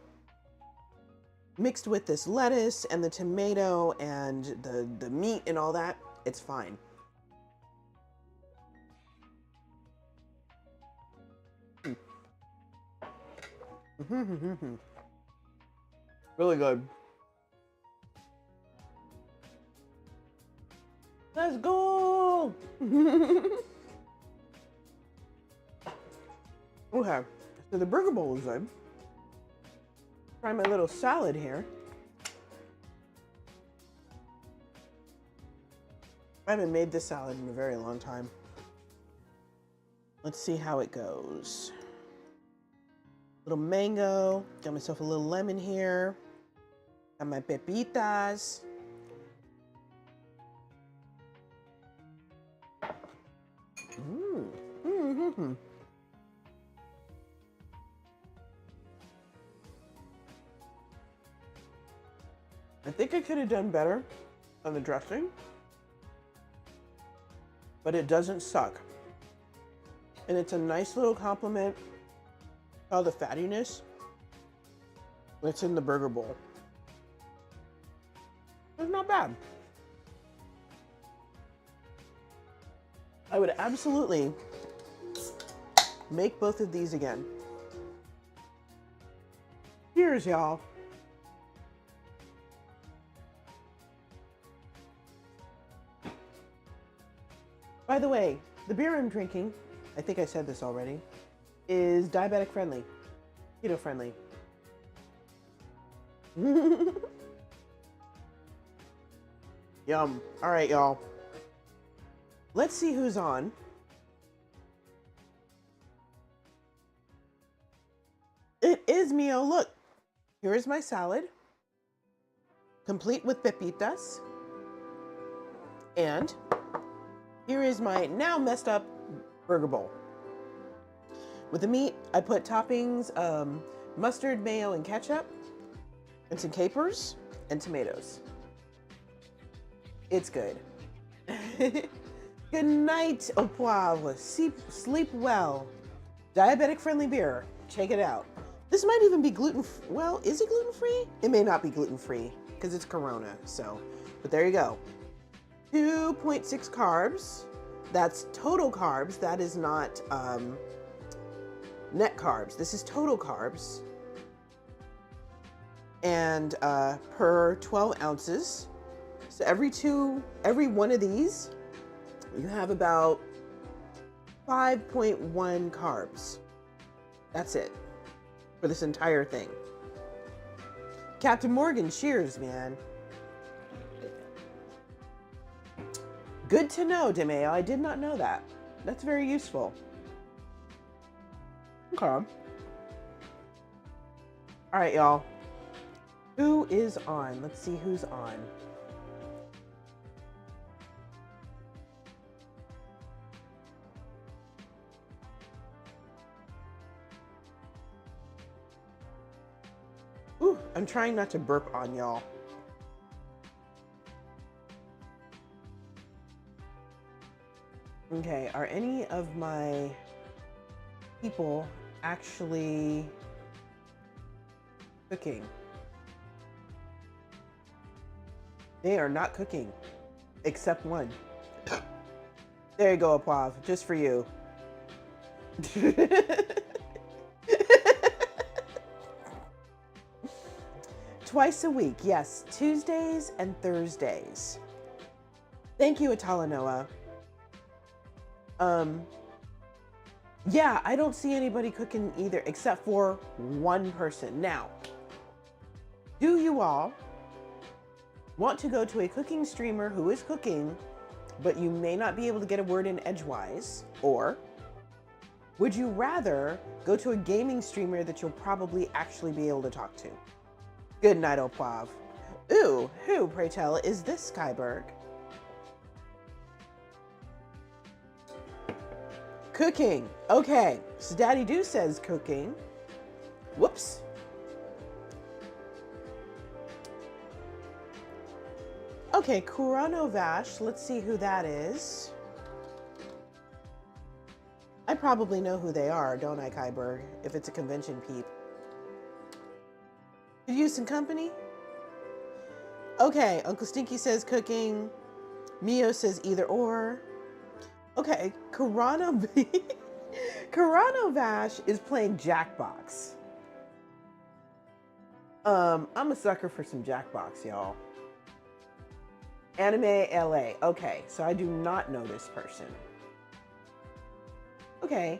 Speaker 1: mixed with this lettuce and the tomato and the meat and all that, it's fine. Really good. Let's go! Okay, so the burger bowl is good. Try my little salad here. I haven't made this salad in a very long time. Let's see how it goes. Little mango, got myself a little lemon here. Got my pepitas. I think I could have done better on the dressing, but it doesn't suck. And it's a nice little compliment of the fattiness that's in the burger bowl. It's not bad. I would absolutely make both of these again. Cheers, y'all. By the way, the beer I'm drinking, I think I said this already, is diabetic friendly, keto friendly. Yum. All right, y'all. Let's see who's on. It is me. Oh, look. Here is my salad, complete with pepitas. And here is my now messed up burger bowl. With the meat, I put toppings, mustard, mayo, and ketchup, and some capers, and tomatoes. It's good. Good night, au poivre. Sleep well. Diabetic-friendly beer. Check it out. This might even be gluten-free. Well, is it gluten-free? It may not be gluten-free because it's Corona, so. But there you go. 2.6 carbs. That's total carbs. That is not net carbs. This is total carbs. And per 12 ounces. So every one of these, you have about 5.1 carbs. That's it for this entire thing. Captain Morgan, cheers, man. Good to know, DeMeo. I did not know that. That's very useful. Okay. All right, y'all. Who is on? Let's see who's on. Ooh, I'm trying not to burp on y'all. Okay, are any of my people actually cooking? They are not cooking, except one. There you go, Apav, just for you. Twice a week, yes, Tuesdays and Thursdays. Thank you, Atalanoa. Yeah, I don't see anybody cooking either, except for one person. Now, do you all want to go to a cooking streamer who is cooking, but you may not be able to get a word in edgewise? Or would you rather go to a gaming streamer that you'll probably actually be able to talk to? Good night, Opav. Ooh, who, pray tell, is this Skyberg? Cooking. Okay, so Daddy Do says cooking. Whoops. Okay, Kuranovash, let's see who that is. I probably know who they are, don't I, Kyberg, if it's a convention peep. Could use some company? Okay, Uncle Stinky says cooking. Mio says either or. Okay, Kuranovash is playing Jackbox. I'm a sucker for some Jackbox, y'all. Anime LA. Okay, so I do not know this person. Okay,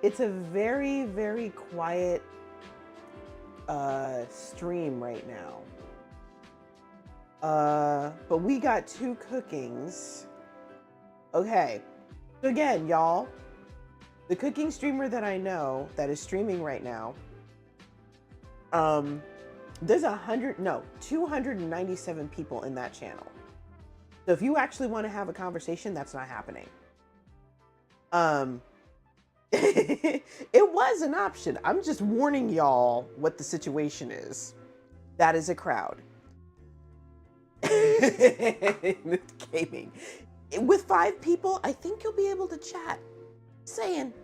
Speaker 1: it's a very, very quiet stream right now. But we got 2 cookings. Okay, so again, y'all, the cooking streamer that I know that is streaming right now, there's 297 people in that channel. So if you actually want to have a conversation, that's not happening. It was an option. I'm just warning y'all what the situation is. That is a crowd. Gaming. With 5 people, I think you'll be able to chat. Saying.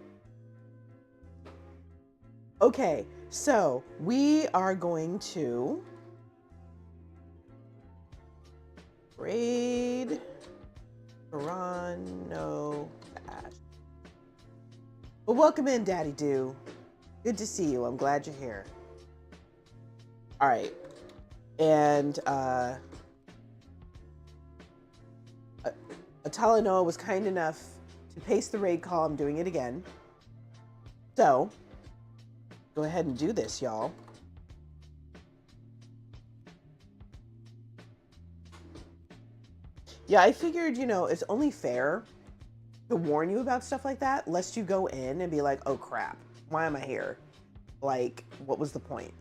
Speaker 1: Okay, so we are going to raid Toronto Ash. Well, welcome in, Daddy Do. Good to see you. I'm glad you're here. All right. And Atalanoa was kind enough to paste the raid call. I'm doing it again. So, go ahead and do this, y'all. Yeah, I figured, it's only fair to warn you about stuff like that, lest you go in and be like, oh crap, why am I here? Like, what was the point?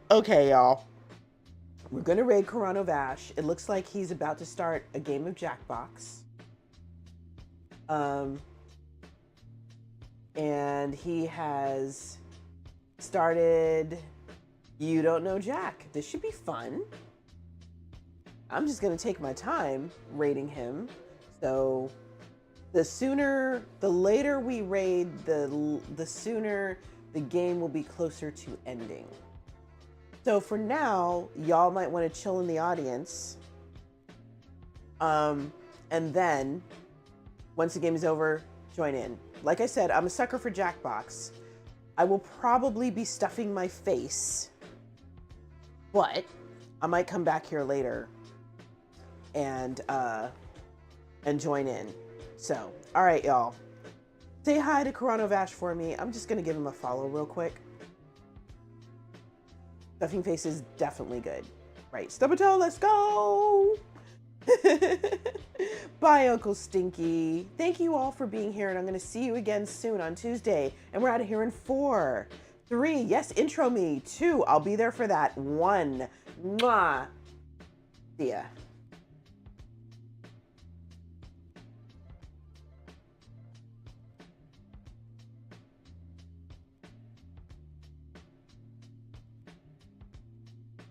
Speaker 1: Okay, y'all. We're gonna raid Kuranovash. It looks like he's about to start a game of Jackbox. And he has started You Don't Know Jack. This should be fun. I'm just gonna take my time raiding him. So the later we raid, the sooner the game will be closer to ending. So for now, y'all might want to chill in the audience. And then once the game is over, join in. Like I said, I'm a sucker for Jackbox. I will probably be stuffing my face, but I might come back here later and join in. So, all right, y'all. Say hi to Kuranovash for me. I'm just gonna give him a follow real quick. Stuffing face is definitely good. Right, Stubbertoe, let's go! Bye, Uncle Stinky. Thank you all for being here, and I'm going to see you again soon on Tuesday. And we're out of here in 4, 3. Yes, intro me. 2. I'll be there for that. 1. Mwah. See ya.